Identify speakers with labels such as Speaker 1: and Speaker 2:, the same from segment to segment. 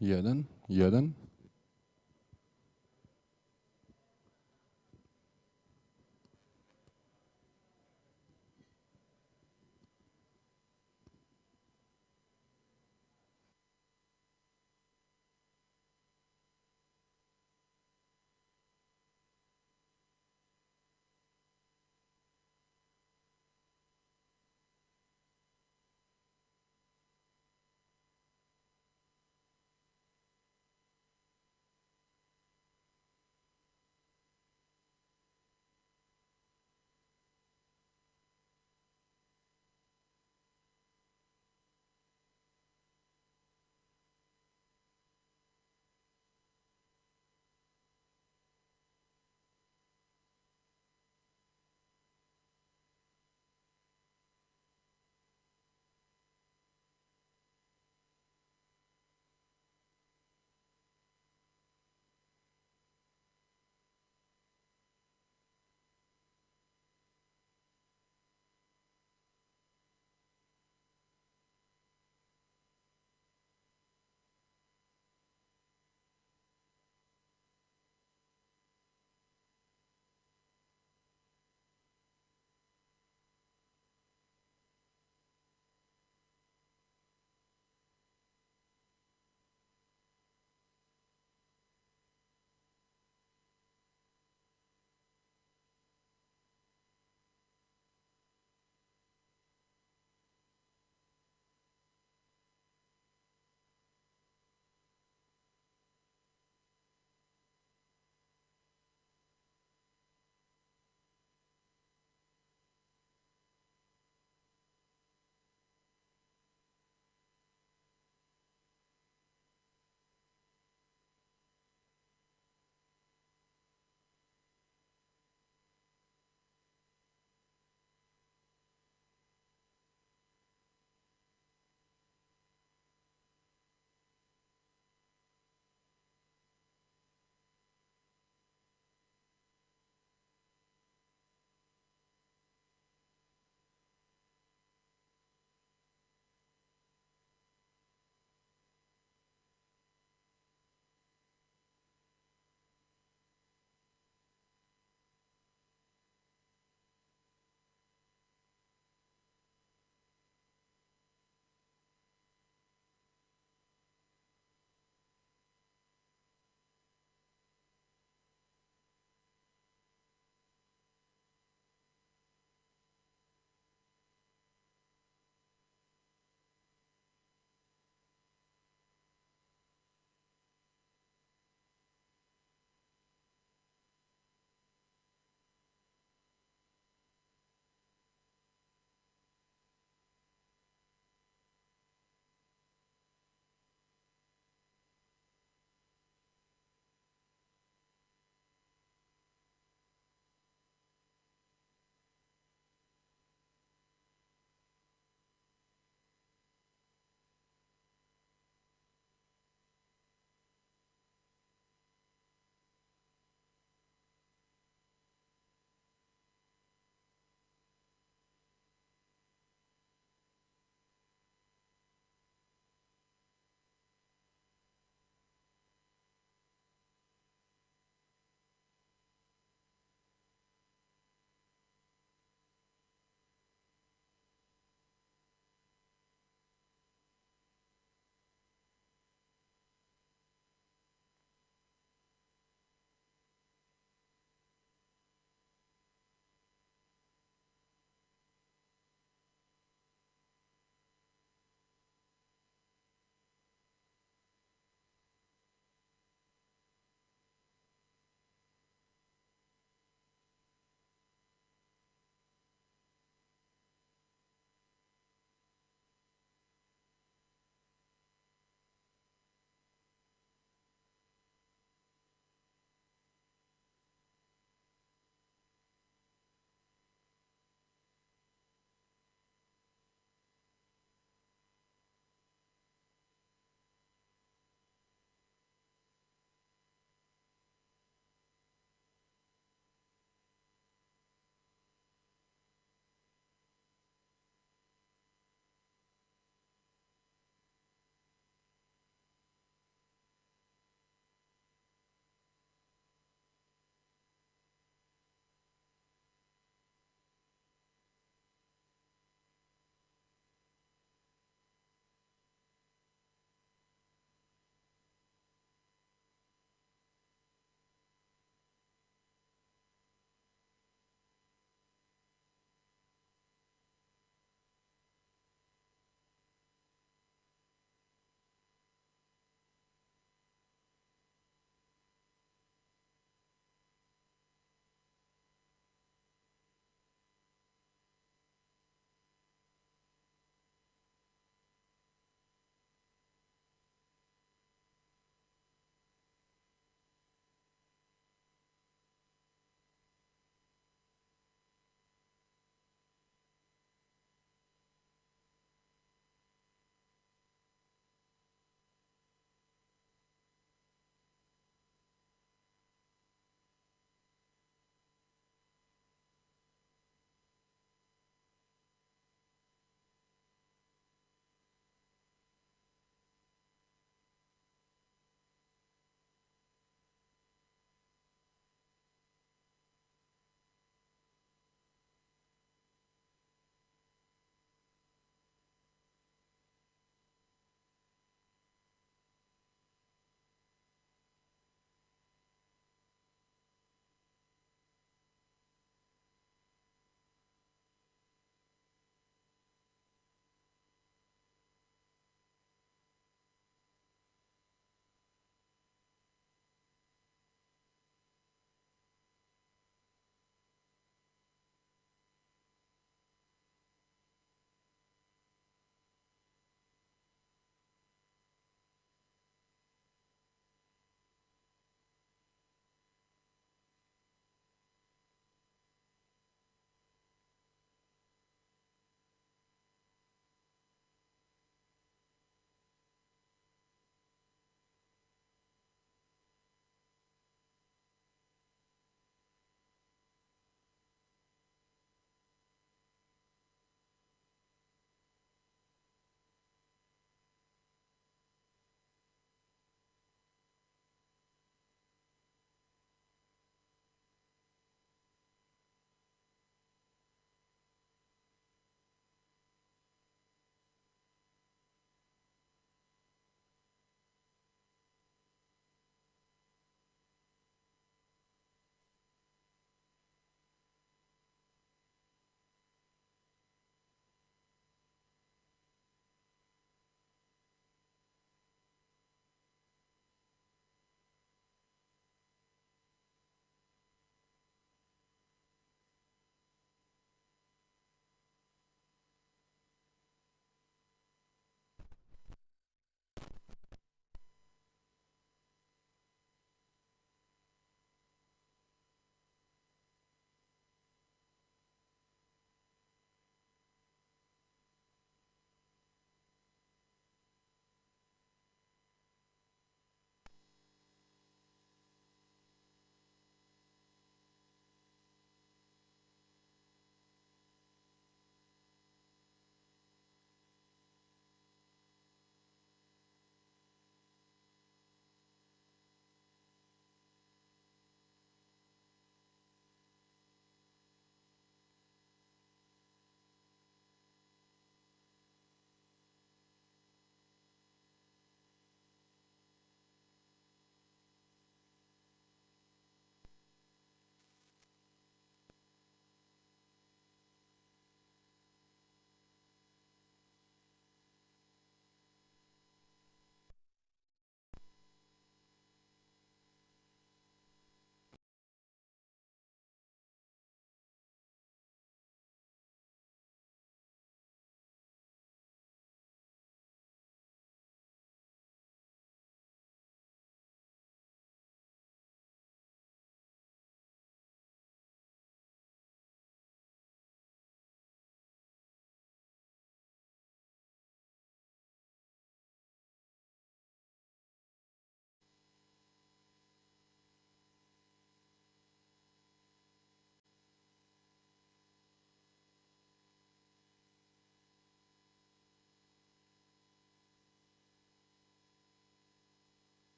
Speaker 1: Jeden, jeden.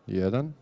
Speaker 1: jeden,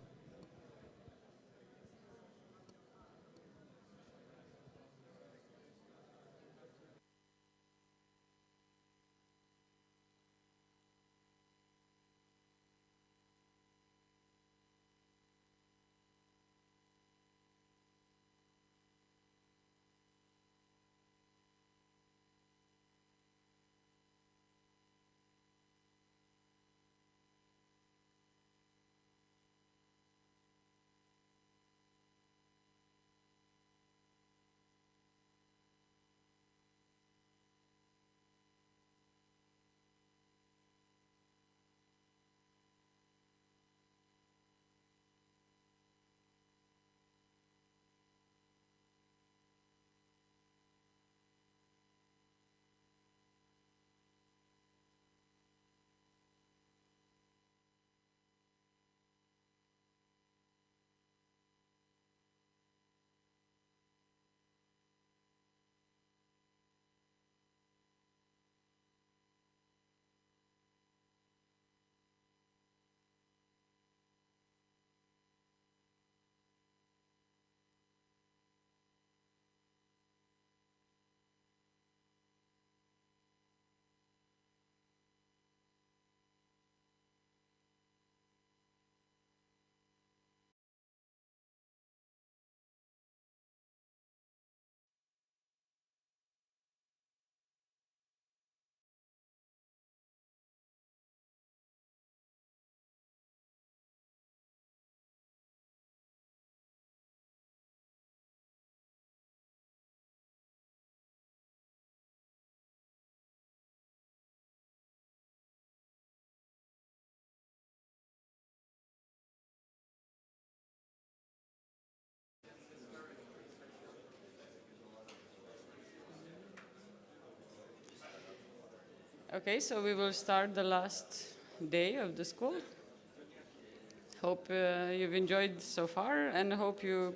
Speaker 2: Okay, so we will start the last day of the school. Hope you've enjoyed so far, and hope you've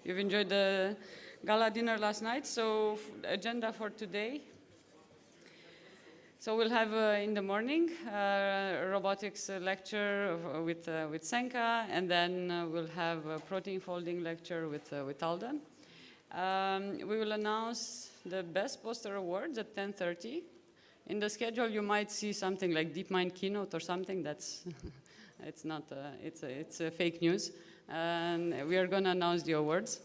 Speaker 2: enjoyed the gala dinner last night. So agenda for today. So we'll have in the morning a robotics lecture with Senka, and then we'll have a protein folding lecture with Alden. We will announce the best poster awards at 10:30. In the schedule, you might see something like DeepMind keynote or something. That's it's not. It's fake news, and we are going to announce the awards.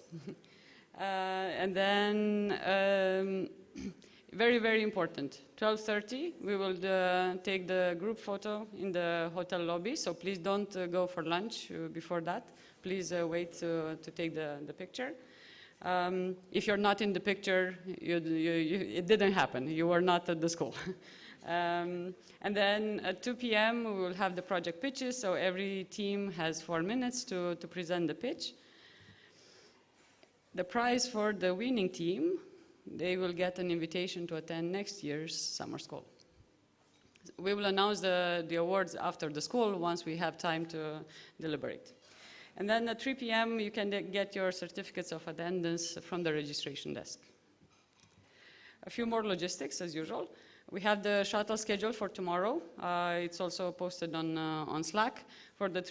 Speaker 2: And then, very, very important. 12:30, we will take the group photo in the hotel lobby. So please don't go for lunch before that. Please wait to take the picture. If you're not in the picture, it didn't happen. You were not at the school. And then at 2 p.m., we will have the project pitches. So every team has 4 minutes to present the pitch. The prize for the winning team, they will get an invitation to attend next year's summer school. We will announce the awards after the school once we have time to deliberate. And then at 3 p.m., you can get your certificates of attendance from the registration desk. A few more logistics, as usual. We have the shuttle schedule for tomorrow. It's also posted on Slack. For the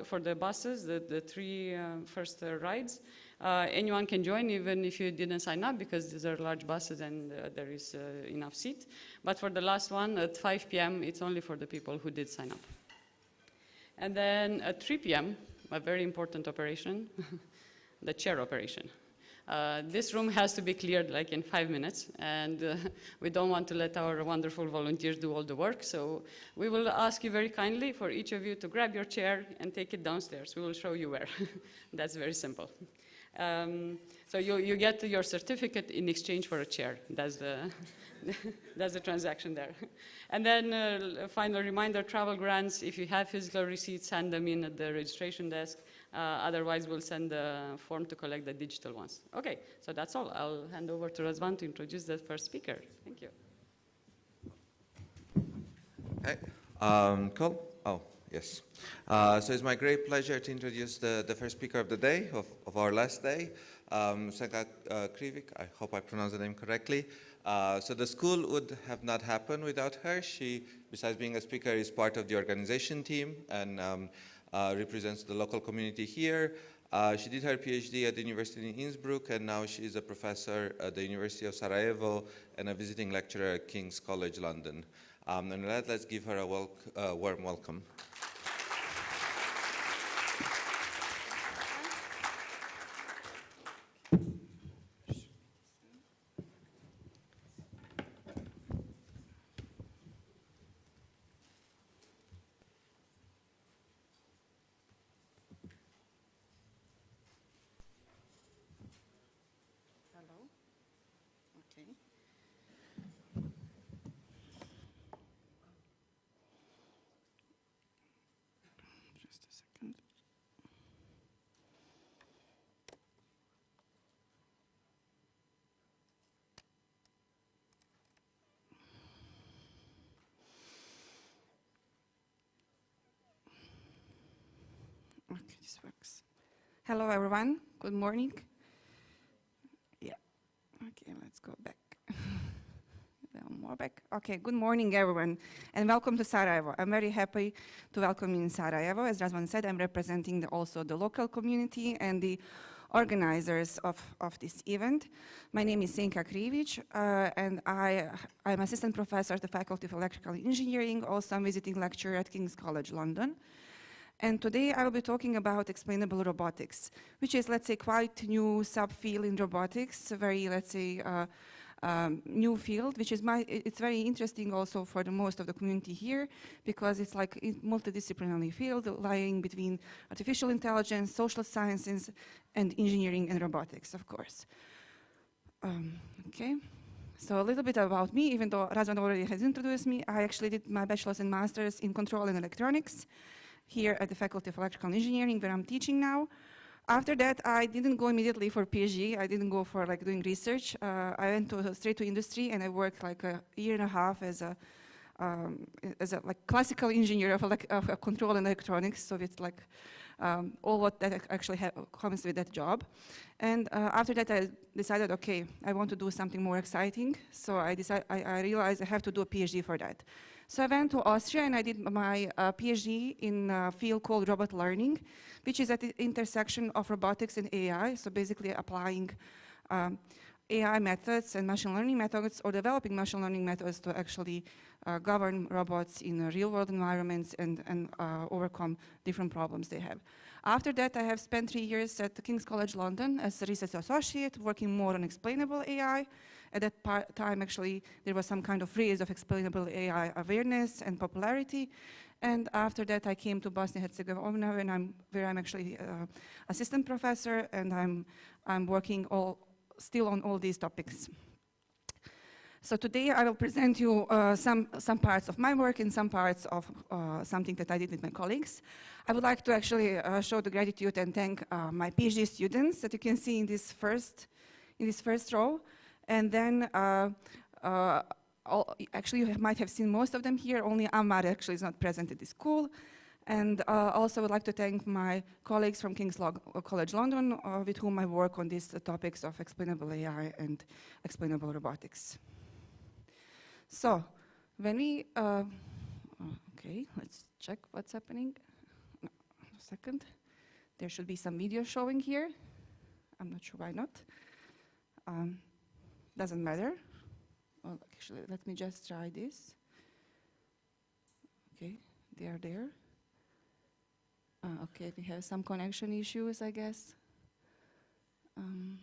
Speaker 2: for the buses, the three first rides, anyone can join, even if you didn't sign up, because these are large buses and there is enough seat. But for the last one, at 5 p.m., it's only for the people who did sign up. And then at 3 p.m., a very important operation, the chair operation. This room has to be cleared like in 5 minutes, and we don't want to let our wonderful volunteers do all the work. So we will ask you very kindly for each of you to grab your chair and take it downstairs. We will show you where. That's very simple. So you get your certificate in exchange for a chair. That's the that's the transaction there. And then a final reminder, travel grants, if you have physical receipts, send them in at the registration desk. Otherwise, we'll send the form to collect the digital ones. Okay, so that's all. I'll hand over to Razvan to introduce the first speaker. Thank you.
Speaker 3: Hey, cool. Oh, yes. So it's my great pleasure to introduce the first speaker of the day, of our last day, Senka Krivik. I hope I pronounced the name correctly. So the school would have not happened without her. She, besides being a speaker, is part of the organization team, and represents the local community here. She did her PhD at the University in Innsbruck, and now she is a professor at the University of Sarajevo and a visiting lecturer at King's College London. And with that, let's give her a warm welcome.
Speaker 4: Just a second. Okay, this works. Hello, everyone. Good morning. Yeah. Okay, let's go back. More back. Okay, good morning, everyone, and welcome to Sarajevo. I'm very happy to welcome you in Sarajevo. As Razvan said, I'm representing also the local community and the organizers of this event. My name is Senka Krivic, and I'm assistant professor at the Faculty of Electrical Engineering. Also, I'm visiting lecturer at King's College London. And today I will be talking about explainable robotics, which is, let's say, quite new subfield in robotics, a very, let's say, new field, which is it's very interesting also for the most of the community here, because it's like a multidisciplinary field lying between artificial intelligence, social sciences, and engineering and robotics, of course. Okay, so a little bit about me, even though Razvan already has introduced me. I actually did my bachelor's and master's in control and electronics here at the Faculty of Electrical Engineering, where I'm teaching now. After that, I didn't go immediately for PhD. I didn't go for like doing research. I went straight to industry, and I worked like a year and a half as a like classical engineer of control and electronics. So it's like all what that actually comes with that job. And after that, I decided, okay, I want to do something more exciting. So I realized I have to do a PhD for that. So I went to Austria and I did my PhD in a field called robot learning, which is at the intersection of robotics and AI. So basically applying AI methods and machine learning methods, or developing machine learning methods to actually govern robots in real world environments and overcome different problems they have. After that, I have spent 3 years at King's College London as a research associate, working more on explainable AI. At that time, actually, there was some kind of raise of explainable AI awareness and popularity. And after that, I came to Bosnia-Herzegovina, where I'm actually assistant professor, and I'm working still on all these topics. So today, I will present you some parts of my work and some parts of something that I did with my colleagues. I would like to actually show the gratitude and thank my PhD students that you can see in this first row. And then, actually, you might have seen most of them here. Only Ammar actually is not present at this school. And also, I would like to thank my colleagues from King's College London, with whom I work on these topics of explainable AI and explainable robotics. So, when we, okay, let's check what's happening. No, a second. There should be some video showing here. I'm not sure why not. Doesn't matter. Well, actually, let me just try this. Okay, they are there. Okay, we have some connection issues, I guess. And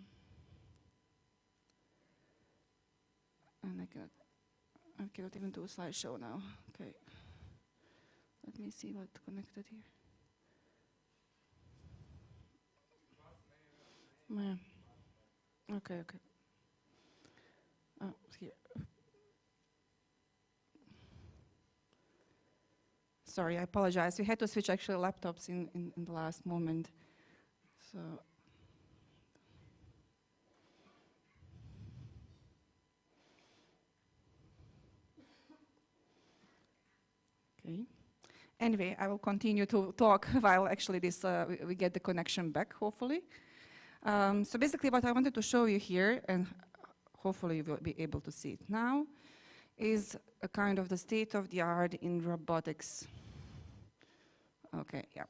Speaker 4: I cannot even do a slideshow now. Okay. Let me see what's connected here. Yeah. Okay. Oh, here. Sorry, I apologize. We had to switch actually laptops in the last moment. So. Okay. Anyway, I will continue to talk while actually we get the connection back, hopefully. So basically what I wanted to show you here, and hopefully you will be able to see it now, is a kind of the state of the art in robotics. Okay, yeah.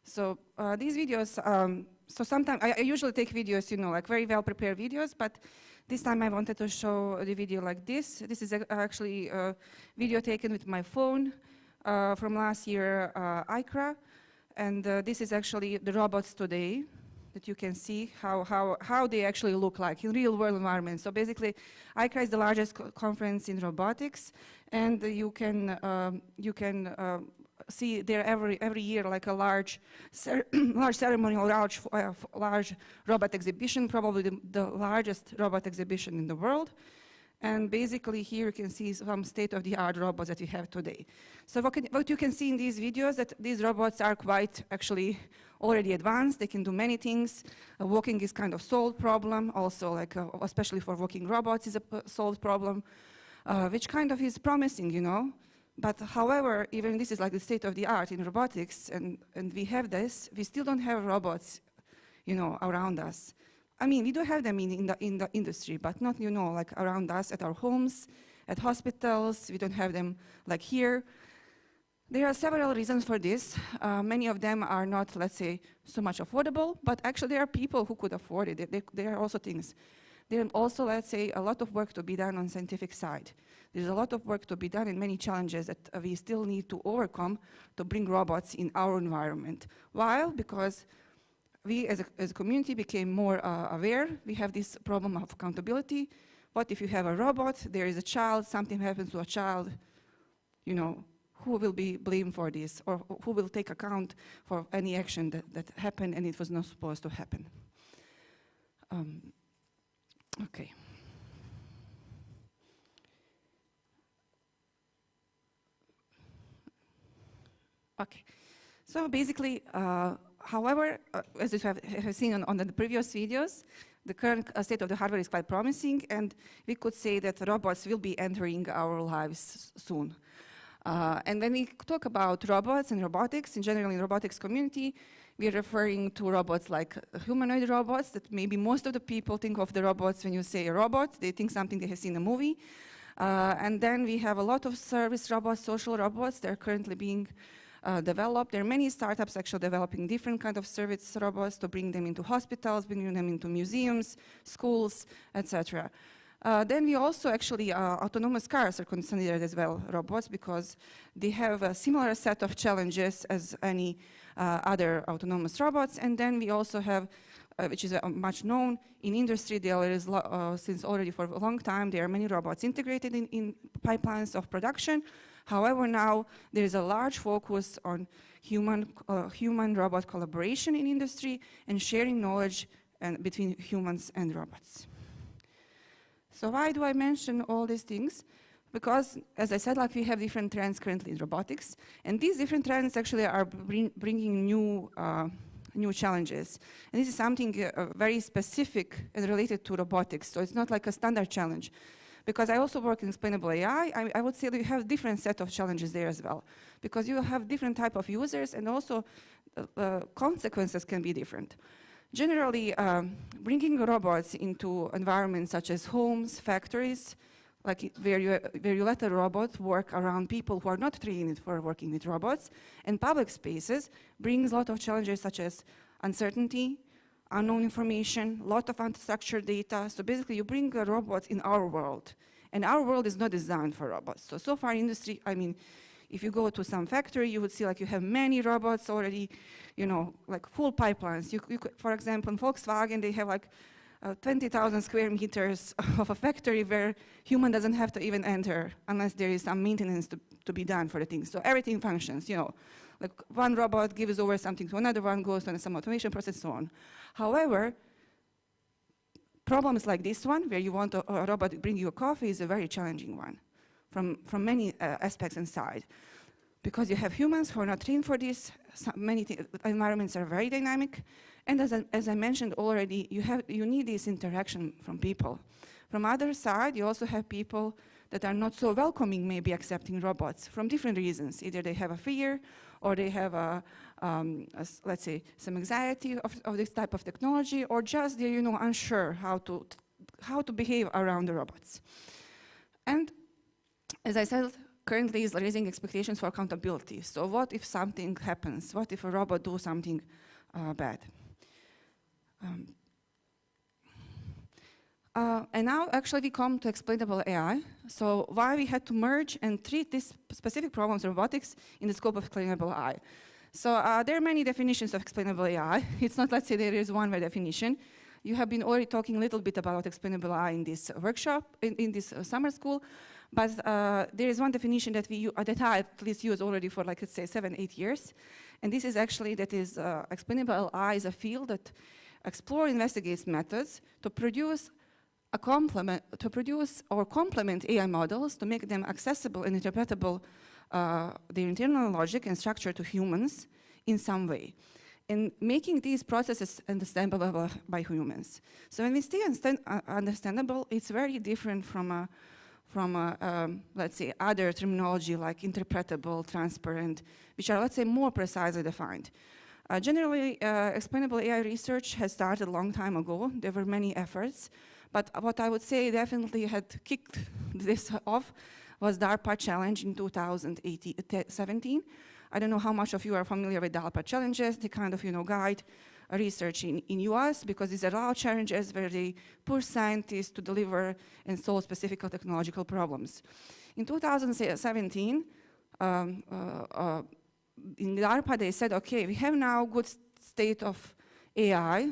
Speaker 4: So these videos, so sometimes I usually take videos, you know, like very well prepared videos, but this time I wanted to show the video like this. This is actually a video taken with my phone from last year, ICRA. And this is actually the robots today that you can see how they actually look like in real world environments. So basically, ICRA is the largest conference in robotics, and you can see there every year like a large ceremony or large robot exhibition, probably the largest robot exhibition in the world. And basically here you can see some state-of-the-art robots that we have today. So what you can see in these videos that these robots are quite actually already advanced. They can do many things. Walking is kind of solved problem. Also, like especially for walking robots is a solved problem, which kind of is promising, you know. But however, even this is like the state-of-the-art in robotics, and we have this, we still don't have robots, you know, around us. I mean, we do have them in the industry, but not, you know, like around us at our homes, at hospitals. We don't have them like here. There are several reasons for this. Many of them are not, let's say, so much affordable, but actually there are people who could afford it. There are also things. There are also, let's say, a lot of work to be done on scientific side. There's a lot of work to be done and many challenges that we still need to overcome to bring robots in our environment. Why? Because we as a community became more aware. We have this problem of accountability. What if you have a robot, there is a child, something happens to a child, you know, who will be blamed for this, or who will take account for any action that happened and it was not supposed to happen. Okay. Okay. So basically, however, as you have seen on the previous videos, the current state of the hardware is quite promising, and we could say that robots will be entering our lives soon. And when we talk about robots and robotics, in general in the robotics community, we are referring to robots like humanoid robots, that maybe most of the people think of the robots when you say a robot, they think something they have seen in a movie. And then we have a lot of service robots, social robots, they're currently being developed. There are many startups actually developing different kind of service robots to bring them into hospitals, bringing them into museums, schools, etc. Then we also actually, autonomous cars are considered as well robots because they have a similar set of challenges as any other autonomous robots. And then we also have, which is much known in industry, there is, since already for a long time, there are many robots integrated in pipelines of production. However, now there is a large focus on human-robot collaboration in industry and sharing knowledge between humans and robots. So why do I mention all these things? Because, as I said, like we have different trends currently in robotics, and these different trends actually are bringing new challenges. And this is something very specific and related to robotics, so it's not like a standard challenge. Because I also work in Explainable AI, I would say that you have different set of challenges there as well. Because you have different type of users, and also consequences can be different. Generally, bringing robots into environments such as homes, factories, like where you let a robot work around people who are not trained for working with robots, and public spaces brings a lot of challenges such as uncertainty, unknown information, a lot of unstructured data. So basically you bring robots in our world, and our world is not designed for robots. So far industry, I mean, if you go to some factory, you would see like you have many robots already, you know, like full pipelines. You could, for example, in Volkswagen, they have like 20,000 square meters of a factory where human doesn't have to even enter unless there is some maintenance to be done for the things. So everything functions, you know, like one robot gives over something to another one, goes on some automation process, so on. However, problems like this one, where you want a robot to bring you a coffee, is a very challenging one from many aspects inside. Because you have humans who are not trained for this, many environments are very dynamic, and as I mentioned already, you need this interaction from people. From other side, you also have people that are not so welcoming, maybe accepting robots from different reasons. Either they have a fear, or they have let's say, some anxiety of this type of technology, or just they're, you know, unsure how to behave around the robots. And as I said, currently is raising expectations for accountability. So what if something happens? What if a robot do something bad? And now actually we come to explainable AI. So why we had to merge and treat these specific problems in robotics in the scope of explainable AI. So there are many definitions of explainable AI. It's not, let's say, there is one definition. You have been already talking a little bit about explainable AI in this workshop, in this summer school. But there is one definition that that I at least use already for, like, let's say, 7-8 years. And this is actually, that is, explainable AI is a field that explores, investigates methods to produce or complement AI models to make them accessible and interpretable, their internal logic and structure to humans in some way, and making these processes understandable by humans. So when we say understandable, it's very different from let's say, other terminology like interpretable, transparent, which are, let's say, more precisely defined. Generally, explainable AI research has started a long time ago. There were many efforts, but what I would say definitely had kicked this off was DARPA challenge in 2017. I don't know how much of you are familiar with DARPA challenges. They kind of, guide research in US, because these are all challenges where they push scientists to deliver and solve specific technological problems. In 2017, in DARPA, they said, okay, we have now good state of AI.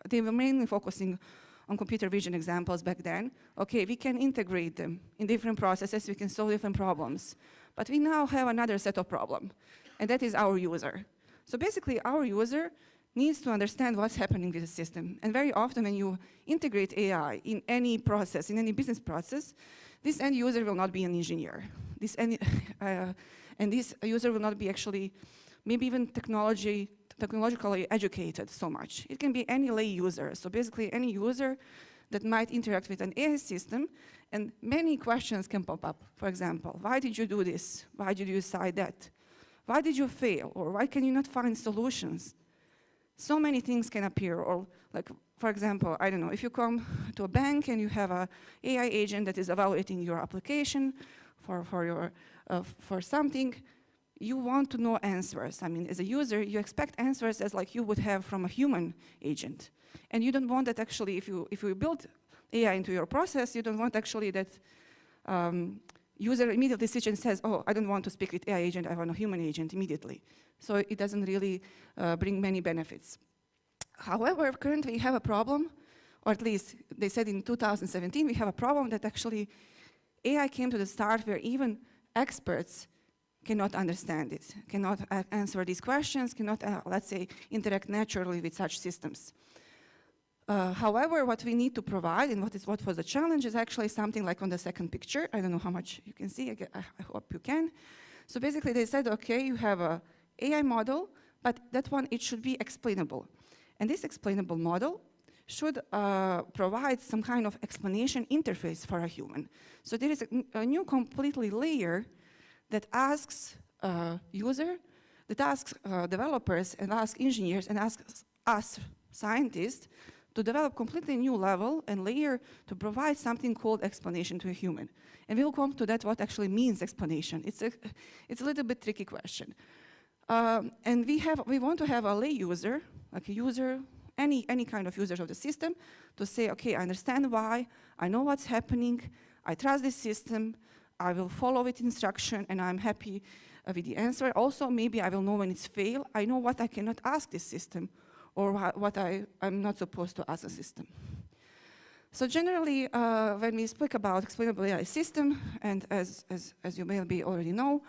Speaker 4: They were mainly focusing on computer vision examples back then. Okay, we can integrate them in different processes, we can solve different problems. But we now have another set of problems, and that is our user. So basically, our user needs to understand what's happening with the system. And very often when you integrate AI in any process, in any business process, this end user will not be an engineer. And this user will not be actually, maybe even technologically educated so much. It can be any lay user. So basically any user that might interact with an AI system, and many questions can pop up. For example, why did you do this? Why did you decide that? Why did you fail? Or why can you not find solutions? So many things can appear. Or like, for example, I don't know, if you come to a bank and you have an AI agent that is evaluating your application for something, you want to know answers. I mean, as a user, you expect answers as like you would have from a human agent. And you don't want that actually, if you build AI into your process, you don't want actually that user immediate decision says, oh, I don't want to speak with AI agent, I want a human agent immediately. So it doesn't really bring many benefits. However, currently we have a problem, or at least they said in 2017, we have a problem that actually AI came to the start where even experts cannot understand it, cannot answer these questions, cannot, let's say, interact naturally with such systems. However, what we need to provide, and what was the challenge, is actually something like on the second picture. I don't know how much you can see, I hope you can. So basically they said, okay, you have an AI model, but that one, it should be explainable. And this explainable model should provide some kind of explanation interface for a human. So there is a new completely layer that asks developers and asks engineers and asks us scientists to develop completely new level and layer to provide something called explanation to a human. And we'll come to that, what actually means explanation. It's a little bit tricky question. And we want to have a lay user, like a user, any kind of user of the system, to say, okay, I understand why, I know what's happening, I trust this system, I will follow its instruction, and I'm happy with the answer. Also, maybe I will know when it's failed. I know what I cannot ask this system, or what I'm not supposed to ask a system. So generally, when we speak about explainable AI system, and as you maybe already know,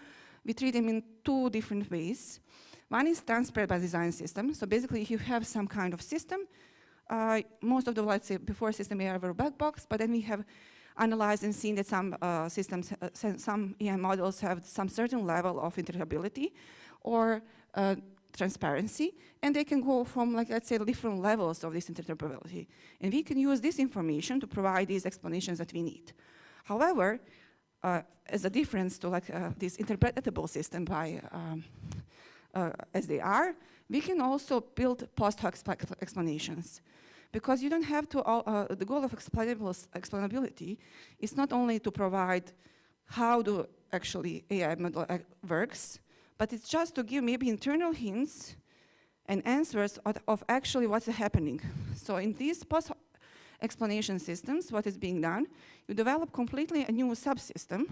Speaker 4: we treat them in two different ways. One is transparent by design system. So basically, if you have some kind of system, most of the, let's say, before system AI were black box, but then we have analyzed and seen that some systems, some AI models have some certain level of interpretability or transparency, and they can go from, like, let's say, different levels of this interpretability. And we can use this information to provide these explanations that we need. However, as a difference to this interpretable system by as they are, we can also build post hoc explanations. Because you don't have to, the goal of explainability is not only to provide how the actually AI model works, but it's just to give maybe internal hints and answers of actually what's happening. So in these post-explanation systems, what is being done, you develop completely a new subsystem,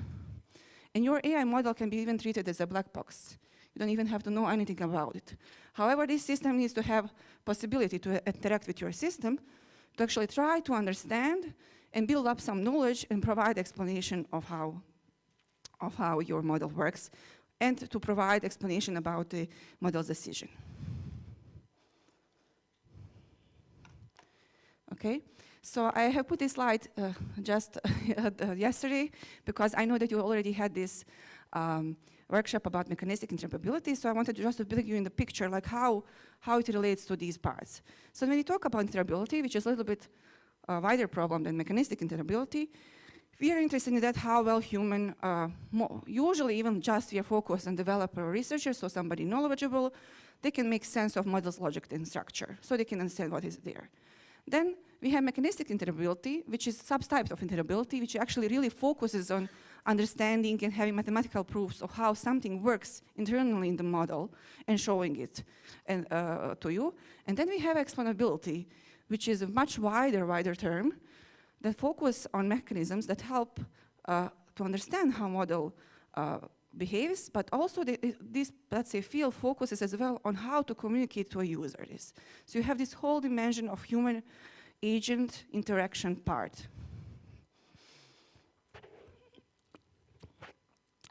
Speaker 4: and your AI model can be even treated as a black box. You don't even have to know anything about it. However, this system needs to have possibility to interact with your system, to actually try to understand and build up some knowledge and provide explanation of how your model works, and to provide explanation about the model's decision. Okay, so I have put this slide just yesterday because I know that you already had this workshop about mechanistic interoperability, so I wanted just to bring you in the picture like how it relates to these parts. So when we talk about interoperability, which is a little bit wider problem than mechanistic interoperability, we are interested in that how well human, usually even just we are focused on developer or researcher, so somebody knowledgeable, they can make sense of models, logic, and structure, so they can understand what is there. Then we have mechanistic interoperability, which is subtype of interoperability, which actually really focuses on understanding and having mathematical proofs of how something works internally in the model and showing it to you. And then we have explainability, which is a much wider term that focus on mechanisms that help to understand how model behaves, but also this, let's say, field focuses as well on how to communicate to a user. So you have this whole dimension of human agent interaction part.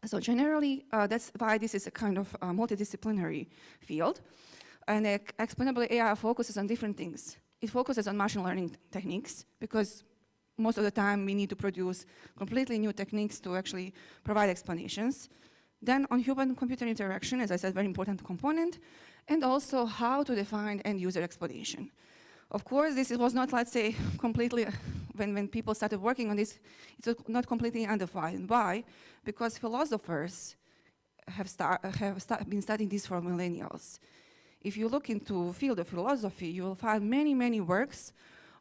Speaker 4: So generally, that's why this is a kind of multidisciplinary field. And explainable AI focuses on different things. It focuses on machine learning techniques, because most of the time we need to produce completely new techniques to actually provide explanations. Then on human-computer interaction, as I said, very important component, and also how to define end-user explanation. Of course, this was not, let's say, completely, when people started working on this, it was not completely undefined. Why? Because philosophers have been studying this for millennials. If you look into field of philosophy, you will find many works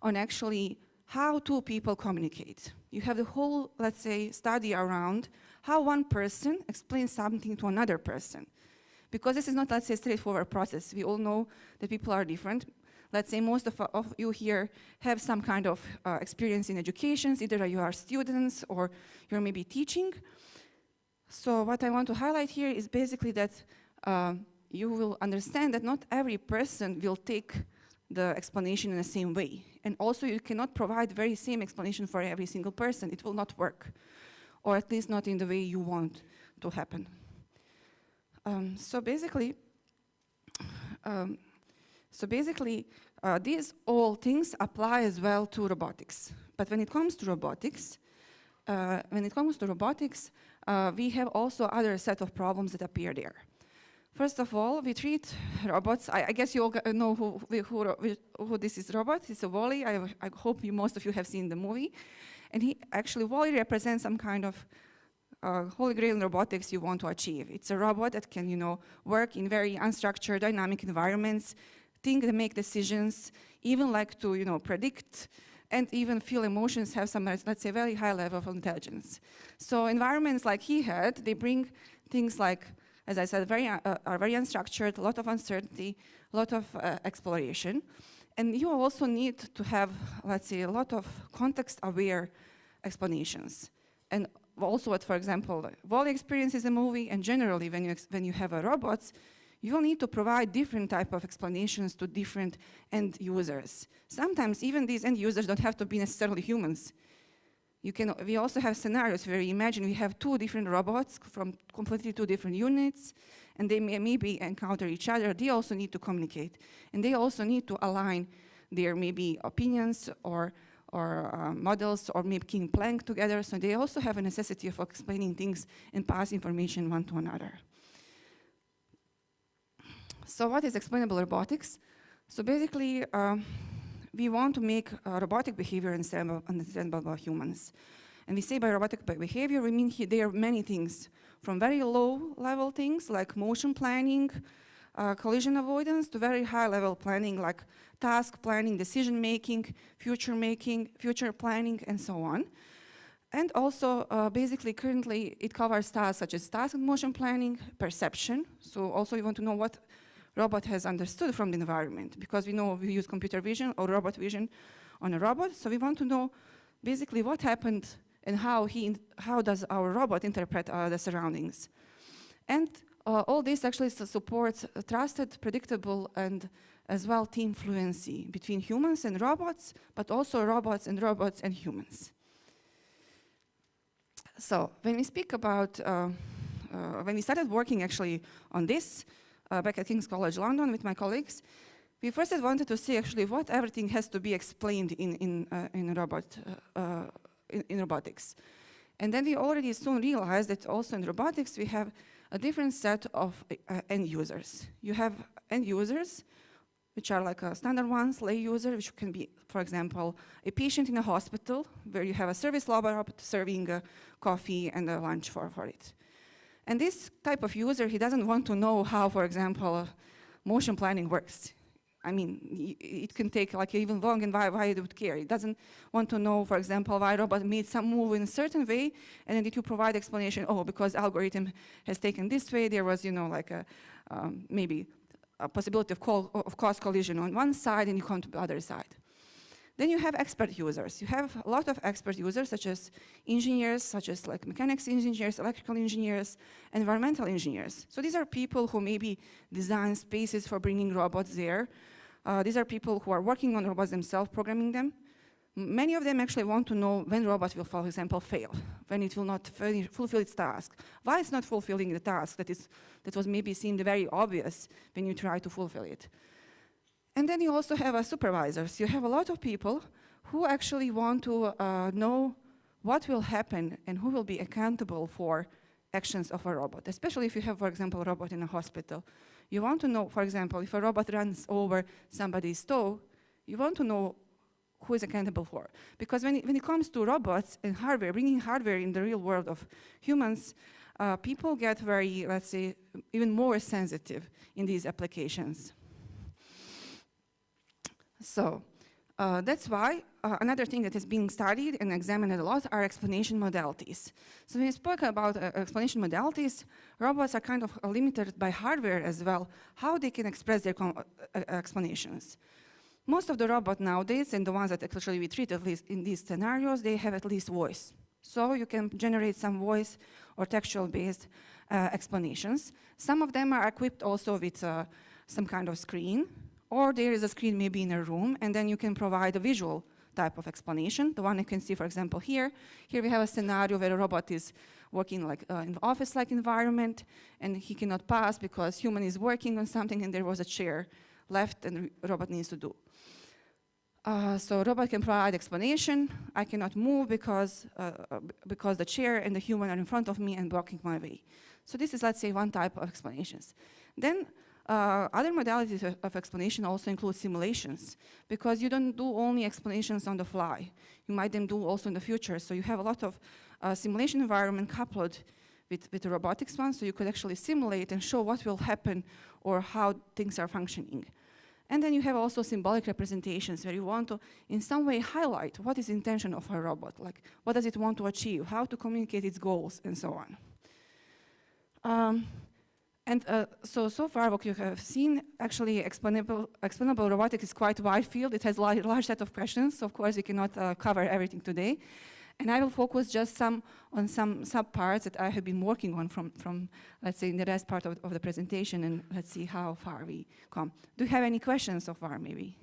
Speaker 4: on actually how two people communicate. You have the whole, let's say, study around how one person explains something to another person. Because this is not, let's say, a straightforward process. We all know that people are different. Let's say most of you here have some kind of experience in education. Either you are students or you're maybe teaching. So what I want to highlight here is basically that you will understand that not every person will take the explanation in the same way. And also you cannot provide the very same explanation for every single person. It will not work, or at least not in the way you want to happen. So basically, these all things apply as well to robotics. But when it comes to robotics, we have also other set of problems that appear there. First of all, we treat robots. I guess you all know who this is. Robot. It's a Wall-E. I hope most of you have seen the movie. And Wall-E represents some kind of holy grail in robotics you want to achieve. It's a robot that can, work in very unstructured, dynamic environments, think and make decisions, even like to, predict, and even feel emotions, have some, let's say, very high level of intelligence. So environments like he had, they bring things like, as I said, are very unstructured, a lot of uncertainty, a lot of exploration. And you also need to have, let's say, a lot of context-aware explanations. And also, for example, Wall-E experience is a movie, and generally, when you have a robots, you will need to provide different type of explanations to different end users. Sometimes even these end users don't have to be necessarily humans. We also have scenarios where you imagine we have two different robots from completely two different units, and they maybe encounter each other. They also need to communicate, and they also need to align their maybe opinions or models, or maybe playing together. So they also have a necessity of explaining things and pass information one to another. So what is explainable robotics? So basically, we want to make robotic behavior understandable by humans. And we say by robotic behavior, we mean there are many things, from very low-level things like motion planning, collision avoidance, to very high-level planning like task planning, decision-making, future planning, and so on. And also, basically, currently, it covers tasks such as task and motion planning, perception. So also you want to know what robot has understood from the environment, because we know we use computer vision or robot vision on a robot. So we want to know basically what happened and how does our robot interpret the surroundings. And all this actually supports trusted, predictable, and as well team fluency between humans and robots, but also robots and humans. So when we speak about, when we started working actually on this back at King's College London with my colleagues, we first wanted to see actually what everything has to be explained in robotics. And then we already soon realized that also in robotics we have a different set of end users. You have end users, which are like standard ones, lay user, which can be, for example, a patient in a hospital where you have a service robot serving coffee and lunch for it. And this type of user, he doesn't want to know how, for example, motion planning works. I mean, it can take like even long, and why it would care. It doesn't want to know, for example, why robot made some move in a certain way, and then did you provide explanation, oh, because algorithm has taken this way, there was, like a, maybe a possibility of cross collision on one side, and you come to the other side. Then you have expert users. You have a lot of expert users, such as engineers, such as like mechanics engineers, electrical engineers, environmental engineers. So these are people who maybe design spaces for bringing robots there. These are people who are working on robots themselves, programming them. Many of them actually want to know when robots will, for example, fail, when it will not fulfill its task. Why it's not fulfilling the task that was maybe seemed very obvious when you try to fulfill it. And then you also have supervisors. You have a lot of people who actually want to know what will happen and who will be accountable for actions of a robot, especially if you have, for example, a robot in a hospital. You want to know, for example, if a robot runs over somebody's toe, you want to know who is accountable for. Because when it comes to robots and hardware, bringing hardware in the real world of humans, people get very, let's say, even more sensitive in these applications. So that's why another thing that is being studied and examined a lot are explanation modalities. So when we spoke about explanation modalities, robots are kind of limited by hardware as well, how they can express their explanations. Most of the robots nowadays, and the ones that actually we treat at least in these scenarios, they have at least voice. So you can generate some voice or textual-based explanations. Some of them are equipped also with some kind of screen, or there is a screen maybe in a room, and then you can provide a visual type of explanation. The one you can see, for example, here. Here we have a scenario where a robot is working like in an office-like environment, and he cannot pass because human is working on something, and there was a chair left, and the robot needs to do. So robot can provide explanation. I cannot move because the chair and the human are in front of me and blocking my way. So this is, let's say, one type of explanations. Then other modalities of explanation also include simulations, because you don't do only explanations on the fly. You might then do also in the future. So you have a lot of simulation environment coupled with the robotics one, so you could actually simulate and show what will happen or how things are functioning. And then you have also symbolic representations where you want to, in some way, highlight what is the intention of a robot, like what does it want to achieve, how to communicate its goals, and so on. So far what you have seen, actually explainable robotics is quite a wide field. It has a large set of questions. So of course, we cannot cover everything today. And I will focus just on some sub-parts that I have been working on from, let's say, in the rest part of the presentation, and let's see how far we come. Do you have any questions so far, maybe?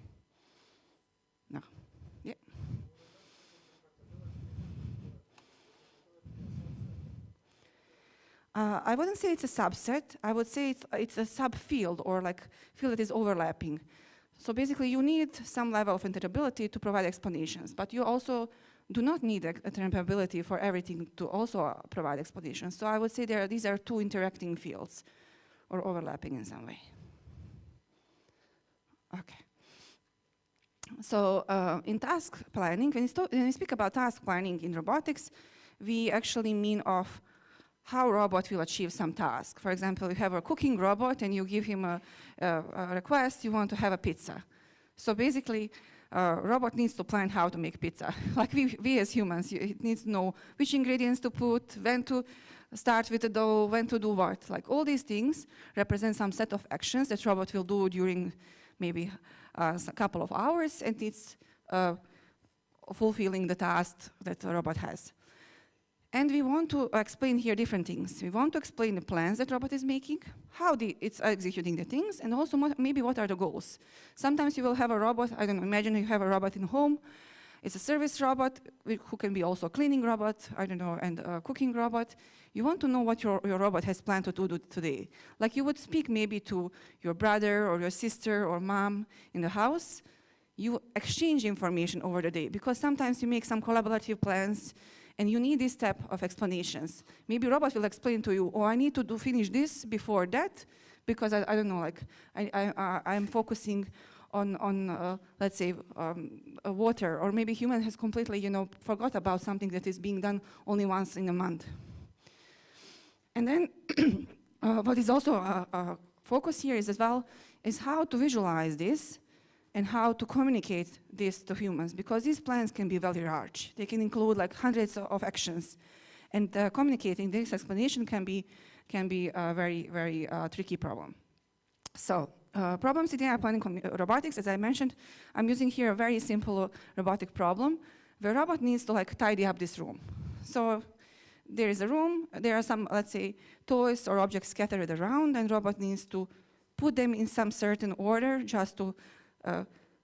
Speaker 4: No? Yeah. I wouldn't say it's a subset. I would say it's a subfield, or like field that is overlapping. So basically, you need some level of interpretability to provide explanations, but you also do not need interpretability for everything to also provide explanations. So I would say these are two interacting fields, or overlapping in some way. Okay. So in task planning, when we speak about task planning in robotics, we actually mean of how a robot will achieve some task. For example, you have a cooking robot and you give him a request, you want to have a pizza. So basically, robot needs to plan how to make pizza. Like we as humans, it needs to know which ingredients to put, when to start with the dough, when to do what. Like all these things represent some set of actions that robot will do during maybe a couple of hours, and it's fulfilling the task that the robot has. And we want to explain here different things. We want to explain the plans that robot is making, how it's executing the things, and also maybe what are the goals. Sometimes you will have a robot, I don't know, imagine you have a robot in home. It's a service robot who can be also a cleaning robot, I don't know, and a cooking robot. You want to know what your robot has planned to do today. Like you would speak maybe to your brother or your sister or mom in the house. You exchange information over the day, because sometimes you make some collaborative plans and you need this type of explanations. Maybe robot will explain to you, oh, I need to finish this before that, because I don't know, like I'm focusing on let's say, water, or maybe human has completely, forgot about something that is being done only once in a month. And then what is also a focus here is as well, is how to visualize this and how to communicate this to humans, because these plans can be very large. They can include like hundreds of actions, and communicating this explanation can be a very, very tricky problem. So problems in AI planning robotics, as I mentioned, I'm using here a very simple robotic problem where robot needs to like tidy up this room. So there is a room, there are some, let's say, toys or objects scattered around, and robot needs to put them in some certain order just to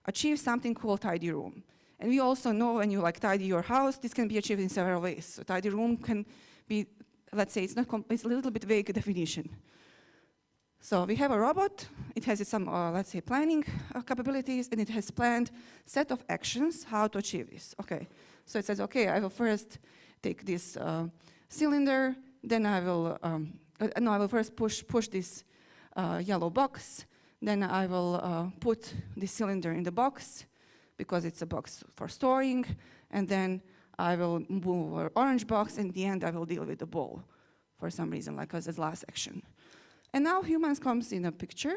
Speaker 4: achieve something called tidy room. And we also know when you like tidy your house, this can be achieved in several ways. So tidy room can be, let's say, it's a little bit vague definition. So we have a robot, it has some, let's say, planning capabilities, and it has planned set of actions how to achieve this. Okay, so it says, okay, I will first take this cylinder, then I will first push this yellow box, then I will put the cylinder in the box, because it's a box for storing, and then I will move an orange box, and in the end I will deal with the ball for some reason, like as last action. And now humans comes in a picture.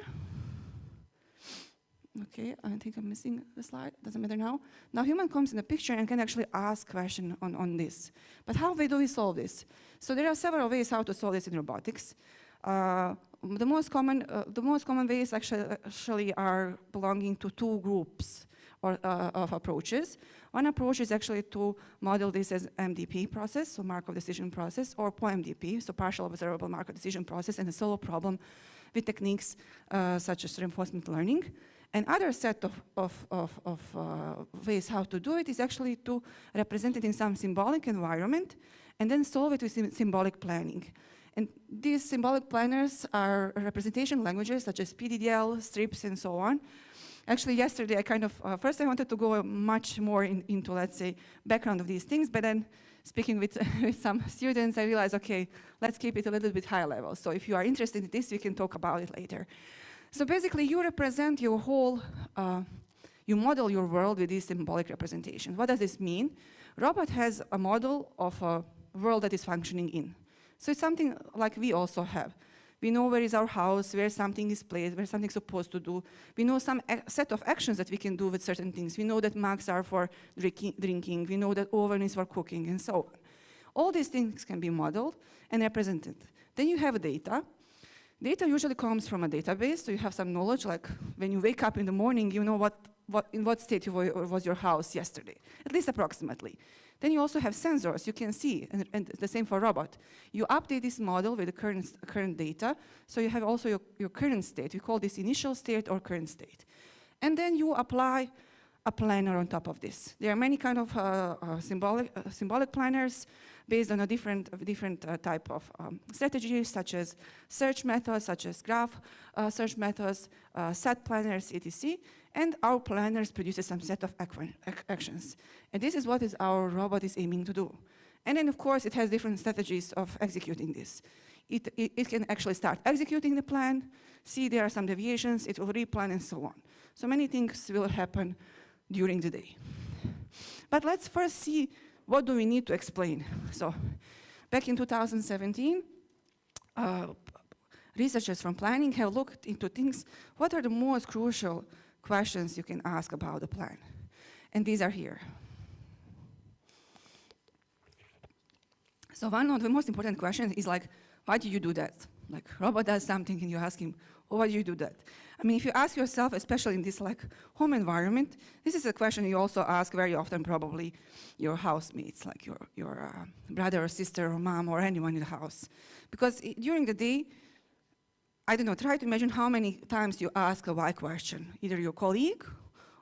Speaker 4: Okay, I think I'm missing the slide, doesn't matter now. Now human comes in a picture and can actually ask question on this. But how do we solve this? So there are several ways how to solve this in robotics. The most common ways actually are belonging to two groups of approaches. One approach is actually to model this as MDP process, so Markov decision process, or POMDP, so partial observable Markov decision process, and a solve problem with techniques such as reinforcement learning. Another set of ways how to do it is actually to represent it in some symbolic environment and then solve it with symbolic planning. And these symbolic planners are representation languages such as PDDL, strips, and so on. Actually, yesterday, I first I wanted to go much more into, let's say, background of these things, but then speaking with some students, I realized, okay, let's keep it a little bit high level. So if you are interested in this, we can talk about it later. So basically, you represent your whole, you model your world with this symbolic representation. What does this mean? Robot has a model of a world that is functioning in. So it's something like we also have. We know where is our house, where something is placed, where something's supposed to do. We know some set of actions that we can do with certain things. We know that mugs are for drinking. We know that oven is for cooking, and so on. All these things can be modeled and represented. Then you have data. Data usually comes from a database, so you have some knowledge, like when you wake up in the morning, you know in what state was your house yesterday, at least approximately. Then you also have sensors you can see, and the same for robot. You update this model with the current data, so you have also your current state. We call this initial state or current state. And then you apply a planner on top of this. There are many kind of symbolic planners based on a different type of strategies, such as search methods, such as graph search methods, set planners, etc. And our planners produces some set of actions. And this is what our robot is aiming to do. And then, of course, it has different strategies of executing this. It can actually start executing the plan, see there are some deviations, it will replan, and so on. So many things will happen during the day. But let's first see what do we need to explain. So back in 2017, researchers from planning have looked into things, what are the most crucial questions you can ask about the plan. And these are here. So one of the most important questions is like, why do you do that? Like, robot does something and you ask him, oh, why do you do that? I mean, if you ask yourself, especially in this like home environment, this is a question you also ask very often probably your housemates, like your brother or sister or mom or anyone in the house. Because during the day, I don't know, try to imagine how many times you ask a why question, either your colleague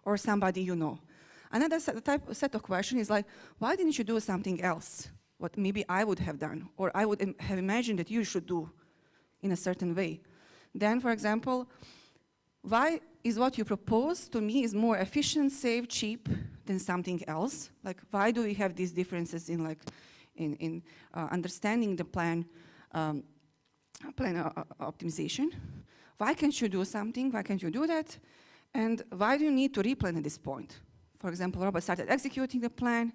Speaker 4: or somebody you know. Another set of questions is like, why didn't you do something else? What maybe I would have done, or I would have imagined that you should do in a certain way. Then, for example, why is what you propose to me is more efficient, safe, cheap than something else? Like, why do we have these differences in like in understanding the plan optimization? Why can't you do something? Why can't you do that? And why do you need to replan at this point? For example, robot started executing the plan,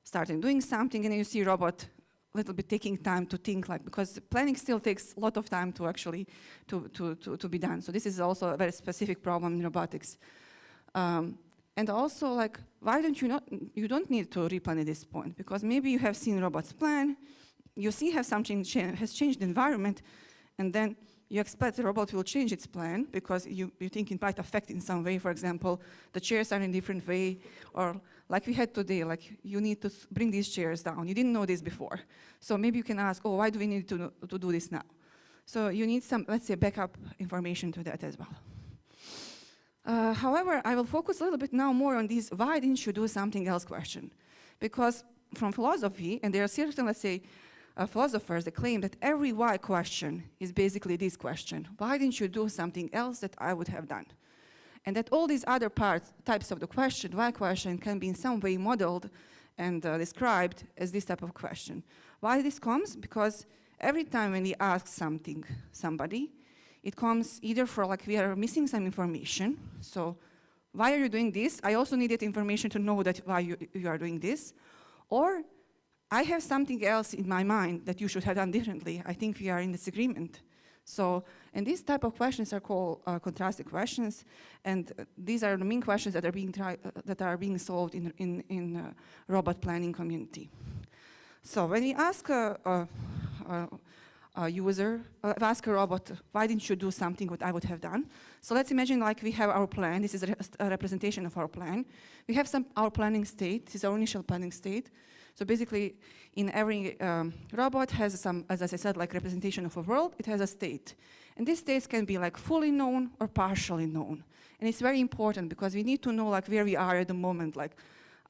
Speaker 4: started doing something, and then you see robot a little bit taking time to think, like, because planning still takes a lot of time to actually to be done. So this is also a very specific problem in robotics. And also, like, why don't you don't need to replan at this point? Because maybe you have seen robots plan, you see have something has changed the environment, and then you expect the robot will change its plan because you think it might affect in some way. For example, the chairs are in a different way, or like we had today, like you need to bring these chairs down. You didn't know this before. So maybe you can ask, oh, why do we need to do this now? So you need some, let's say, backup information to that as well. However, I will focus a little bit now more on these why didn't you do something else question. Because from philosophy, and there are certain, let's say, philosophers that claim that every why question is basically this question: why didn't you do something else that I would have done? And that all these other types of the question, why question, can be in some way modeled and described as this type of question. Why this comes? Because every time when we ask somebody, it comes either for like we are missing some information. So why are you doing this? I also needed information to know that why you are doing this. Or I have something else in my mind that you should have done differently. I think we are in disagreement. So, and these type of questions are called contrastive questions, and these are the main questions that are being solved in robot planning community. So, when we ask a user, ask a robot, why didn't you do something what I would have done? So let's imagine like we have our plan. This is a representation of our plan. We have our planning state. This is our initial planning state. So basically, in every robot has some, as I said, like representation of a world. It has a state. And these states can be like fully known or partially known. And it's very important because we need to know like where we are at the moment. Like,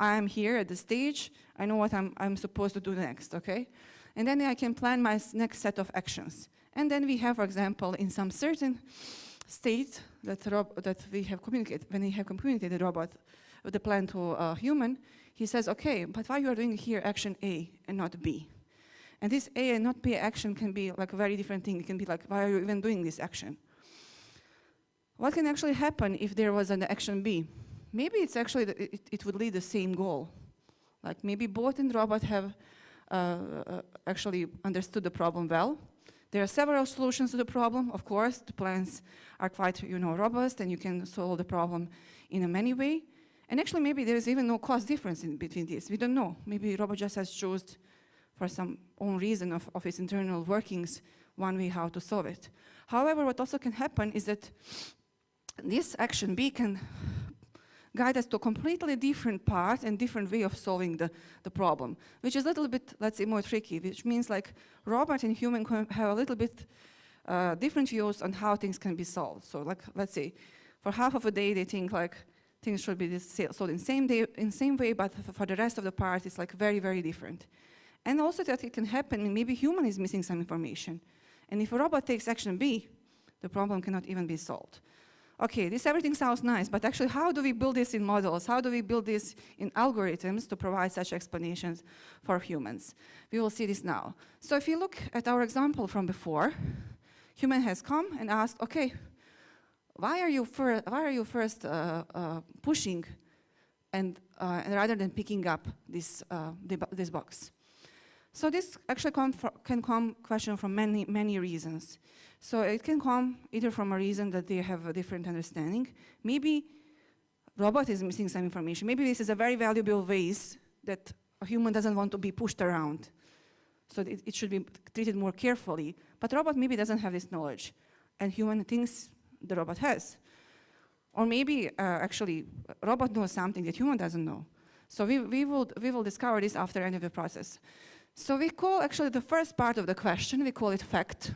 Speaker 4: I'm here at the stage. I know what I'm supposed to do next, okay? And then I can plan my next set of actions. And then we have, for example, in some certain state that we have communicated, when we have communicated robot with the plan to a human, he says, okay, but why you are doing here action A and not B? And this A and not B action can be like a very different thing. It can be like, why are you even doing this action? What can actually happen if there was an action B? Maybe it's actually, it would lead the same goal. Like maybe both and robot have actually understood the problem well. There are several solutions to the problem. Of course, the plans are quite, robust, and you can solve the problem in a many way. And actually, maybe there is even no cost difference in between these. We don't know. Maybe robot just has chosen, for some own reason of its internal workings, one way how to solve it. However, what also can happen is that this action B can guide us to a completely different path and different way of solving the problem, which is a little bit, let's say, more tricky, which means like robot and human have a little bit different views on how things can be solved. So like, let's say, for half of a day, they think like things should be solved in same way, but for the rest of the part, it's like very, very different. And also that it can happen, maybe human is missing some information. And if a robot takes action B, the problem cannot even be solved. Okay, everything sounds nice, but actually how do we build this in models? How do we build this in algorithms to provide such explanations for humans? We will see this now. So if you look at our example from before, human has come and asked, okay, why are you first pushing and rather than picking up this box? So this actually can come question from many reasons. So it can come either from a reason that they have a different understanding. Maybe robot is missing some information. Maybe this is a very valuable vase that a human doesn't want to be pushed around. So it should be treated more carefully. But robot maybe doesn't have this knowledge, and human thinks the robot has. Or maybe actually robot knows something that human doesn't know. So we will discover this after end of the process. So we call actually the first part of the question, we call it fact.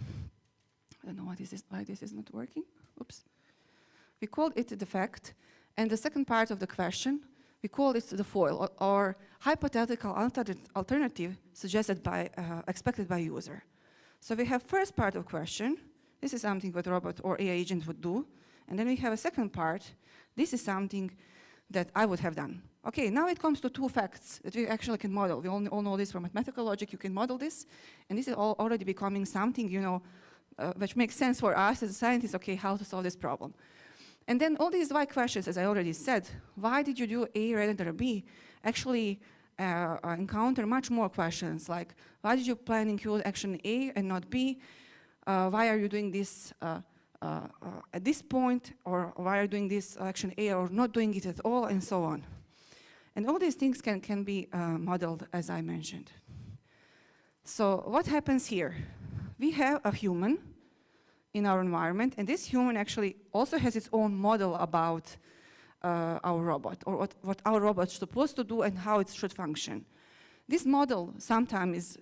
Speaker 4: I don't know why this is not working. Oops. We call it the fact. And the second part of the question, we call it the foil, or hypothetical alternative suggested by, expected by user. So we have first part of question. This is something that robot or AI agent would do. And then we have a second part. This is something that I would have done. Okay, now it comes to two facts that we actually can model. We all know this from mathematical logic. You can model this. And this is already becoming something, you know, which makes sense for us as scientists, okay, how to solve this problem. And then all these why questions, as I already said, why did you do A rather than B, actually encounter much more questions, like why did you plan include action A and not B? Why are you doing this at this point, or why are you doing this action A or not doing it at all, and so on. And all these things can be modeled, as I mentioned. So what happens here? We have a human in our environment, and this human actually also has its own model about our robot, or what our robot is supposed to do and how it should function. This model sometimes is,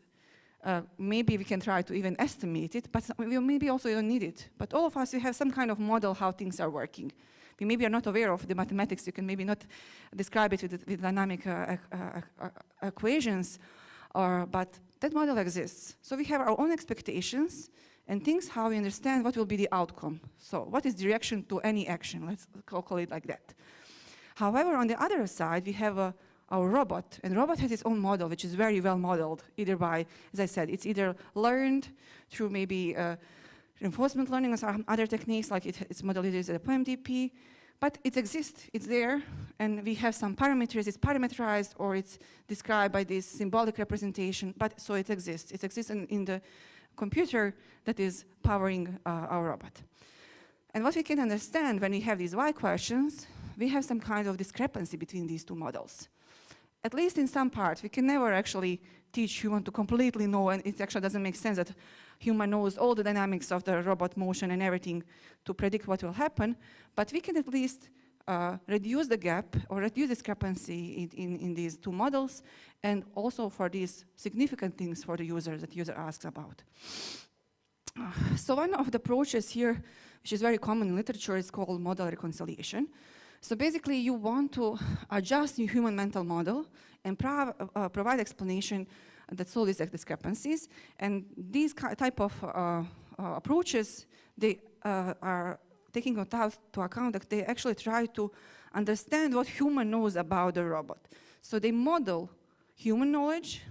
Speaker 4: maybe we can try to even estimate it, but we maybe also don't need it. But all of us, we have some kind of model how things are working. We maybe are not aware of the mathematics. You can maybe not describe it with dynamic equations, but that model exists. So we have our own expectations and things how we understand what will be the outcome. So what is the reaction to any action? Let's call it like that. However, on the other side, we have our robot, and robot has its own model, which is very well modeled, either by, as I said, it's either learned through maybe reinforcement learning or some other techniques, like it's modeled as a PMDP, but it exists, it's there, and we have some parameters, it's parameterized, or it's described by this symbolic representation, but so it exists. It exists in the computer that is powering our robot. And what we can understand when we have these why questions, we have some kind of discrepancy between these two models. At least in some parts, we can never actually teach human to completely know, and it actually doesn't make sense that human knows all the dynamics of the robot motion and everything to predict what will happen, but we can at least reduce the gap or reduce discrepancy in these two models, and also for these significant things for the user that the user asks about. So one of the approaches here, which is very common in literature, is called model reconciliation. So basically, you want to adjust your human mental model and provide explanation that solves these discrepancies. And these type of approaches, they are taking into account that they actually try to understand what human knows about the robot. So they model human knowledge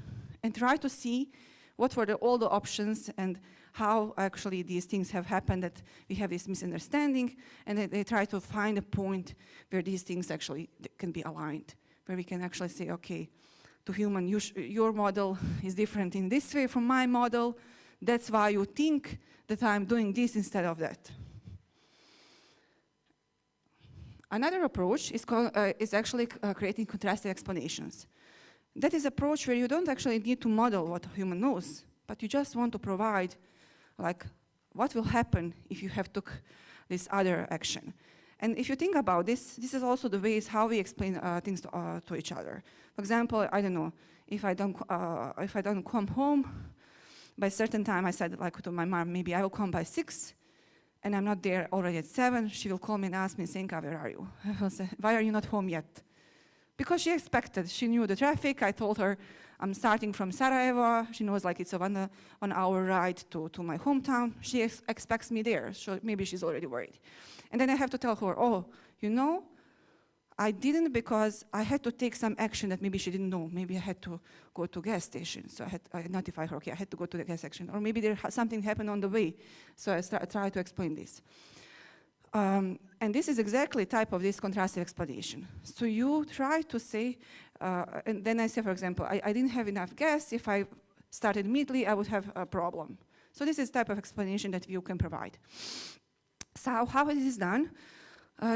Speaker 4: and try to see what were all the options and how actually these things have happened, that we have this misunderstanding, and they try to find a point where these things actually can be aligned, where we can actually say, okay, to human, your model is different in this way from my model, that's why you think that I'm doing this instead of that. Another approach is actually creating contrastive explanations. That is an approach where you don't actually need to model what a human knows, but you just want to provide, like, what will happen if you have took this other action. And if you think about this, this is also the ways how we explain things to each other. For example, I don't know, if I don't come home by a certain time, I said like to my mom, maybe I will come by 6, and I'm not there already at 7, she will call me and ask me, Senka, where are you? I will say, why are you not home yet? Because she expected, she knew the traffic. I told her I'm starting from Sarajevo. She knows like it's a 1 hour ride to my hometown. She expects me there, so maybe she's already worried. And then I have to tell her, oh, you know, I didn't because I had to take some action that maybe she didn't know. Maybe I had to go to a gas station, so I notified her, okay, I had to go to the gas station. Or maybe something happened on the way, so I try to explain this. And this is exactly type of this contrastive explanation. So you try to say, and then I say, for example, I didn't have enough gas. If I started immediately, I would have a problem. So this is type of explanation that you can provide. So how it is done?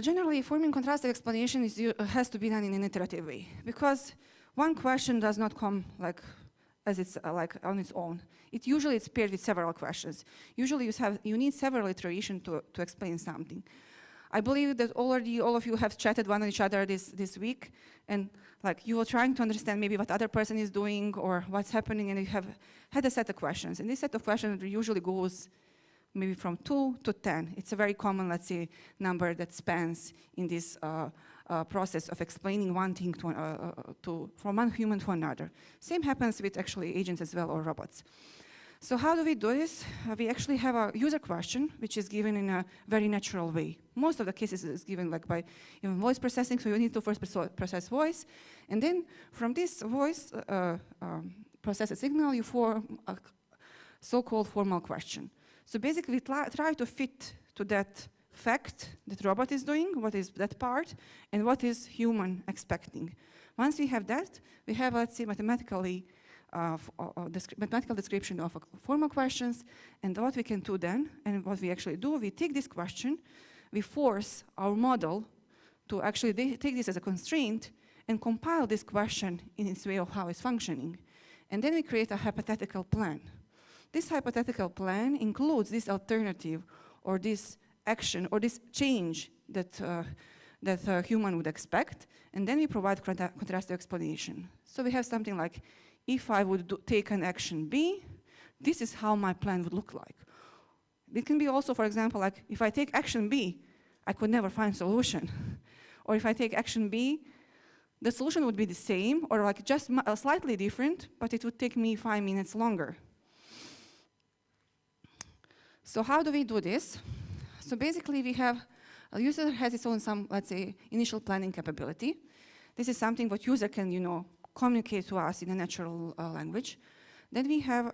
Speaker 4: Generally, forming contrastive explanation has to be done in an iterative way, because one question does not come like as it's like on its own. Usually it's paired with several questions. Usually you need several iterations to explain something. I believe that already all of you have chatted one with each other this week, and like you were trying to understand maybe what other person is doing or what's happening, and you have had a set of questions. And this set of questions usually goes maybe from 2 to 10. It's a very common, let's say, number that spans in this process of explaining one thing from one human to another. Same happens with actually agents as well, or robots. So how do we do this? We actually have a user question, which is given in a very natural way. Most of the cases is given like by even voice processing, so you need to first process voice, and then from this voice process a signal, you form a so-called formal question. So basically, we try to fit to that fact that robot is doing, what is that part, and what is human expecting. Once we have that, we have, let's say, mathematical description of formal questions, and what we can do then, and what we actually do, we take this question, we force our model to actually take this as a constraint and compile this question in its way of how it's functioning. And then we create a hypothetical plan. This hypothetical plan includes this alternative or this action or this change that a human would expect, and then we provide contrastive explanation. So we have something like, if I would take an action B, this is how my plan would look like. It can be also, for example, like if I take action B, I could never find solution. Or if I take action B, the solution would be the same or like just slightly different, but it would take me 5 minutes longer. So how do we do this? So basically we have, a user has its own let's say, initial planning capability. This is something what user can, communicate to us in a natural language. Then we have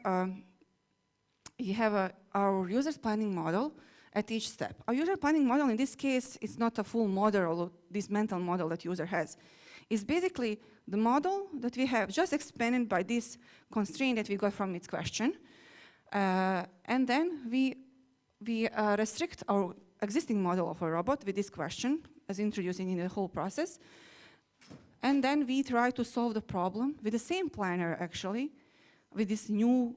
Speaker 4: our user's planning model at each step. Our user planning model, in this case, is not a full model or this mental model that user has. It's basically the model that we have just expanded by this constraint that we got from its question. And then we restrict our existing model of a robot with this question, as introducing in the whole process. And then we try to solve the problem with the same planner, actually, with this new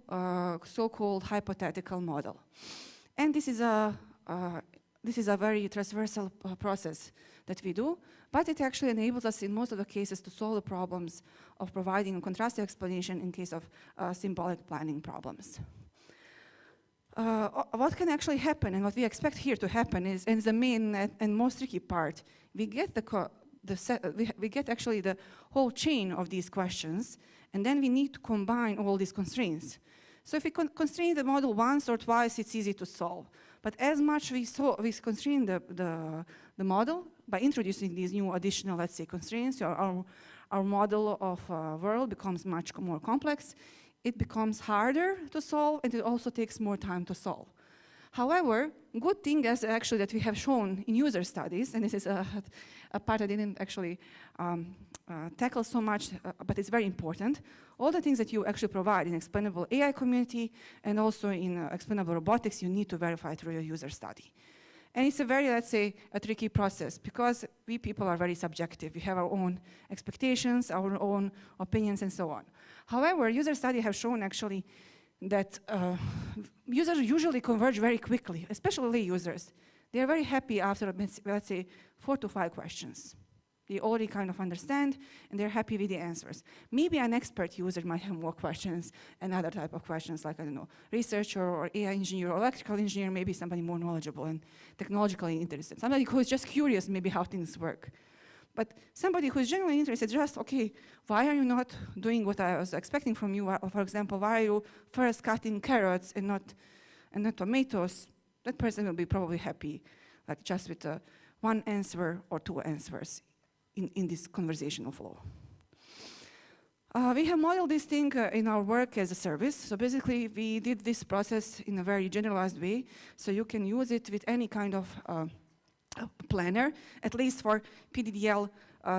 Speaker 4: so-called hypothetical model. And this is a very transversal process that we do, but it actually enables us in most of the cases to solve the problems of providing a contrastive explanation in case of symbolic planning problems. What can actually happen and what we expect here to happen is, and the main and most tricky part, we get actually the whole chain of these questions, and then we need to combine all these constraints. So if we constrain the model once or twice, it's easy to solve. But as much we constrain the model by introducing these new additional, let's say, constraints, our model of world becomes much more complex. It becomes harder to solve, and it also takes more time to solve. However, good thing is actually that we have shown in user studies, and this is a part I didn't actually tackle so much, but it's very important. All the things that you actually provide in Explainable AI community and also in Explainable Robotics, you need to verify through your user study. And it's a very, let's say, a tricky process because we people are very subjective. We have our own expectations, our own opinions, and so on. However, user studies have shown actually that users usually converge very quickly, especially lay users. They are very happy after, let's say, 4 to 5 questions. They already kind of understand, and they're happy with the answers. Maybe an expert user might have more questions and other type of questions, like, I don't know, researcher or AI engineer or electrical engineer, maybe somebody more knowledgeable and technologically interested. Somebody who is just curious maybe how things work. But somebody who is genuinely interested, just, okay, why are you not doing what I was expecting from you? For example, why are you first cutting carrots and not tomatoes? That person will be probably happy, like just with one answer or 2 answers in this conversational flow. We have modeled this thing in our work as a service. So basically, we did this process in a very generalized way. So you can use it with any kind of planner, at least for PDDL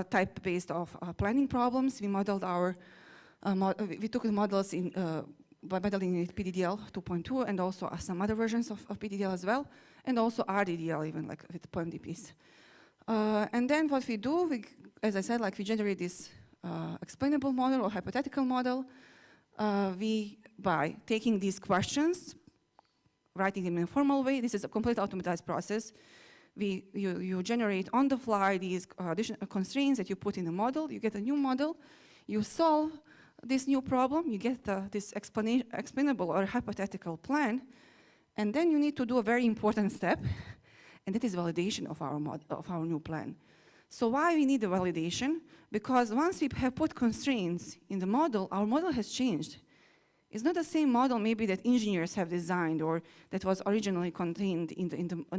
Speaker 4: type-based of planning problems. We modeled we took the models by modeling PDDL 2.2 and also some other versions of PDDL as well, and also RDDL even, like with PMDPs. And then what we do, as I said, like we generate this explainable model or hypothetical model. By taking these questions, writing them in a formal way, this is a complete automatized process. You generate on the fly these additional constraints that you put in the model. You get a new model. You solve this new problem. You get this explainable or hypothetical plan. And then you need to do a very important step, and that is validation of our new plan. So why we need the validation? Because once we have put constraints in the model, our model has changed. It's not the same model maybe that engineers have designed or that was originally contained in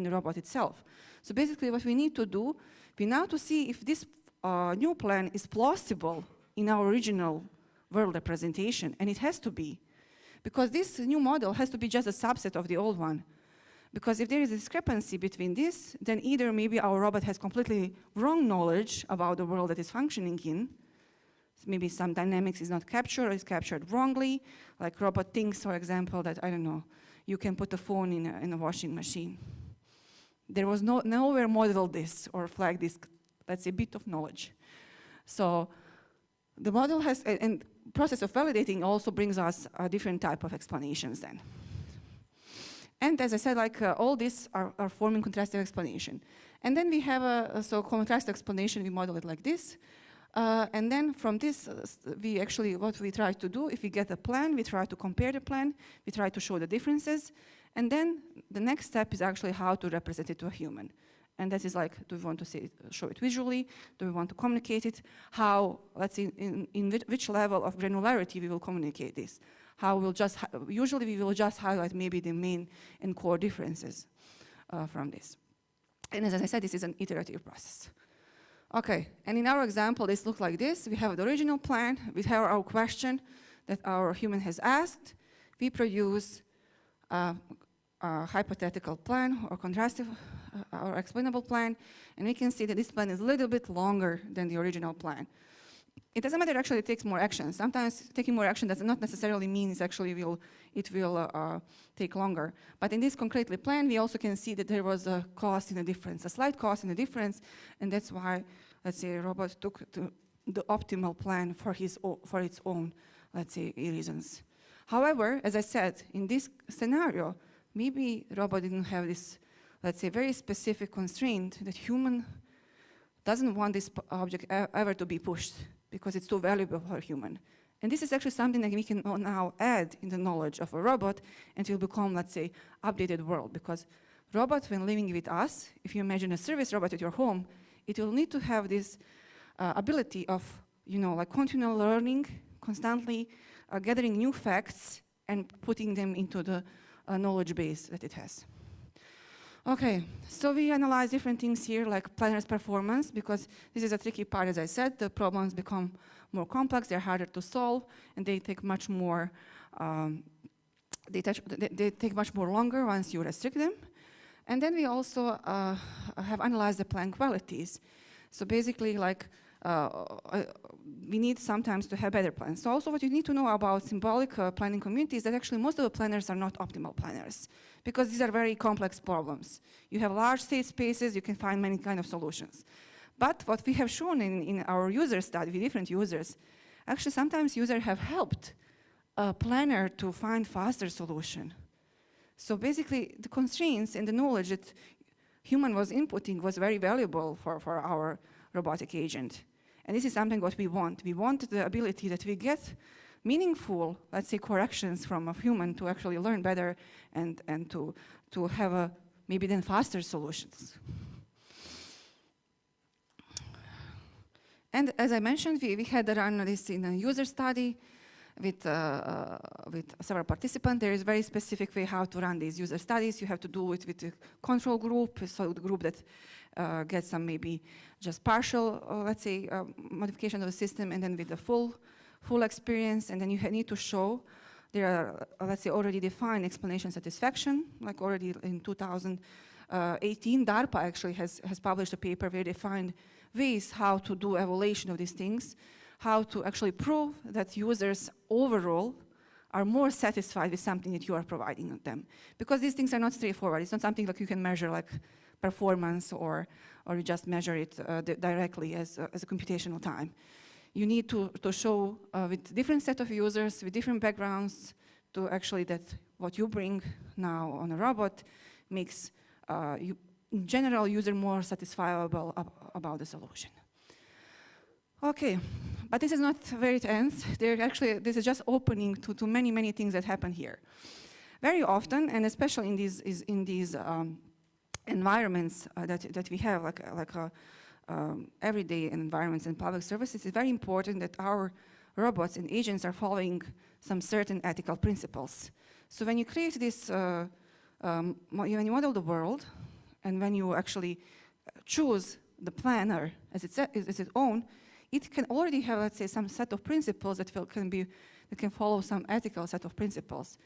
Speaker 4: the robot itself. So basically what we need to do, we now to see if this new plan is plausible in our original world representation, and it has to be. Because this new model has to be just a subset of the old one. Because if there is a discrepancy between this, then either maybe our robot has completely wrong knowledge about the world that is functioning in, maybe some dynamics is not captured or is captured wrongly, like robot thinks, for example, that, I don't know, you can put a phone in a washing machine. There was nowhere modeled this or flagged this, let's say, bit of knowledge. So the model has, and process of validating also brings us a different type of explanations then. And as I said, like all these are forming contrastive explanation. And then we have so contrastive explanation, we model it like this. And then from this, what we try to do, if we get a plan, we try to compare the plan, we try to show the differences. And then the next step is actually how to represent it to a human. And that is like, do we want to show it visually? Do we want to communicate it? How, let's see, in which level of granularity we will communicate this? How we'll usually we will just highlight maybe the main and core differences from this. And as I said, this is an iterative process. Okay, and in our example, this looks like this. We have the original plan, we have our question that our human has asked. We produce a hypothetical plan or contrastive or explainable plan, and we can see that this plan is a little bit longer than the original plan. It doesn't matter, actually, it takes more action. Sometimes taking more action does not necessarily mean it will take longer. But in this concretely plan, we also can see that there was a cost in the difference, a slight cost in the difference, and that's why, let's say, a robot took the optimal plan for its own, let's say, reasons. However, as I said, in this scenario, maybe the robot didn't have this, let's say, very specific constraint that human doesn't want this object ever to be pushed, because it's too valuable for a human. And this is actually something that we can now add in the knowledge of a robot, and it will become, let's say, updated world. Because robot, when living with us, if you imagine a service robot at your home, it will need to have this ability of, like continual learning, constantly gathering new facts and putting them into the knowledge base that it has. Okay, so we analyze different things here, like planner's performance, because this is a tricky part, as I said. The problems become more complex, they're harder to solve, and they take much more, they take much more longer once you restrict them. And then we also have analyzed the plan qualities. So basically, like, we need sometimes to have better plans. So also what you need to know about symbolic planning communities is that actually most of the planners are not optimal planners, because these are very complex problems. You have large state spaces, you can find many kind of solutions. But what we have shown in our user study with different users, actually sometimes users have helped a planner to find faster solution. So basically the constraints and the knowledge that human was inputting was very valuable for our robotic agent. And this is something what we want. We want the ability that we get meaningful, let's say, corrections from a human to actually learn better and to have maybe then faster solutions. And as I mentioned, we had run this in a user study with several participants. There is a very specific way how to run these user studies. You have to do it with a control group, so the group that gets some maybe just partial, let's say, modification of the system, and then with the full experience, and then you need to show there are, let's say, already defined explanation satisfaction, like already in 2018, DARPA actually has published a paper where they find ways how to do evaluation of these things, how to actually prove that users overall are more satisfied with something that you are providing them. Because these things are not straightforward. It's not something like you can measure like performance or you just measure it directly as a computational time. You need to show with different set of users, with different backgrounds, to actually that what you bring now on a robot makes you, in general, user more satisfiable about the solution. Okay, but this is not where it ends. This is just opening to many, many things that happen here. Very often, and especially in these environments that we have, like everyday environments and public services, it's very important that our robots and agents are following some certain ethical principles. So when you create this, when you model the world, and when you actually choose the planner as its own, it can already have, let's say, some set of principles that can follow some ethical set of principles.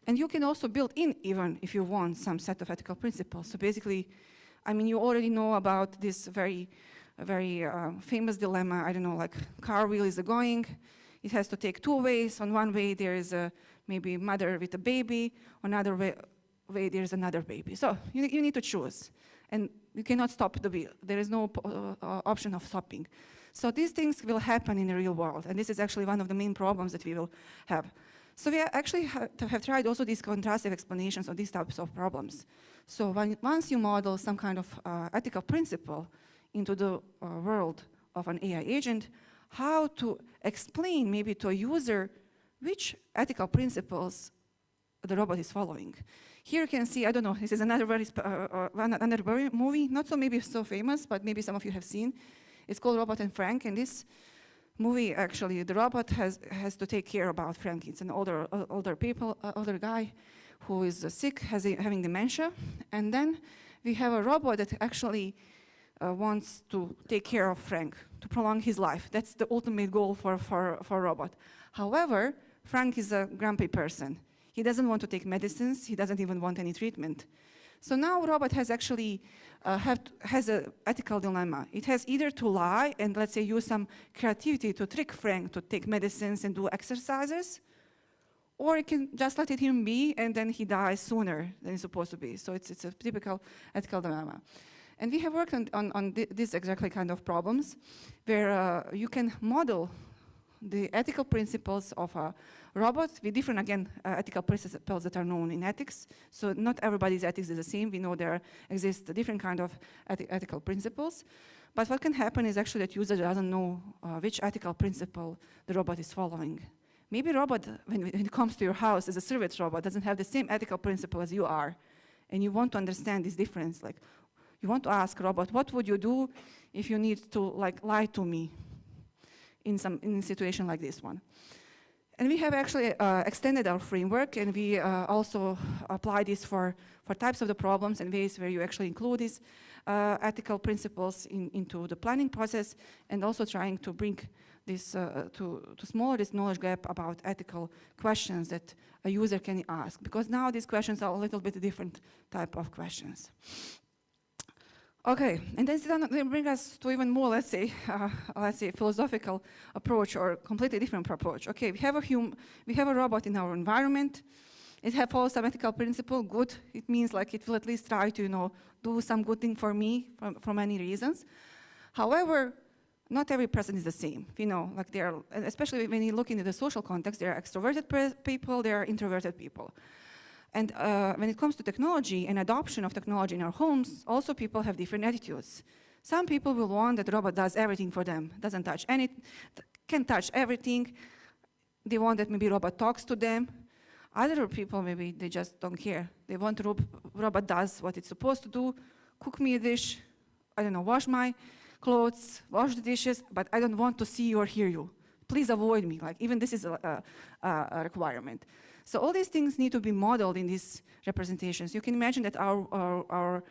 Speaker 4: And you can also build in, even if you want, some set of ethical principles. So basically, I mean, you already know about this very famous dilemma. I don't know, like car wheel is going. It has to take two ways. On one way, there is maybe a mother with a baby. On another way, there is another baby. So you need to choose. And you cannot stop the wheel. There is no option of stopping. So these things will happen in the real world. And this is actually one of the main problems that we will have. So we actually have tried also these contrastive explanations of these types of problems. So once you model some kind of ethical principle into the world of an AI agent, how to explain maybe to a user which ethical principles the robot is following. Here you can see, I don't know, this is another movie, not so maybe so famous, but maybe some of you have seen. It's called Robot and Frank, and this movie, actually, the robot has to take care about Frank. It's an older guy who is sick, having dementia, and then we have a robot that actually wants to take care of Frank, to prolong his life. That's the ultimate goal for a robot. However, Frank is a grumpy person. He doesn't want to take medicines. He doesn't even want any treatment. So now robot has actually has an ethical dilemma. It has either to lie and, let's say, use some creativity to trick Frank to take medicines and do exercises, or it can just let him be and then he dies sooner than he's supposed to be. So it's a typical ethical dilemma. And we have worked on these exactly kind of problems where you can model the ethical principles of a robot with different, again, ethical principles that are known in ethics. So not everybody's ethics is the same. We know there exist different kind of ethical principles. But what can happen is actually that user doesn't know which ethical principle the robot is following. Maybe robot, when it comes to your house as a service robot, doesn't have the same ethical principle as you are. And you want to understand this difference. Like, you want to ask robot, what would you do if you need to lie to me in a situation like this one? And we have actually extended our framework, and we also apply this for types of the problems and ways where you actually include these ethical principles into the planning process, and also trying to bring this to smaller this knowledge gap about ethical questions that a user can ask, because now these questions are a little bit different type of questions. Okay, and then they bring us to even more, let's say, philosophical approach or completely different approach. Okay, we have a robot in our environment. It follows some ethical principle. Good. It means like it will at least try to, do some good thing for me for many reasons. However, not every person is the same. Like especially when you look into the social context, there are extroverted people, there are introverted people. And when it comes to technology and adoption of technology in our homes, also people have different attitudes. Some people will want that the robot does everything for them, doesn't touch anything, can touch everything. They want that maybe robot talks to them. Other people, maybe they just don't care. They want the robot does what it's supposed to do, cook me a dish, I don't know, wash my clothes, wash the dishes, but I don't want to see you or hear you. Please avoid me. Like, even this is a requirement. So all these things need to be modeled in these representations. You can imagine that our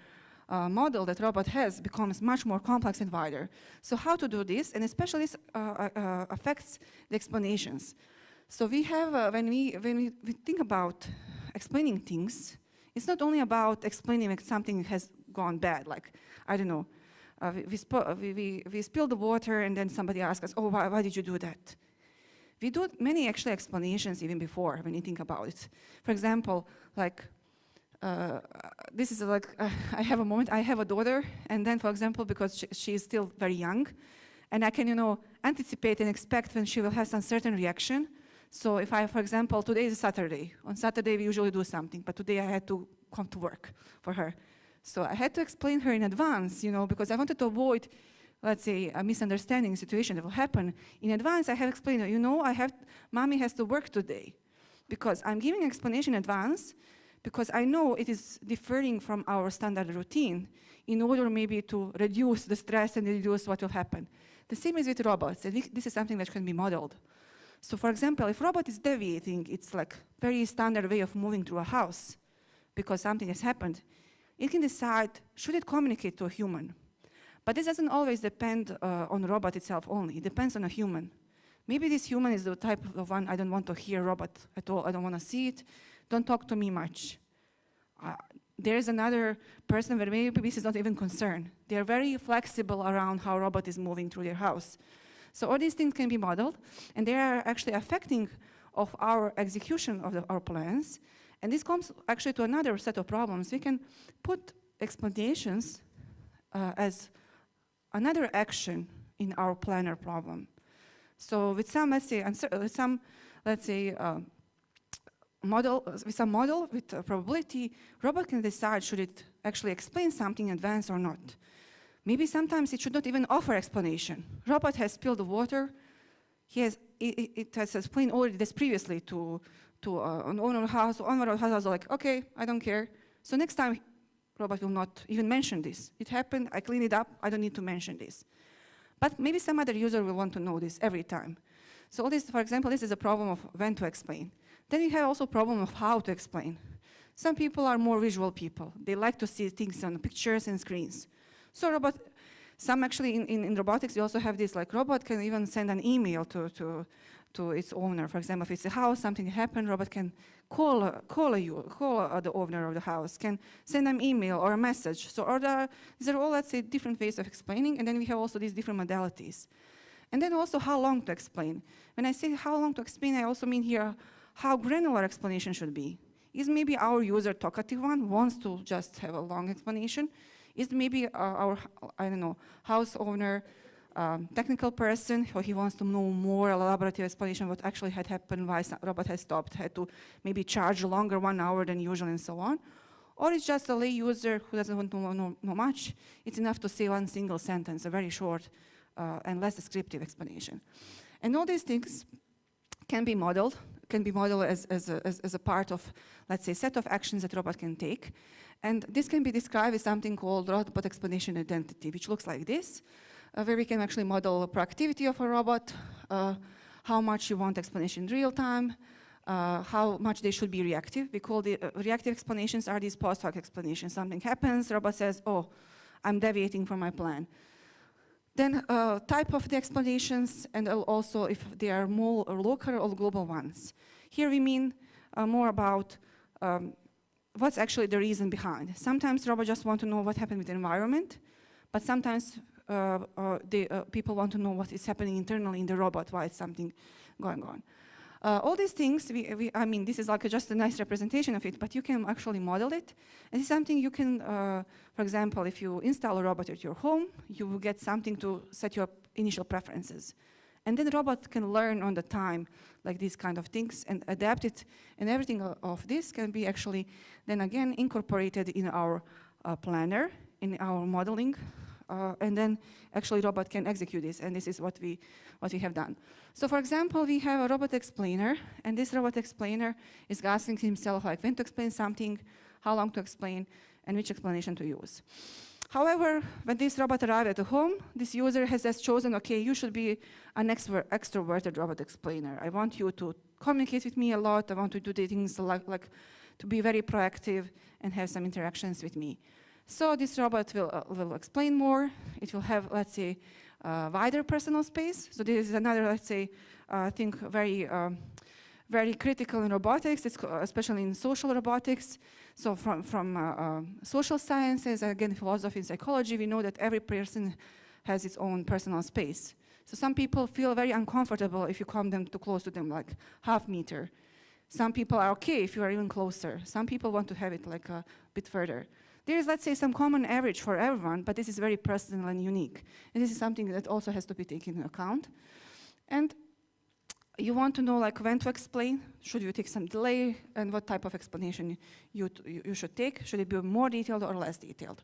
Speaker 4: model that robot has becomes much more complex and wider. So how to do this? And especially this affects the explanations. So we have, when we think about explaining things, it's not only about explaining if something has gone bad. Like, I don't know, we spilled the water and then somebody asks us, oh, why did you do that? We do many actually explanations even before when you think about it. For example, like this is like, I have a moment, I have a daughter, and then, for example, because she is still very young, and I can, anticipate and expect when she will have some certain reaction. So if I, for example, today is Saturday. On Saturday, we usually do something, but today I had to come to work for her. So I had to explain her in advance, because I wanted to avoid, let's say, a misunderstanding situation that will happen. In advance, I have explained, mommy has to work today. Because I'm giving explanation in advance, because I know it is differing from our standard routine in order maybe to reduce the stress and reduce what will happen. The same is with robots, and this is something that can be modeled. So for example, if robot is deviating, it's like very standard way of moving through a house because something has happened. It can decide, should it communicate to a human? But this doesn't always depend on the robot itself only. It depends on a human. Maybe this human is the type of one, I don't want to hear robot at all. I don't want to see it. Don't talk to me much. There is another person where maybe this is not even concerned. They are very flexible around how robot is moving through their house. So all these things can be modeled, and they are actually affecting of our execution of our plans. And this comes actually to another set of problems. We can put explanations as another action in our planner problem. So with some, let's say, model with a probability, robot can decide should it actually explain something in advance or not. Maybe sometimes it should not even offer explanation. Robot has spilled the water. It has explained already this previously to an owner of the house. The owner of the house is like, okay, I don't care. So next time, robot will not even mention this. It happened, I clean it up, I don't need to mention this. But maybe some other user will want to know this every time. So all this, for example, this is a problem of when to explain. Then you have also a problem of how to explain. Some people are more visual people. They like to see things on pictures and screens. So some actually in robotics, we also have this, like robot can even send an email to its owner. For example, if it's a house, something happened, robot can call the owner of the house, can send an email or a message. So these are all, let's say, different ways of explaining, and then we have also these different modalities. And then also how long to explain. When I say how long to explain, I also mean here how granular explanation should be. Is maybe our user talkative one, wants to just have a long explanation? Is maybe our, house owner, technical person, or he wants to know more elaborative explanation what actually had happened, why robot has stopped, had to maybe charge longer 1 hour than usual and so on. Or it's just a lay user who doesn't want to know much. It's enough to say one single sentence, a very short and less descriptive explanation. And all these things can be modeled as a part of, let's say, set of actions that robot can take. And this can be described as something called robot explanation identity, which looks like this, where we can actually model the proactivity of a robot, how much you want explanation in real time, how much they should be reactive. We call the reactive explanations are these post hoc explanations. Something happens, robot says, oh, I'm deviating from my plan. Then type of the explanations, and also if they are more local or global ones. Here we mean more about what's actually the reason behind. Sometimes robots just want to know what happened with the environment, but sometimes people want to know what is happening internally in the robot, why is something going on. All these things, I mean, this is like just a nice representation of it, but you can actually model it. And it's something you can, for example, if you install a robot at your home, you will get something to set your initial preferences. And then the robot can learn on the time, like these kind of things, and adapt it. And everything of this can be actually then again incorporated in our planner, in our modeling. And then actually robot can execute this, and this is what we have done. So for example, we have a robot explainer, and this robot explainer is asking himself like when to explain something, how long to explain, and which explanation to use. However, when this robot arrived at the home, this user has just chosen, okay, you should be an extroverted robot explainer. I want you to communicate with me a lot. I want to do the things like to be very proactive and have some interactions with me. So this robot will explain more. It will have, let's say, wider personal space. So this is another, let's say, I think very critical in robotics, especially in social robotics. So from social sciences, again, philosophy and psychology, we know that every person has its own personal space. So some people feel very uncomfortable if you come too close to them, like half meter. Some people are okay if you are even closer. Some people want to have it like a bit further. There is, let's say, some common average for everyone, but this is very personal and unique. And this is something that also has to be taken into account. And you want to know like when to explain, should you take some delay, and what type of explanation you should take. Should it be more detailed or less detailed?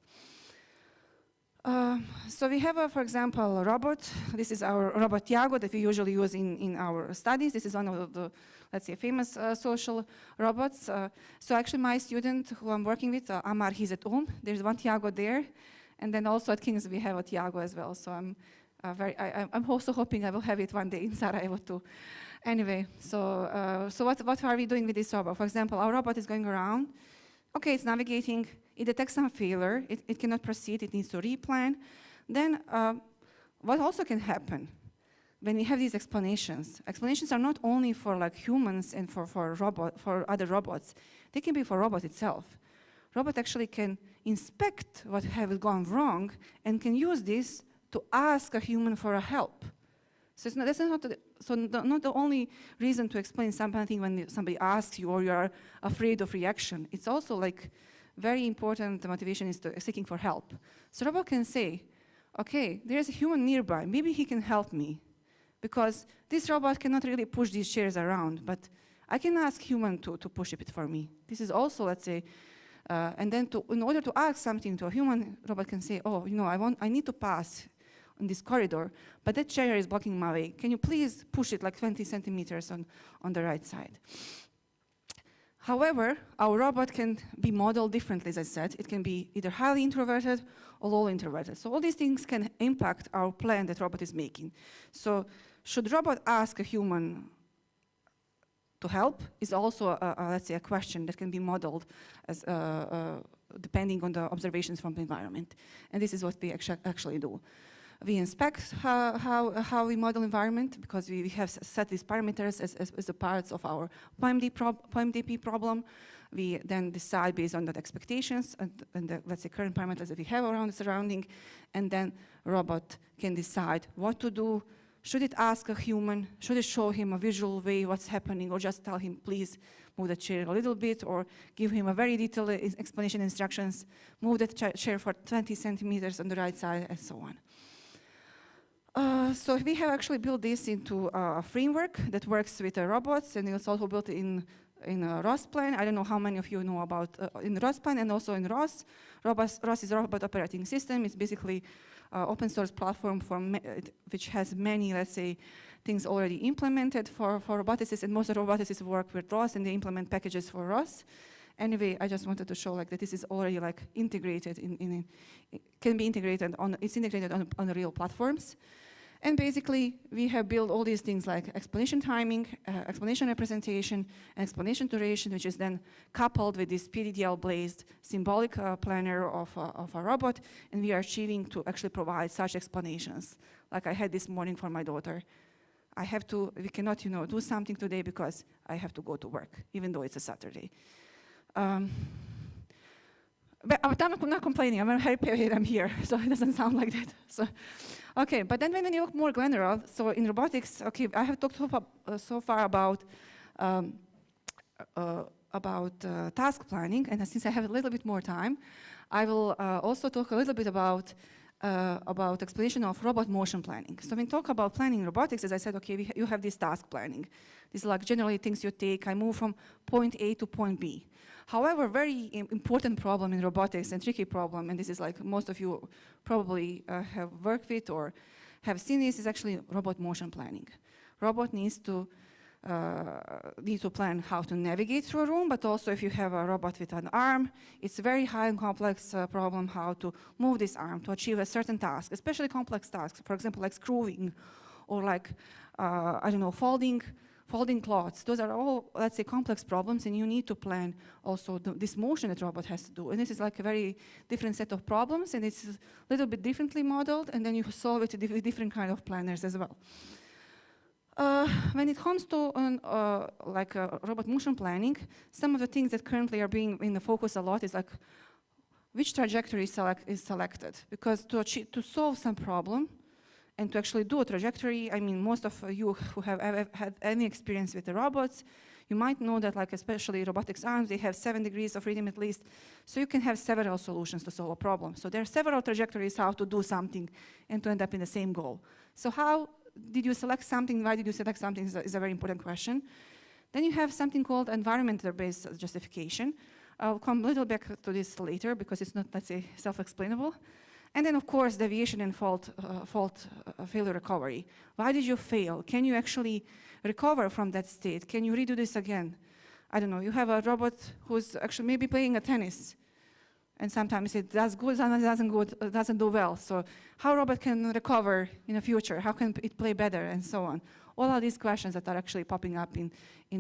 Speaker 4: So we have, for example, a robot. This is our robot Tiago that we usually use in our studies. This is one of the, let's say, famous social robots. So actually my student who I'm working with, Amar, he's at home. There's one Tiago there. And then also at King's we have a Tiago as well. So I'm also hoping I will have it one day in Sarajevo too. Anyway, so what are we doing with this robot? For example, our robot is going around. Okay, it's navigating. It detects some failure. It cannot proceed. It needs to replan. Then what also can happen when we have these explanations? Explanations are not only for like humans and for other robots. They can be for robot itself. Robot actually can inspect what has gone wrong and can use this to ask a human for a help. So that's not the only reason to explain something when somebody asks you or you are afraid of reaction. It's also like very important. The motivation is seeking for help. So robot can say, okay, there's a human nearby. Maybe he can help me, because this robot cannot really push these chairs around, but I can ask human to push it for me. This is also, let's say, and then in order to ask something to a human, robot can say, oh, you know, I need to pass in this corridor, but that chair is blocking my way. Can you please push it like 20 centimeters on the right side? However, our robot can be modeled differently, as I said. It can be either highly introverted or low introverted. So all these things can impact our plan that robot is making. So should robot ask a human to help is also, let's say, a question that can be modeled as depending on the observations from the environment. And this is what we actually do. We inspect how we model environment, because we have set these parameters as the parts of our POEMDP problem. We then decide based on the expectations and the, let's say, current parameters that we have around the surrounding, and then robot can decide what to do. Should it ask a human? Should it show him a visual way what's happening, or just tell him, please move the chair a little bit, or give him a very detailed explanation instructions, move the chair for 20 centimeters on the right side, and so on. So we have actually built this into a framework that works with the robots, and it's also built in ROS plan. I don't know how many of you know about in ROS plan and also in ROS. ROS is a robot operating system. It's basically open source platform which has many, let's say, things already implemented for roboticists, and most of the roboticists work with ROS and they implement packages for ROS. Anyway, I just wanted to show like that this is already like integrated can be integrated it's integrated on the real platforms. And basically, we have built all these things like explanation timing, explanation representation, and explanation duration, which is then coupled with this PDDL-based symbolic planner of a robot, and we are achieving to actually provide such explanations. Like I had this morning for my daughter. We cannot, do something today because I have to go to work, even though it's a Saturday. But I'm not complaining. I'm happy I'm here, so it doesn't sound like that. So, okay, but then when you look more general, so in robotics, okay, I have talked so far about task planning, and since I have a little bit more time, I will also talk a little bit about explanation of robot motion planning. So when we talk about planning robotics, as I said, okay, you have this task planning. These are like generally things you take. I move from point A to point B. However, very important problem in robotics and tricky problem, and this is like most of you probably have worked with or have seen this, is actually robot motion planning. Robot needs to plan how to navigate through a room, but also if you have a robot with an arm, it's a very high and complex problem how to move this arm to achieve a certain task, especially complex tasks, for example, like screwing or like, I don't know, folding cloths. Those are all, let's say, complex problems, and you need to plan also this motion that robot has to do. And this is like a very different set of problems, and it's a little bit differently modeled, and then you solve it with different kind of planners as well. When it comes to robot motion planning, some of the things that currently are being in the focus a lot is like which trajectory is selected. Because to solve some problem and to actually do a trajectory, I mean, most of you who have ever had any experience with the robots, You might know that, like, especially robotics arms, they have 7 degrees of freedom at least, so you can have several solutions to solve a problem. So there are several trajectories how to do something and to end up in the same goal. So how did you select something? Why did you select something is a very important question. Then you have something called environmental-based justification. I'll come a little back to this later because it's not, let's say, self-explainable. And then, of course, deviation and failure recovery. Why did you fail? Can you actually recover from that state? Can you redo this again? I don't know, you have a robot who's actually maybe playing a tennis, and sometimes it does good, sometimes it doesn't do well. So how robot can recover in the future? How can it play better, and so on? All of these questions that are actually popping up in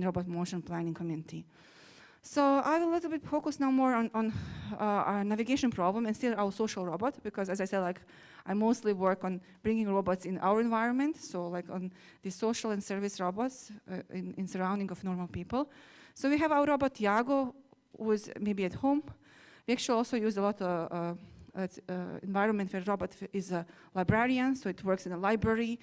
Speaker 4: robot motion planning community. So I will a little bit focus now more on our navigation problem and still our social robot, because as I said, like, I mostly work on bringing robots in our environment, so like on the social and service robots in surrounding of normal people. So we have our robot Iago, who is maybe at home. We actually also use a lot of environment where robot is a librarian, so it works in a library,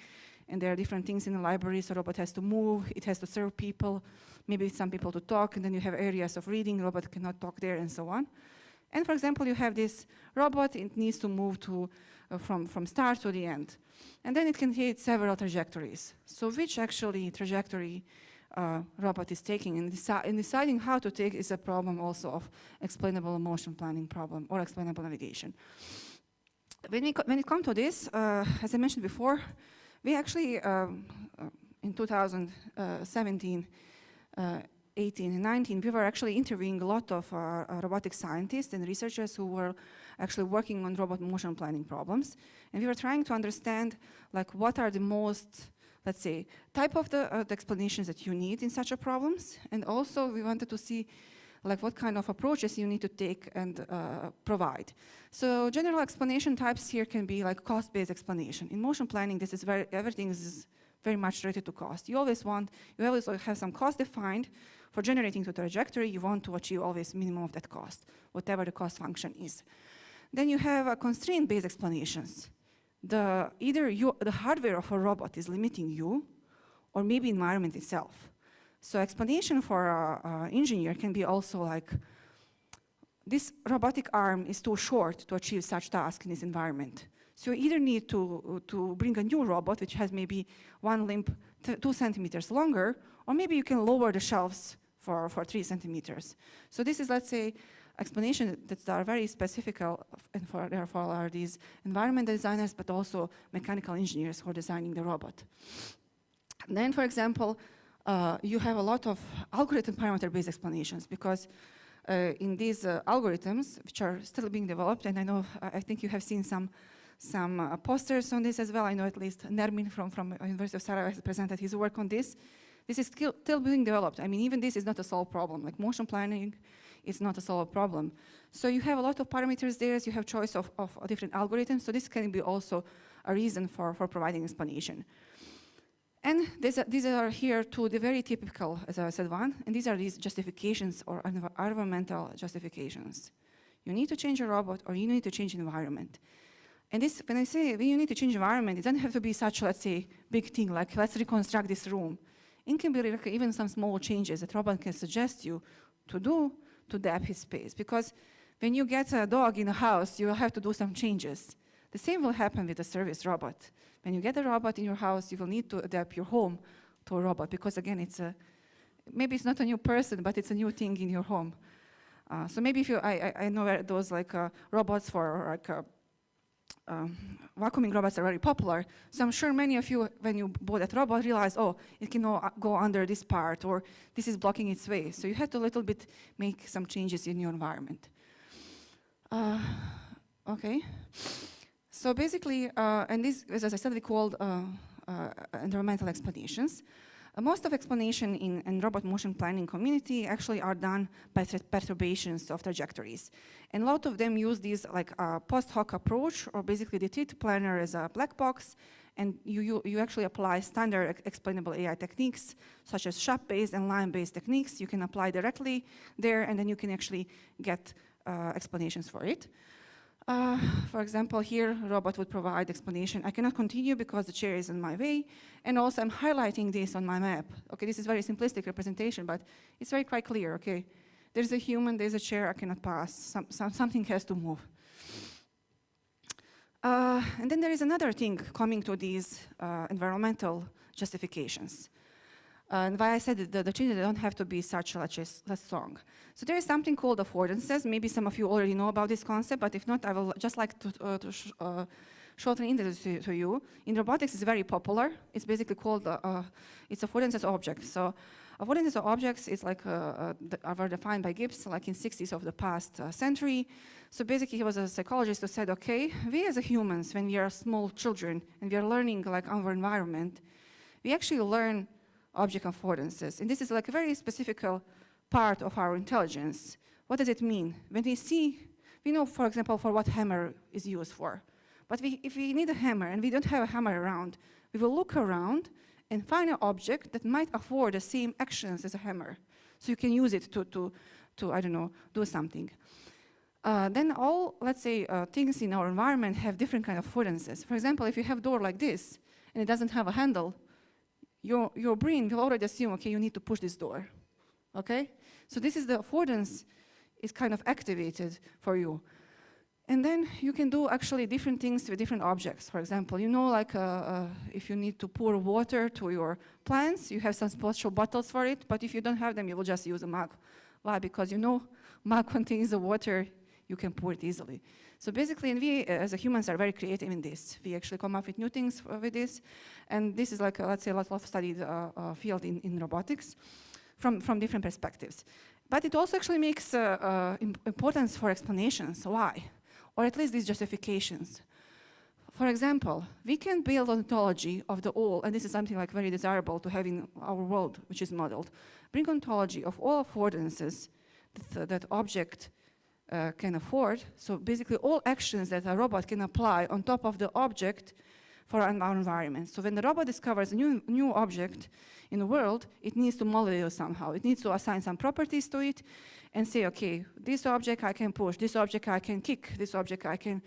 Speaker 4: and there are different things in the library, so robot has to move, it has to serve people, maybe some people to talk, and then you have areas of reading, robot cannot talk there, and so on. And for example, you have this robot, it needs to move to, from start to the end. And then it can hit several trajectories. So which actually trajectory robot is taking, and deciding how to take is a problem also of explainable motion planning problem or explainable navigation. When it comes to this, as I mentioned before, we actually, in 2017, 18 and 19, we were actually interviewing a lot of robotic scientists and researchers who were actually working on robot motion planning problems. And we were trying to understand, like, what are the most, let's say, type of the explanations that you need in such a problems. And also we wanted to see, like, what kind of approaches you need to take and provide. So general explanation types here can be like cost-based explanation. In motion planning, this is everything is very much related to cost. You always have some cost defined for generating the trajectory. You want to achieve always minimum of that cost, whatever the cost function is. Then you have constraint-based explanations. Either the hardware of a robot is limiting you, or maybe environment itself. So explanation for an engineer can be also like, this robotic arm is too short to achieve such task in this environment. So you either need to bring a new robot, which has maybe one limb 2 centimeters longer, or maybe you can lower the shelves for 3 centimeters. So this is, let's say, explanation that are very specific, and therefore are these environment designers, but also mechanical engineers who are designing the robot. And then, for example, you have a lot of algorithm parameter-based explanations, because in these algorithms, which are still being developed, and I think you have seen some posters on this as well. I know at least Nermin from University of Sarajevo has presented his work on this. This is still being developed. I mean, even this is not a solved problem. Like motion planning is not a solved problem. So you have a lot of parameters there, so you have choice of different algorithms. So this can be also a reason for providing explanation. And these are here two, the very typical, as I said, one, and these are these justifications or environmental justifications. You need to change a robot, or you need to change environment. And this, when I say you need to change environment, it doesn't have to be such, let's say, big thing, like let's reconstruct this room. It can be like even some small changes that robot can suggest you to do to adapt his space. Because when you get a dog in a house, you will have to do some changes. The same will happen with a service robot. When you get a robot in your house, you will need to adapt your home to a robot, because again, maybe it's not a new person, but it's a new thing in your home. So maybe if I know those like robots for like vacuuming robots are very popular. So I'm sure many of you, when you bought that robot, realized, oh, it can go under this part, or this is blocking its way. So you had to a little bit make some changes in your environment. Okay. So basically, and this, as I said, we called environmental explanations. Most of explanation in robot motion planning community actually are done by perturbations of trajectories. And a lot of them use these like post hoc approach, or basically they treat planner as a black box, and you actually apply standard explainable AI techniques, such as SHAP-based and line-based techniques. You can apply directly there, and then you can actually get explanations for it. For example, here, robot would provide explanation. I cannot continue because the chair is in my way, and also I'm highlighting this on my map. Okay, this is very simplistic representation, but it's very quite clear, okay? There's a human, there's a chair, I cannot pass. Something has to move. And then there is another thing coming to these environmental justifications. And why I said that the changes don't have to be such strong. So there is something called affordances. Maybe some of you already know about this concept, but if not, I will just like to shortly introduce to you. In robotics, it's very popular. It's basically called, it's affordances objects. So affordances objects is like, were defined by Gibbs like in 60s of the past century. So basically he was a psychologist who said, okay, we as humans, when we are small children and we are learning like our environment, we actually learn object affordances. And this is like a very specific part of our intelligence. What does it mean? When we see, we know, for example, for what hammer is used for. But if we need a hammer and we don't have a hammer around, we will look around and find an object that might afford the same actions as a hammer. So you can use it to I don't know, do something. Then all, let's say, things in our environment have different kind of affordances. For example, if you have a door like this and it doesn't have a handle, your brain will already assume, okay, you need to push this door, okay? So this is the affordance is kind of activated for you. And then you can do actually different things with different objects. For example, you know, like if you need to pour water to your plants, you have some special bottles for it, but if you don't have them, you will just use a mug. Why? Because you know, mug contains the water, you can pour it easily. So basically, and we as humans are very creative in this. We actually come up with new things with this. And this is like, let's say, a lot of studied field in robotics from different perspectives. But it also actually makes importance for explanations. Why? Or at least these justifications. For example, we can build ontology of the all, and this is something like very desirable to have in our world, which is modeled. Bring ontology of all affordances that object can afford. So basically all actions that a robot can apply on top of the object for our environment. So when the robot discovers a new object in the world, it needs to model it somehow. It needs to assign some properties to it and say, okay, this object I can push, this object I can kick, this object I can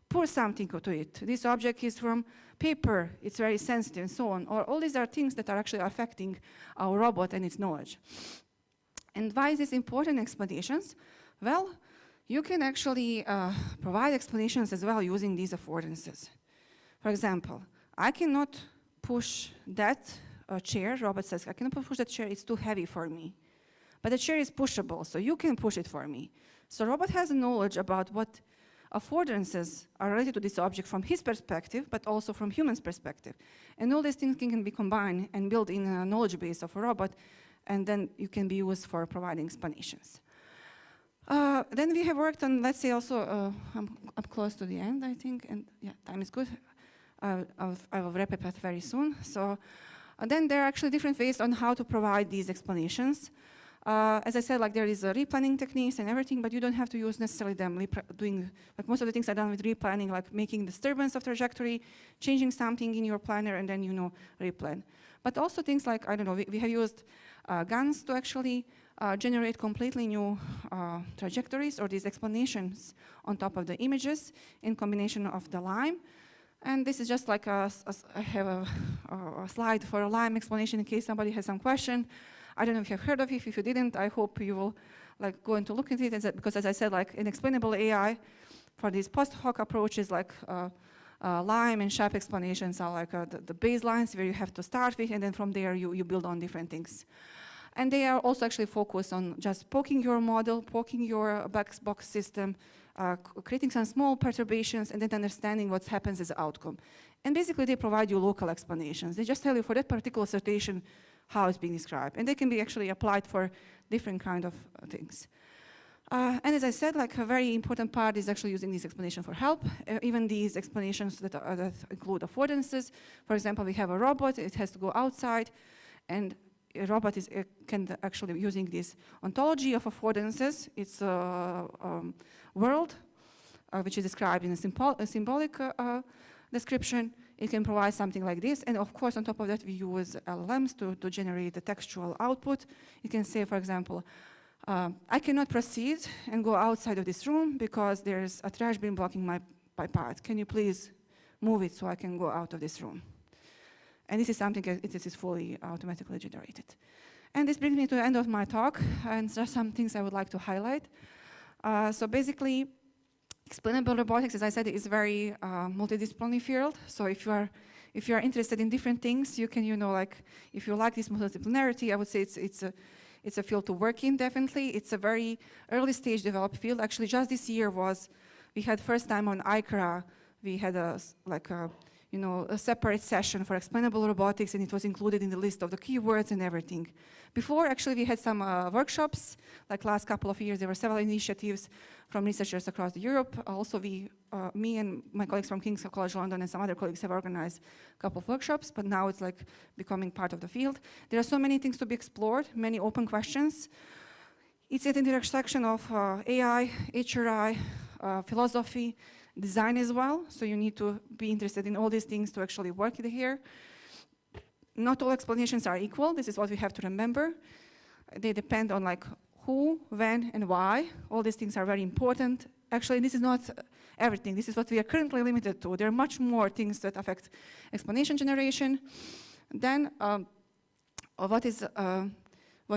Speaker 4: pour something to it. This object is from paper, it's very sensitive and so on. Or all these are things that are actually affecting our robot and its knowledge. And why is this important explanations? Well, you can actually provide explanations as well using these affordances. For example, I cannot push that chair. Robot says, I cannot push that chair, it's too heavy for me. But the chair is pushable, so you can push it for me. So robot has knowledge about what affordances are related to this object from his perspective, but also from human's perspective. And all these things can be combined and built in a knowledge base of a robot, and then you can be used for providing explanations. Then we have worked on, let's say also, I'm close to the end, I think, and yeah, time is good. I will wrap it up very soon. So then there are actually different ways on how to provide these explanations. As I said, like there is a replanning techniques and everything, but you don't have to use necessarily them doing, like most of the things are done with replanning, like making disturbance of trajectory, changing something in your planner, and then, you know, replan. But also things like, I don't know, we have used guns to actually generate completely new trajectories or these explanations on top of the images in combination of the LIME. And this is just like I have a slide for a LIME explanation in case somebody has some question. I don't know if you've heard of it. If you didn't, I hope you will like go into look at it, because as I said, like in Explainable AI, for these post hoc approaches, like LIME and SHAP explanations are like the baselines where you have to start with, and then from there you build on different things. And they are also actually focused on just poking your model, poking your box system, creating some small perturbations, and then understanding what happens as an outcome. And basically, they provide you local explanations. They just tell you for that particular citation how it's being described. And they can be actually applied for different kind of things. And as I said, like a very important part is actually using this explanation for help. Even these explanations that include affordances. For example, we have a robot, it has to go outside, and a robot can actually using this ontology of affordances. It's a world, which is described in a symbolic description. It can provide something like this. And of course, on top of that, we use LLMs to generate the textual output. You can say, for example, I cannot proceed and go outside of this room because there's a trash bin blocking my path. Can you please move it so I can go out of this room? And this is something that is fully automatically generated. And this brings me to the end of my talk, and just some things I would like to highlight. So basically, explainable robotics, as I said, is a very multidisciplinary field. So if you are interested in different things, you can, like, if you like this multidisciplinarity, I would say it's a field to work in, definitely. It's a very early stage developed field. Actually, just this year we had first time on ICRA, we had a separate session for explainable robotics, and it was included in the list of the keywords and everything. Before, actually, we had some workshops, like last couple of years, there were several initiatives from researchers across Europe. Also, me and my colleagues from King's College London and some other colleagues have organized a couple of workshops, but now it's like becoming part of the field. There are so many things to be explored, many open questions. It's at the intersection of AI, HRI, philosophy, design as well, so you need to be interested in all these things to actually work here. Not all explanations are equal. This is what we have to remember. They depend on like who, when, and why. All these things are very important. Actually, this is not everything. This is what we are currently limited to. There are much more things that affect explanation generation. Then what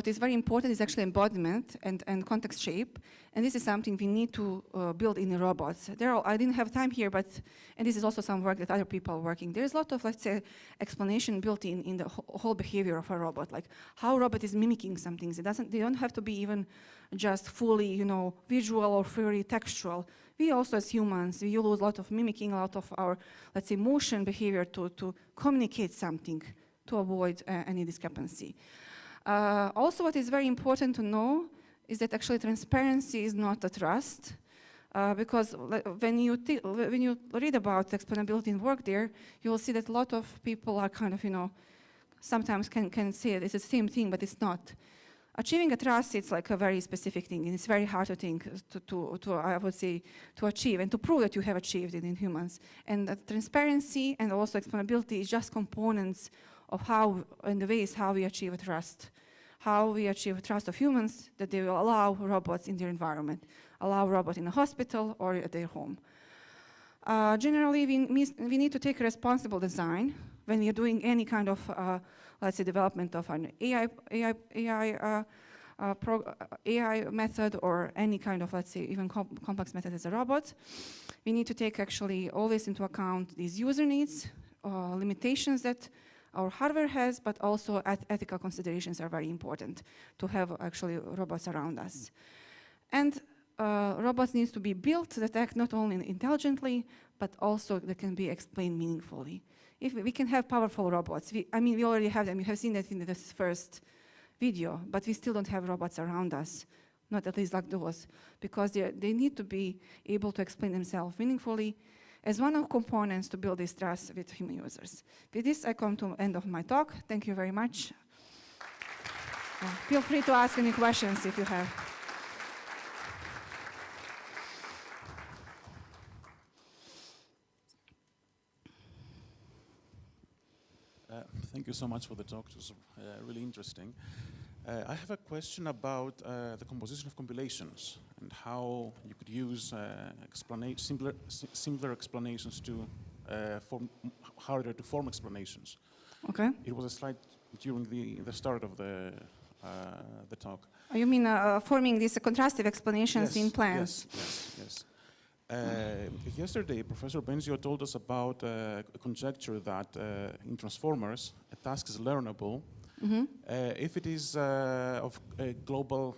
Speaker 4: is very important is actually embodiment and context shape, and this is something we need to build in the robots. I didn't have time here, and this is also some work that other people are working. There's a lot of, let's say, explanation built in the whole behavior of a robot, like how a robot is mimicking some things. They don't have to be even just fully, visual or fully textual. We also, as humans, we use a lot of mimicking, a lot of our, let's say, motion behavior to communicate something, to avoid any discrepancy. Also, what is very important to know is that actually transparency is not a trust, because when you read about explainability in work there, you will see that a lot of people are kind of, sometimes can say it's the same thing, but it's not. Achieving a trust, it's like a very specific thing, and it's very hard to think, I would say, to achieve and to prove that you have achieved it in humans. And transparency and also explainability is just components of how, and the ways how we achieve a trust. How we achieve trust of humans, that they will allow robots in their environment, allow robots in a hospital or at their home. Generally, we need to take responsible design when we are doing any kind of, let's say, development of an AI method or any kind of, let's say, even complex method as a robot. We need to take actually always into account these user needs, limitations that our hardware has, but also ethical considerations are very important to have actually robots around us. And robots need to be built that act not only intelligently, but also that can be explained meaningfully. If we can have powerful robots, we already have them. You have seen that in this first video, but we still don't have robots around us, not at least like those, because they need to be able to explain themselves meaningfully as one of the components to build this trust with human users. With this, I come to the end of my talk. Thank you very much. Feel free to ask any questions if you have.
Speaker 5: Thank you so much for the talk. It was really interesting. I have a question about the composition of compilations and how you could use simpler explanations to form harder to form explanations.
Speaker 4: Okay.
Speaker 5: It was a slide during the start of the talk.
Speaker 4: You mean forming these contrastive explanations in plans?
Speaker 5: Yes. Yesterday, Professor Benzio told us about a conjecture that in transformers, a task is learnable if it is of a global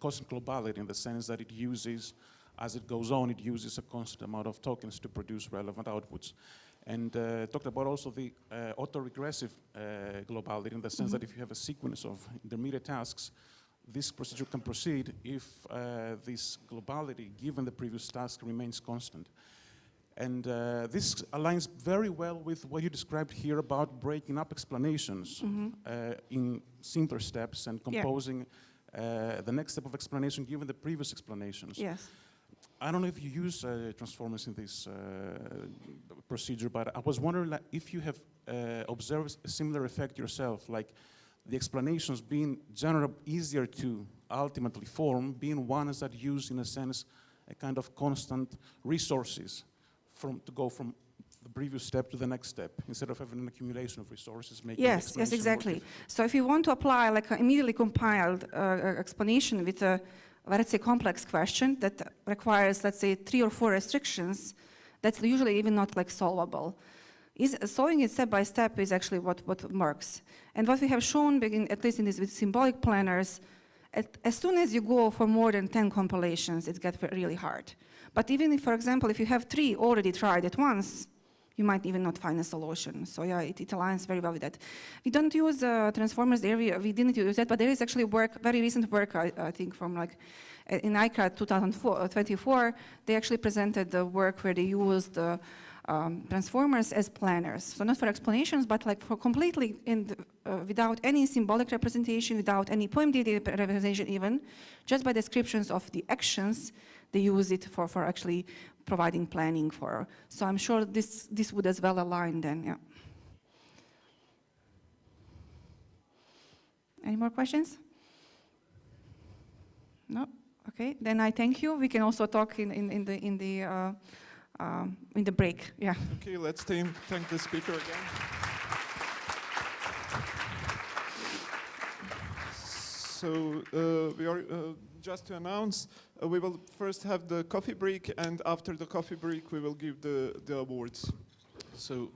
Speaker 5: constant globality, in the sense that it uses, as it goes on, it uses a constant amount of tokens to produce relevant outputs. And talked about also the autoregressive globality, in the sense that if you have a sequence of intermediate tasks, this procedure can proceed if this globality, given the previous task, remains constant. And this aligns very well with what you described here about breaking up explanations in simpler steps and composing the next step of explanation given the previous explanations.
Speaker 4: Yes.
Speaker 5: I don't know if you use transformers in this procedure, but I was wondering if you have observed a similar effect yourself, like the explanations being easier to ultimately form, being ones that use, in a sense, a kind of constant resources to go from the previous step to the next step, instead of having an accumulation of resources making the
Speaker 4: Yes,
Speaker 5: explanation more
Speaker 4: exactly.
Speaker 5: difficult.
Speaker 4: So if you want to apply like an immediately compiled explanation with a, let's say, complex question that requires, let's say, 3 or 4 restrictions, that's usually even not like solvable. Solving it step by step is actually what works. And what we have shown, at least in this with symbolic planners, as soon as you go for more than 10 compilations, it gets really hard. But even if, for example, if you have 3 already tried at once, you might even not find a solution. So yeah, it aligns very well with that. We don't use transformers there, we didn't use that, but there is actually very recent work, I think, from like, in ICRA 2024, they actually presented the work where they used transformers as planners. So not for explanations, but like for completely without any symbolic representation, without any poem-dated representation even, just by descriptions of the actions, they use it for actually providing planning for. So I'm sure this would as well align then, yeah. Any more questions? No? Okay, then I thank you. We can also talk in the break, yeah.
Speaker 6: Okay, let's thank the speaker again. So we are just to announce, we will first have the coffee break, and after the coffee break, we will give the awards. So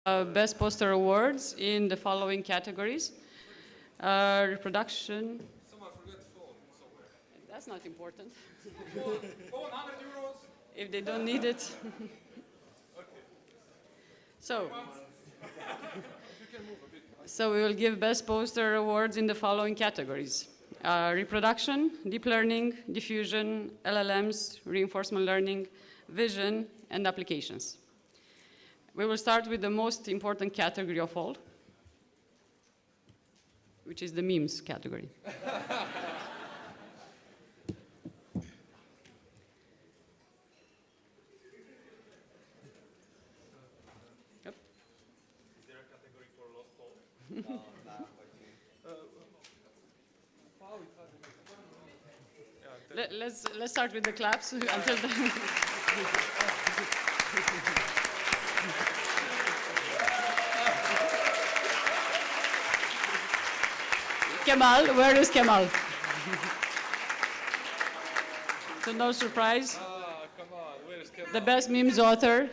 Speaker 2: Best poster awards in the following categories. Reproduction.
Speaker 3: Someone forgot phone somewhere.
Speaker 2: That's not important.
Speaker 3: Phone, 100 euros.
Speaker 2: If they don't need it. So we will give best poster awards in the following categories. Reproduction, deep learning, diffusion, LLMs, reinforcement learning, vision, and applications. We will start with the most important category of all, which is the memes category. Yep.
Speaker 3: Is there a category for lost phone?
Speaker 2: Let's start with the claps until the Kemal, where is Kemal? So no surprise.
Speaker 3: Come on, where is Kevin?
Speaker 2: The best memes author.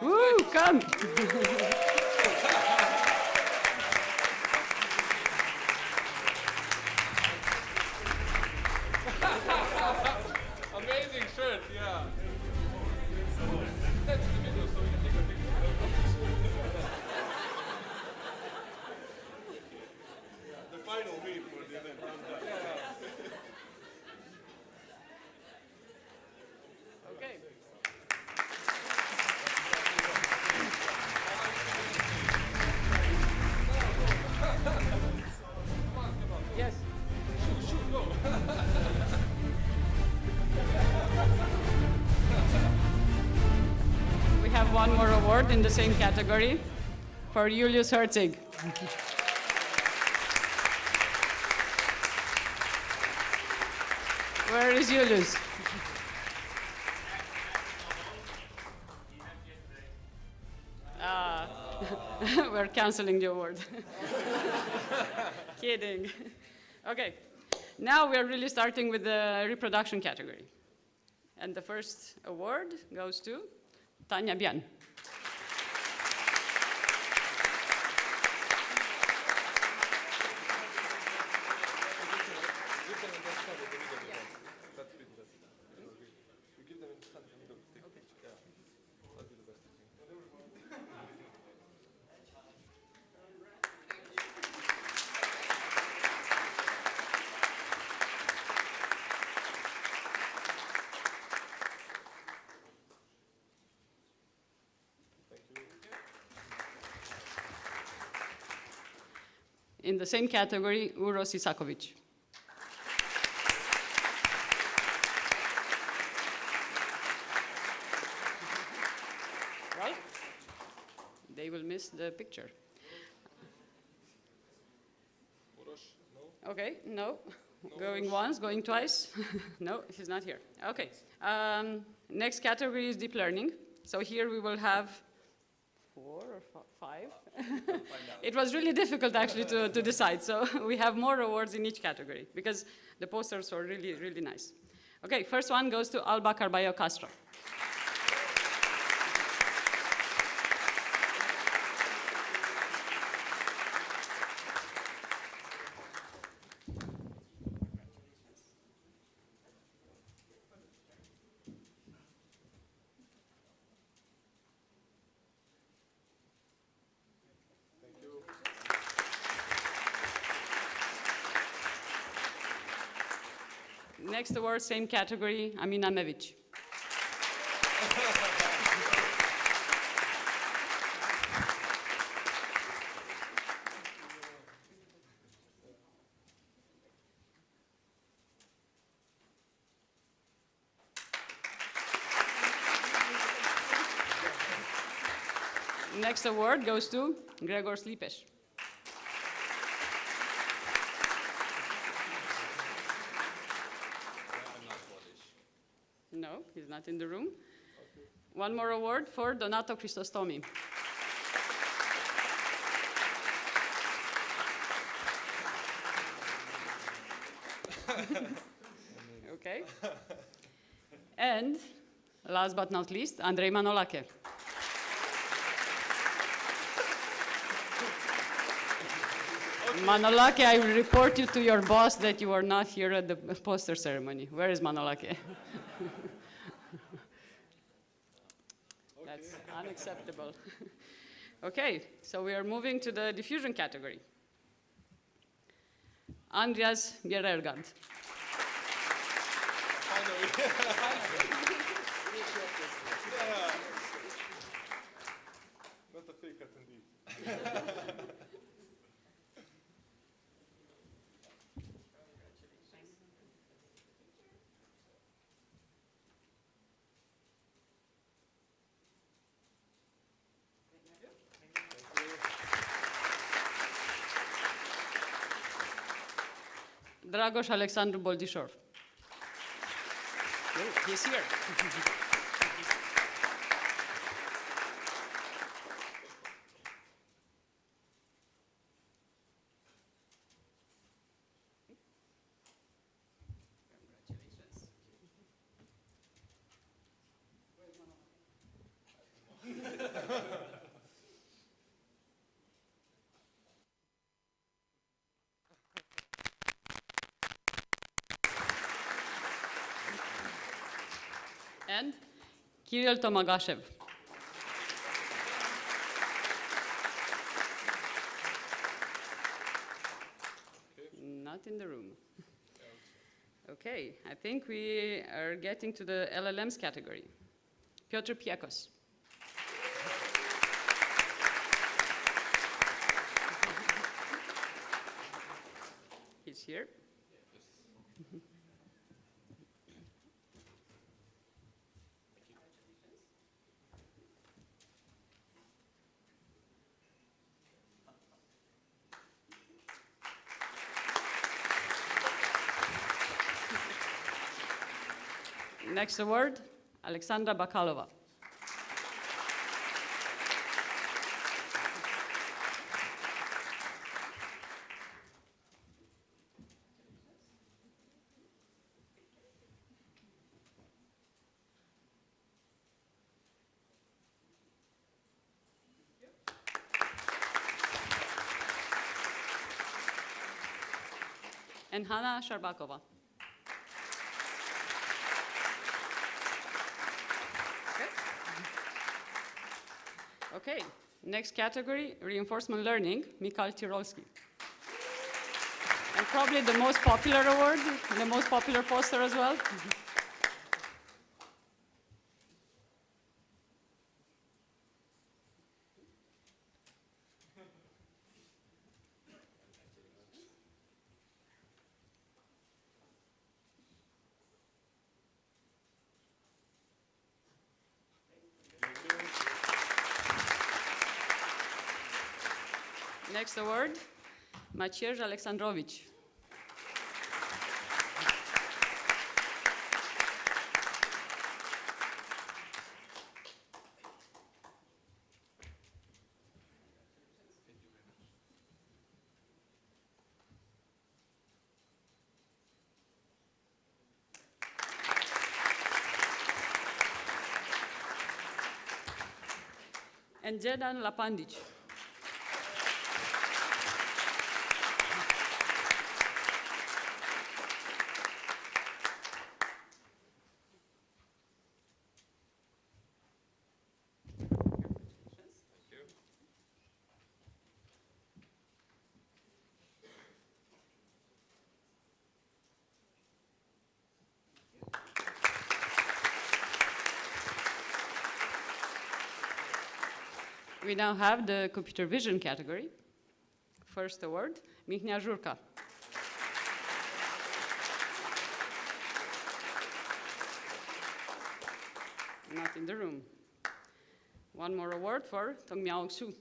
Speaker 2: Woo, come.
Speaker 3: Amazing shirt, yeah. That's the video, so we can take a picture. The final meme for the event.
Speaker 2: Okay. Yes. We have one more award in the same category for Julius Herzig. Where is Julius? We're canceling the award. Kidding. Okay, now we're really starting with the reproduction category. And the first award goes to Tanya Bian. In the same category, Uros Isakovic. Well, they will miss the picture. Okay, no. Going once, going twice. No, he's not here. Okay. Next category is deep learning. So here we will have 4 or 5. It was really difficult actually to decide. So we have more awards in each category because the posters were really, really nice. Okay, first one goes to Alba Carballo Castro. Next award, same category, Amina Mevic. Next award goes to Gregor Slipes. No, he's not in the room. Okay. One more award for Donato Christostomi. Okay. And last but not least, Andrei Manolache. Manolake, I will report you to your boss that you are not here at the poster ceremony. Where is Manolake? That's unacceptable. Okay, so we are moving to the diffusion category. Andreas Bjerregaard.
Speaker 6: Not a fake attendee.
Speaker 2: Dragos Alexandru Boldișor. He's here. And Kirill Tomagashev. Not in the room. Okay, I think we are getting to the LLMs category. Piotr Piekos. He's here. Next award, Alexandra Bakalova. And Hanna Sharbakova. Okay, next category, reinforcement learning, Mikhail Tyrolski. And probably the most popular award, the most popular poster as well. Next award, Maciej Aleksandrowicz. And Jedan Lapandic. We now have the computer vision category. First award, Mihnea Jurka. Not in the room. One more award for Tongmiao Xu.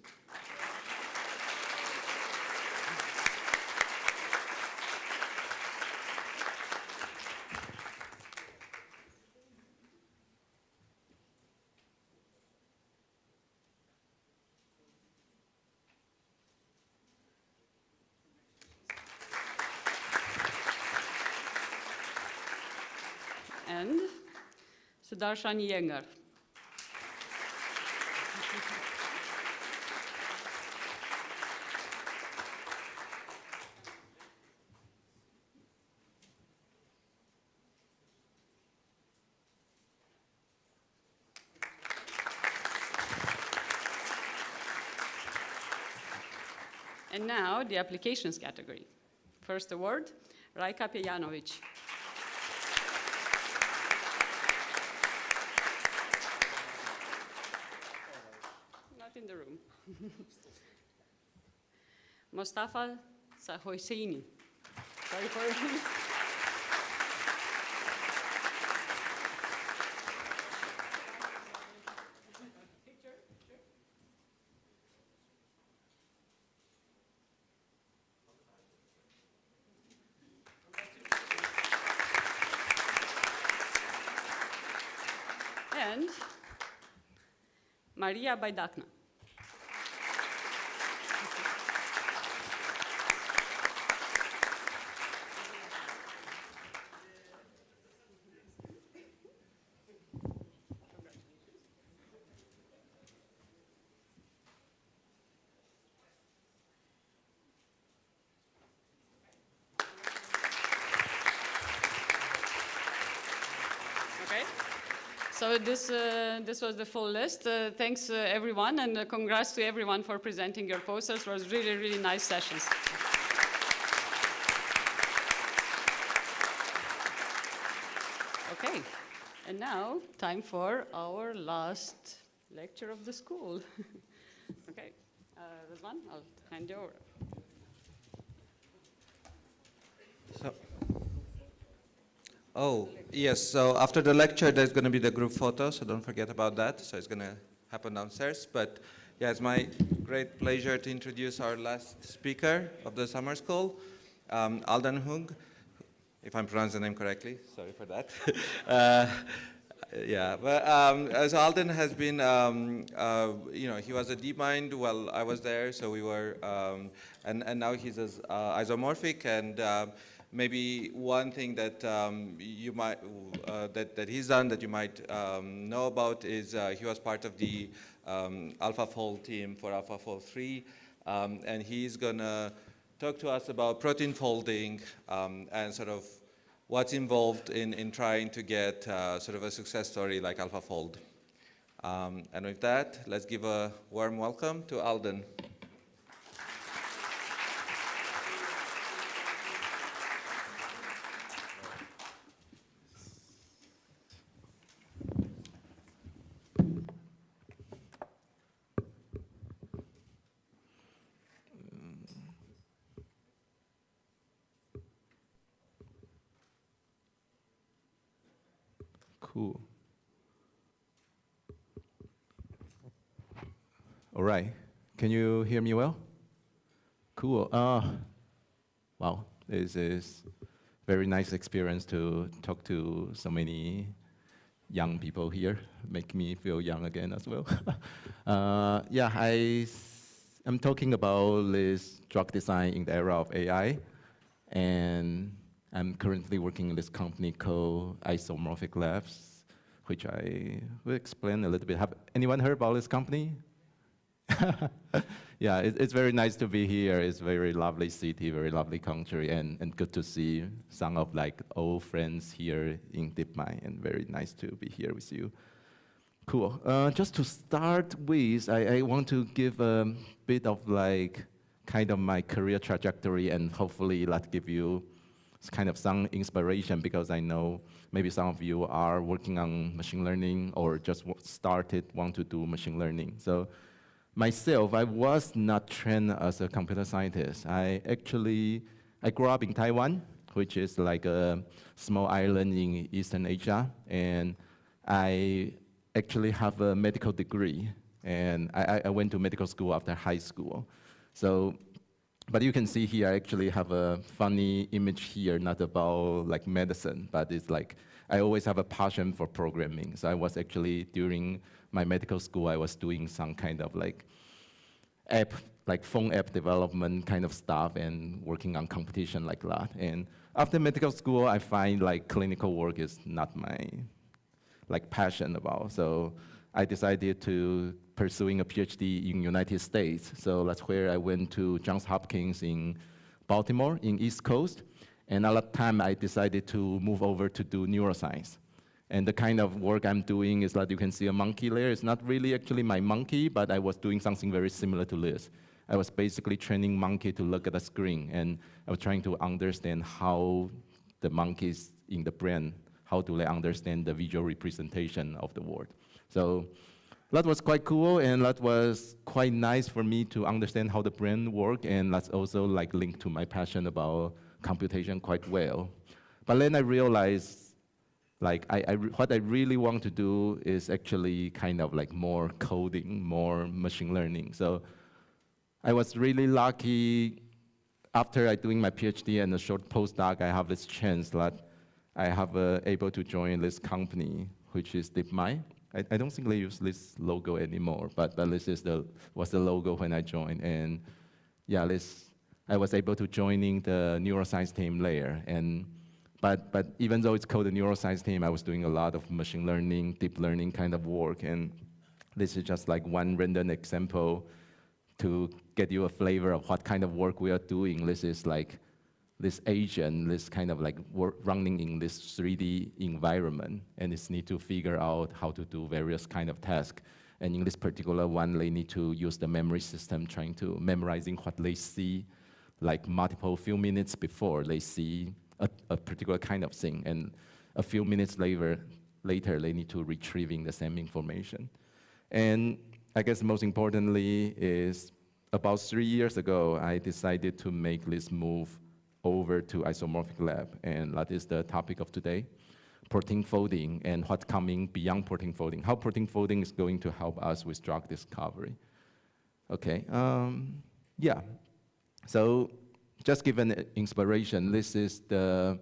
Speaker 2: And Sudarshan Yengar. And now the applications category. First award, Rajka Pejanovic. Not in the room. Mostafa Sahoseini. Sorry for and Maria Baidakna. Okay. So this was the full list. Thanks everyone, and congrats to everyone for presenting your posters. It was really, really nice sessions. Okay, and now time for our last lecture of the school. Okay, Rizwan, I'll hand you over.
Speaker 3: Oh, yes, so after the lecture, there's going to be the group photo, so don't forget about that. So it's going to happen downstairs. But yeah, it's my great pleasure to introduce our last speaker of the summer school, Alden Hung, if I'm pronouncing the name correctly. Sorry for that. Yeah, but as Alden has been, you know, he was a DeepMind while I was there, so we were, and now he's as isomorphic, and maybe one thing that you might that he's done that you might know about is he was part of the AlphaFold team for AlphaFold 3, and he's gonna talk to us about protein folding and sort of what's involved in trying to get sort of a success story like AlphaFold. And with that, let's give a warm welcome to Alden.
Speaker 7: Cool. All right. Can you hear me well? Cool. Wow, this is very nice experience to talk to so many young people here. Make me feel young again as well. Yeah, I'm talking about this drug design in the era of AI, and I'm currently working in this company called Isomorphic Labs, which I will explain a little bit. Have anyone heard about this company? Yeah, it's very nice to be here. It's a very lovely city, very lovely country, and good to see some of like old friends here in DeepMind, and very nice to be here with you. Cool. Just to start with, I want to give a bit of like kind of my career trajectory, and hopefully that give you kind of some inspiration, because I know maybe some of you are working on machine learning or just want to do machine learning. So myself, I was not trained as a computer scientist. I grew up in Taiwan, which is like a small island in Eastern Asia, and I actually have a medical degree, and I went to medical school after high school. So, but you can see here, I actually have a funny image here, not about like medicine, but it's like, I always have a passion for programming. So I was actually, during my medical school, I was doing some kind of like app, like phone app development kind of stuff, and working on competition like that. And after medical school, I find like clinical work is not my like passion about. So I decided to pursuing a PhD in United States. So that's where I went to Johns Hopkins in Baltimore, in East Coast. And at that time, I decided to move over to do neuroscience. And the kind of work I'm doing is that you can see a monkey there. It's not really actually my monkey, but I was doing something very similar to this. I was basically training monkey to look at the screen, and I was trying to understand how the monkeys in the brain, how do they understand the visual representation of the word. So that was quite cool, and that was quite nice for me to understand how the brain works, and that's also like linked to my passion about computation quite well. But then I realized, like, what I really want to do is actually kind of like more coding, more machine learning. So I was really lucky after I doing my PhD and a short postdoc, I have this chance that I have able to join this company, which is DeepMind. I don't think they use this logo anymore, but this is was the logo when I joined. And yeah, I was able to joining the neuroscience team there. But even though it's called the neuroscience team, I was doing a lot of machine learning, deep learning kind of work. And this is just like one random example to get you a flavor of what kind of work we are doing. This is like this agent, this kind of like running in this 3D environment, and it's need to figure out how to do various kind of tasks. And in this particular one, they need to use the memory system, trying to memorizing what they see, like few minutes before they see a particular kind of thing, and a few minutes later, they need to retrieving the same information. And I guess most importantly is about 3 years ago, I decided to make this move over to isomorphic lab, and that is the topic of today, protein folding and what's coming beyond protein folding, how protein folding is going to help us with drug discovery. Okay, yeah, so just give an inspiration, this is the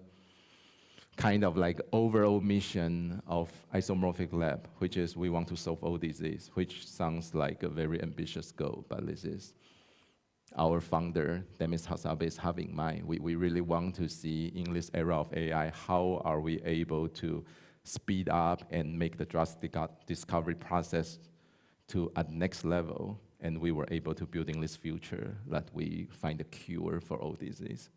Speaker 7: kind of like overall mission of isomorphic lab, which is we want to solve all disease, which sounds like a very ambitious goal, but this is our founder, Demis Hassabis, is having in mind. We really want to see in this era of AI, how are we able to speed up and make the drug discovery process to a next level. And we were able to build in this future that we find a cure for all disease.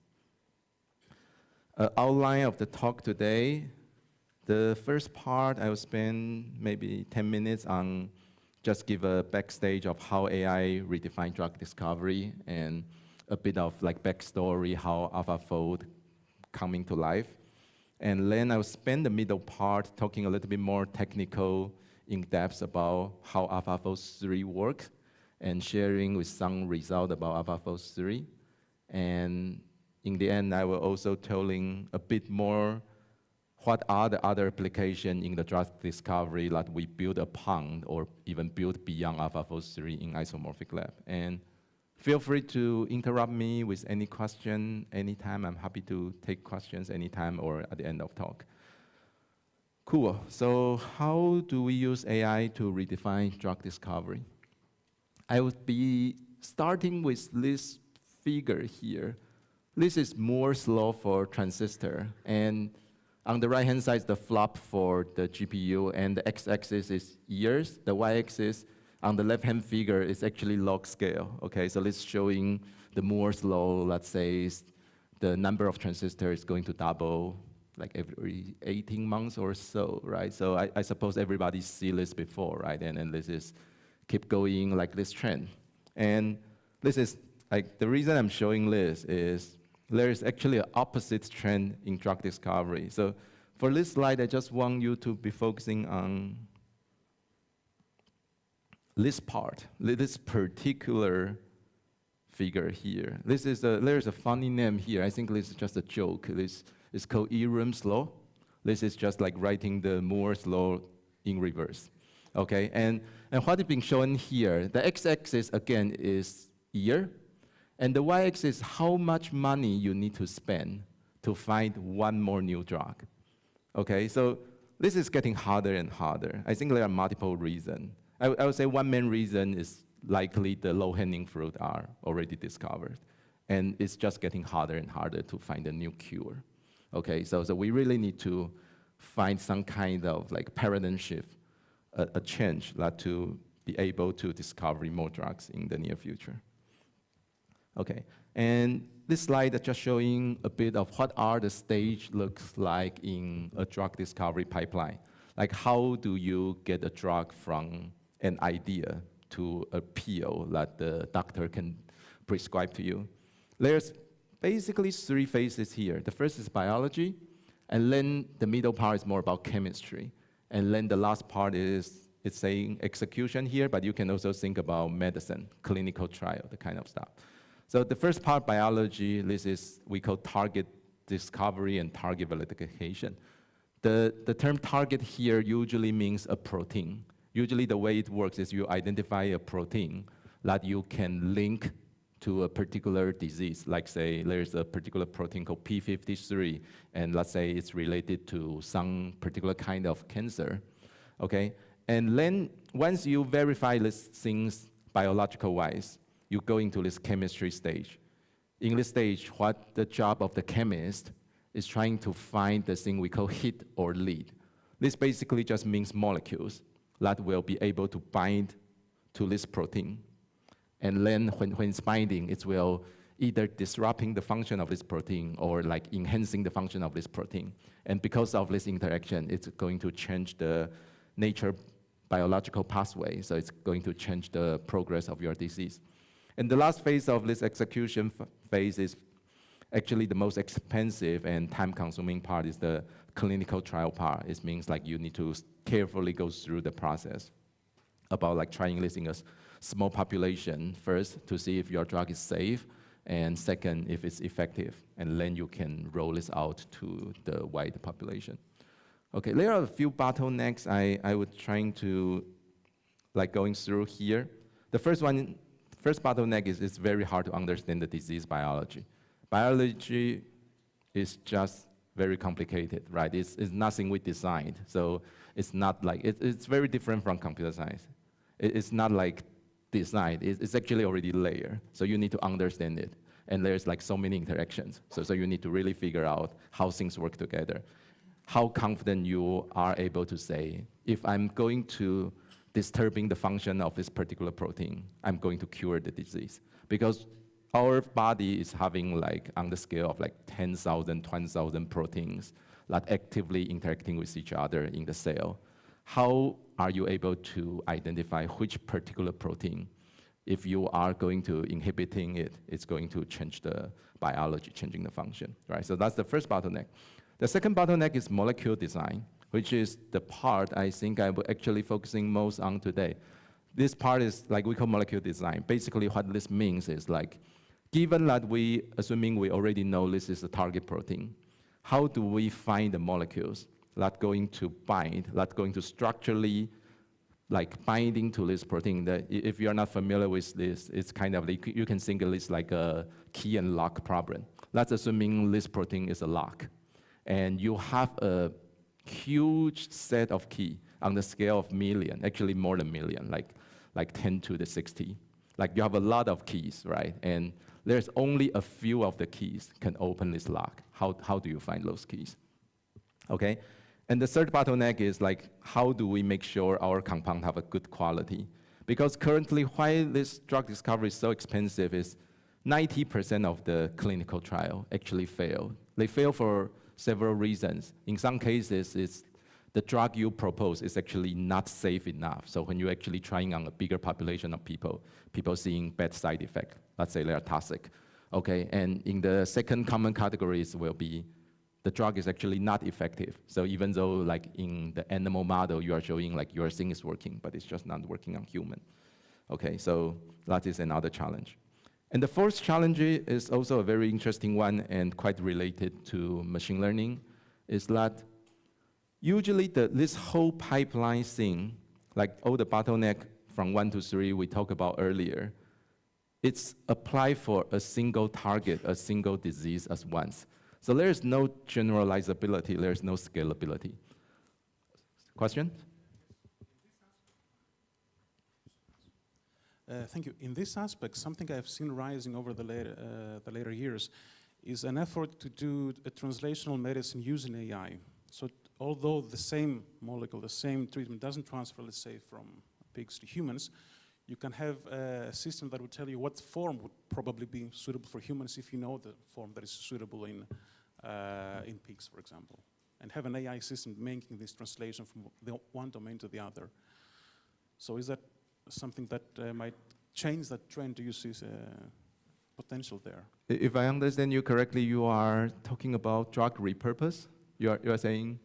Speaker 7: Outline of the talk today. The first part, I will spend maybe 10 minutes on just give a backstage of how AI redefined drug discovery and a bit of like backstory, how AlphaFold coming to life. And then I'll spend the middle part talking a little bit more technical in depth about how AlphaFold 3 works, and sharing with some result about AlphaFold 3. And in the end, I will also telling a bit more what are the other applications in the drug discovery that we build upon or even build beyond AlphaFold 3 in isomorphic lab. And feel free to interrupt me with any question anytime. I'm happy to take questions anytime or at the end of talk. Cool, so how do we use AI to redefine drug discovery? I would be starting with this figure here. This is Moore's law for transistor, and on the right-hand side is the flop for the GPU, and the x-axis is years. The y-axis on the left-hand figure is actually log scale. Okay, so this is showing the Moore's law. Let's say the number of transistors is going to double like every 18 months or so, right? So I suppose everybody's seen this before, right? And this is keep going like this trend. And this is like the reason I'm showing this is there is actually an opposite trend in drug discovery. So for this slide, I just want you to be focusing on this part, this particular figure here. There's a funny name here. I think this is just a joke. This is called EEML law. This is just like writing the Moore's law in reverse. Okay, and what is being shown here, the x-axis again is year, and the y-axis is how much money you need to spend to find one more new drug. Okay, so this is getting harder and harder. I think there are multiple reasons. I would say one main reason is likely the low-hanging fruit are already discovered, and it's just getting harder and harder to find a new cure. Okay, so we really need to find some kind of like paradigm shift, a change that to be able to discover more drugs in the near future. Okay, and this slide is just showing a bit of what are the stage looks like in a drug discovery pipeline. Like how do you get a drug from an idea to a pill that the doctor can prescribed to you. There's basically 3 phases here. The first is biology, and then the middle part is more about chemistry. And then the last part is, it's saying execution here, but you can also think about medicine, clinical trial, the kind of stuff. So the first part, biology, this is, we call target discovery and target validation. The term target here usually means a protein. Usually the way it works is you identify a protein that you can link to a particular disease. Like say, there's a particular protein called P53, and let's say it's related to some particular kind of cancer, okay? And then once you verify these things biological-wise, you go into this chemistry stage. In this stage, what the job of the chemist is trying to find the thing we call hit or lead. This basically just means molecules that will be able to bind to this protein. And then when it's binding, it will either disrupting the function of this protein or like enhancing the function of this protein. And because of this interaction, it's going to change the nature biological pathway, so it's going to change the progress of your disease. And the last phase of this execution phase is actually the most expensive and time-consuming part, is the clinical trial part. It means like you need to carefully go through the process about like trying this in a small population first to see if your drug is safe, and second, if it's effective, and then you can roll this out to the wide population. Okay, there are a few bottlenecks I was trying to like going through here. The first bottleneck is it's very hard to understand the disease biology. Biology is just very complicated, right? It's nothing we designed, so it's not like, it's very different from computer science. It's not like designed, it's actually already layered, so you need to understand it. And there's like so many interactions, so you need to really figure out how things work together. How confident you are able to say, if I'm going to disturbing the function of this particular protein, I'm going to cure the disease. Because our body is having like on the scale of like 10,000, 20,000 proteins that actively interacting with each other in the cell. How are you able to identify which particular protein, if you are going to inhibiting it, it's going to change the biology, changing the function, right? So that's the first bottleneck. The second bottleneck is molecule design, which is the part I think I'm actually focusing most on today. This part is like we call molecule design. Basically what this means is like, given that assuming we already know this is a target protein, how do we find the molecules that going to bind, that going to structurally like binding to this protein? That if you're not familiar with this, it's kind of, you can think of this like a key and lock problem. That's assuming this protein is a lock. And you have a huge set of key on the scale of million, actually more than million, like 10 to the 60. Like you have a lot of keys, right? And there's only a few of the keys can open this lock. How do you find those keys? Okay? And the third bottleneck is like, how do we make sure our compound have a good quality? Because currently, why this drug discovery is so expensive is 90% of the clinical trial actually fail. They fail for several reasons. In some cases, it's the drug you propose is actually not safe enough. So when you're actually trying on a bigger population of people seeing bad side effect, let's say they are toxic. Okay, and in the second common categories will be the drug is actually not effective. So even though like in the animal model, you are showing like your thing is working, but it's just not working on human. Okay, so that is another challenge. And the fourth challenge is also a very interesting one and quite related to machine learning, is that usually this whole pipeline thing, like all the bottleneck from 1 to 3 we talked about earlier, it's applied for a single target, a single disease as once. So there is no generalizability, there is no scalability. Question?
Speaker 5: Thank you. In this aspect, something I've seen rising over the later years is an effort to do a translational medicine using AI. So although the same molecule, the same treatment doesn't transfer, let's say, from pigs to humans, you can have a system that would tell you what form would probably be suitable for humans if you know the form that is suitable in pigs, for example, and have an AI system making this translation from the one domain to the other. So is that something that might change that trend? Do you see potential there.
Speaker 7: If I understand you correctly, you are talking about drug repurpose? You are saying?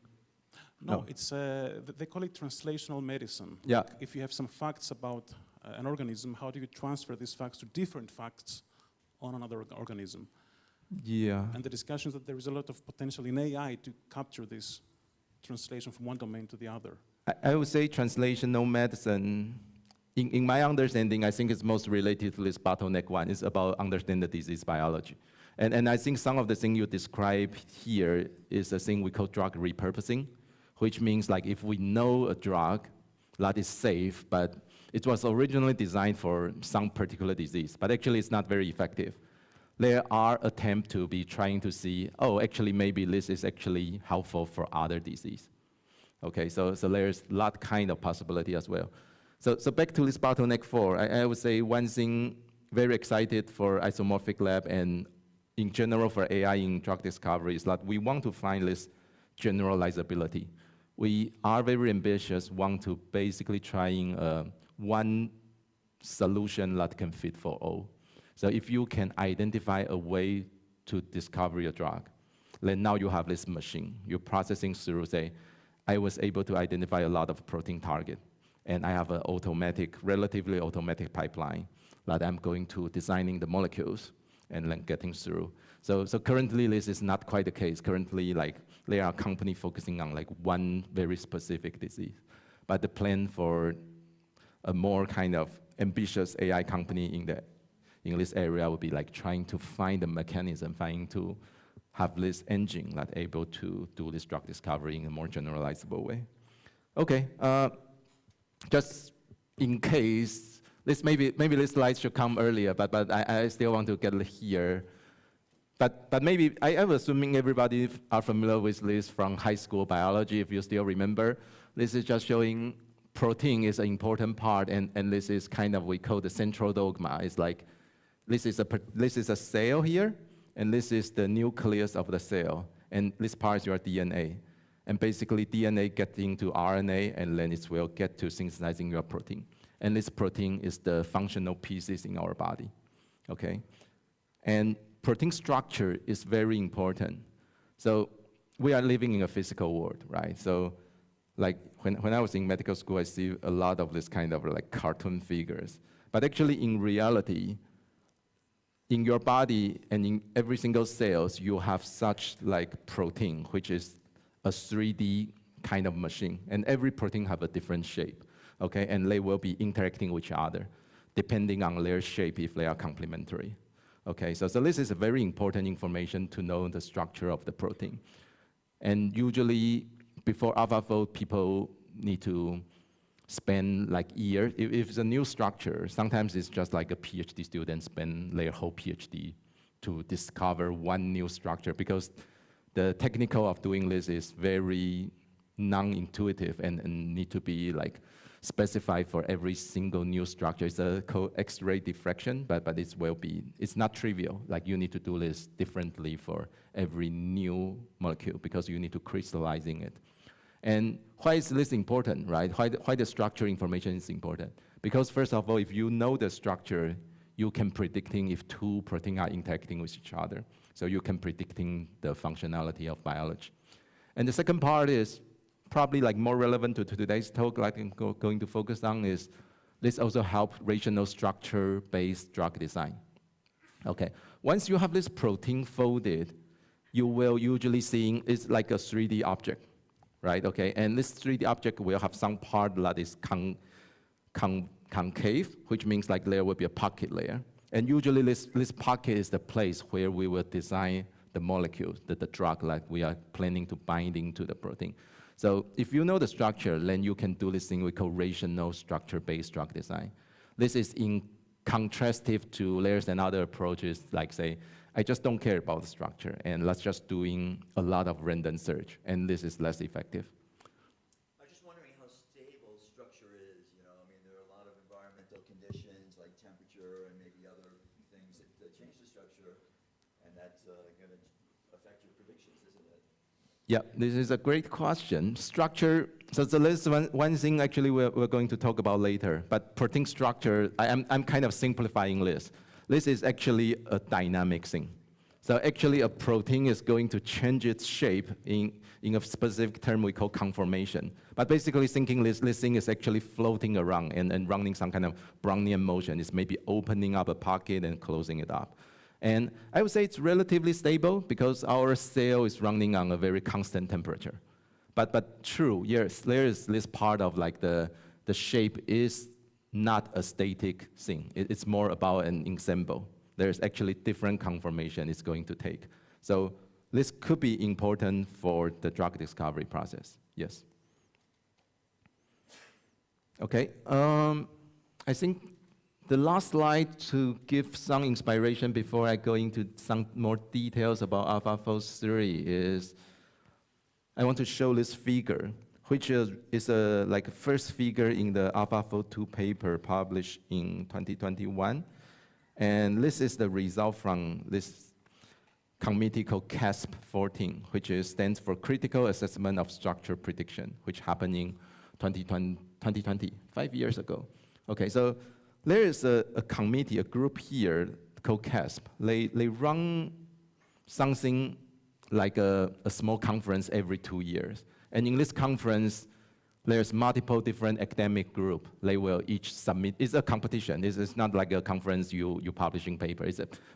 Speaker 5: No,
Speaker 7: No.
Speaker 5: it's they call it translational medicine.
Speaker 7: Yeah.
Speaker 5: Like if you have some facts about an organism, how do you transfer these facts to different facts on another organism?
Speaker 7: Yeah.
Speaker 5: And the discussion is that there is a lot of potential in AI to capture this translation from one domain to the other.
Speaker 7: I would say translational medicine, in my understanding, I think it's most related to this bottleneck one. It's about understanding the disease biology. And I think some of the things you describe here is a thing we call drug repurposing, which means like if we know a drug that is safe, but it was originally designed for some particular disease, but actually it's not very effective. There are attempts to be trying to see, oh, actually maybe this is actually helpful for other disease. Okay, so there's a lot kind of possibility as well. So back to this bottleneck 4, I would say one thing very excited for isomorphic lab and in general for AI in drug discovery is that we want to find this generalizability. We are very ambitious, want to basically trying one solution that can fit for all. So if you can identify a way to discover your drug, then now you have this machine. You're processing through, say, I was able to identify a lot of protein target, and I have an automatic, relatively automatic pipeline that I'm going to designing the molecules and then getting through. So currently this is not quite the case. Currently, like there are companies focusing on like one very specific disease. But the plan for a more kind of ambitious AI company in this area would be like trying to find a mechanism, trying to have this engine that able to do this drug discovery in a more generalizable way. Okay, just in case, maybe this slide should come earlier, but I still want to get it here. But maybe, I'm assuming everybody are familiar with this from high school biology, if you still remember. This is just showing protein is an important part, and this is kind of, we call the central dogma. It's like, this is a cell here, and this is the nucleus of the cell, and this part is your DNA. And basically, DNA gets into RNA, and then it will get to synthesizing your protein. And this protein is the functional pieces in our body, okay? And protein structure is very important. So we are living in a physical world, right? So like when I was in medical school, I see a lot of this kind of like cartoon figures. But actually in reality, in your body and in every single cells, you have such like protein, which is a 3D kind of machine. And every protein have a different shape, okay? And they will be interacting with each other, depending on their shape if they are complementary. Okay, so this is a very important information to know the structure of the protein. And usually, before AlphaFold, people need to spend like years. If it's a new structure, sometimes it's just like a PhD student spend their whole PhD to discover one new structure, because the technical of doing this is very non-intuitive and need to be like specified for every single new structure. It's called X-ray diffraction, but it's not trivial. Like you need to do this differently for every new molecule because you need to crystallizing it. And why is this important, right? Why the structure information is important? Because first of all, if you know the structure, you can predicting if two proteins are interacting with each other. So you can predicting the functionality of biology. And the second part is probably like more relevant to today's talk, like I'm going to focus on is this also help rational structure-based drug design. Okay, once you have this protein folded, you will usually see it's like a 3D object, right? Okay, and this 3D object will have some part that is concave, which means like there will be a pocket layer. And usually this pocket is the place where we will design the molecules, the drug like we are planning to binding to the protein. So if you know the structure, then you can do this thing we call rational structure-based drug design. This is in contrastive to there's another approaches like say, I just don't care about the structure and let's just doing a lot of random search, and this is less effective.
Speaker 8: I was just wondering how stable structure is, you know, I mean, there are a lot of environmental conditions like temperature and maybe other things that change the structure, and that's going to affect your predictions, isn't it?
Speaker 7: Yeah, this is a great question. Structure, so this is one thing actually we're going to talk about later, but protein structure, I'm kind of simplifying this. This is actually a dynamic thing. So actually a protein is going to change its shape in a specific term we call conformation. But basically thinking this thing is actually floating around and running some kind of Brownian motion. It's maybe opening up a pocket and closing it up. And I would say it's relatively stable because our cell is running on a very constant temperature. But true, yes, there is this part of like the shape is not a static thing. It's more about an ensemble. There's actually different conformation it's going to take. So this could be important for the drug discovery process, yes. Okay, I think the last slide to give some inspiration before I go into some more details about AlphaFold 3 is I want to show this figure, which is a like first figure in the AlphaFold 2 paper published in 2021. And this is the result from this committee called CASP-14, which stands for Critical Assessment of Structure Prediction, which happened in 2020, 5 years ago. Okay, so there is a committee, a group here called CASP. They run something like a small conference every 2 years. And in this conference, there's multiple different academic groups. They will each submit. It's a competition. It's not like a conference you publishing paper,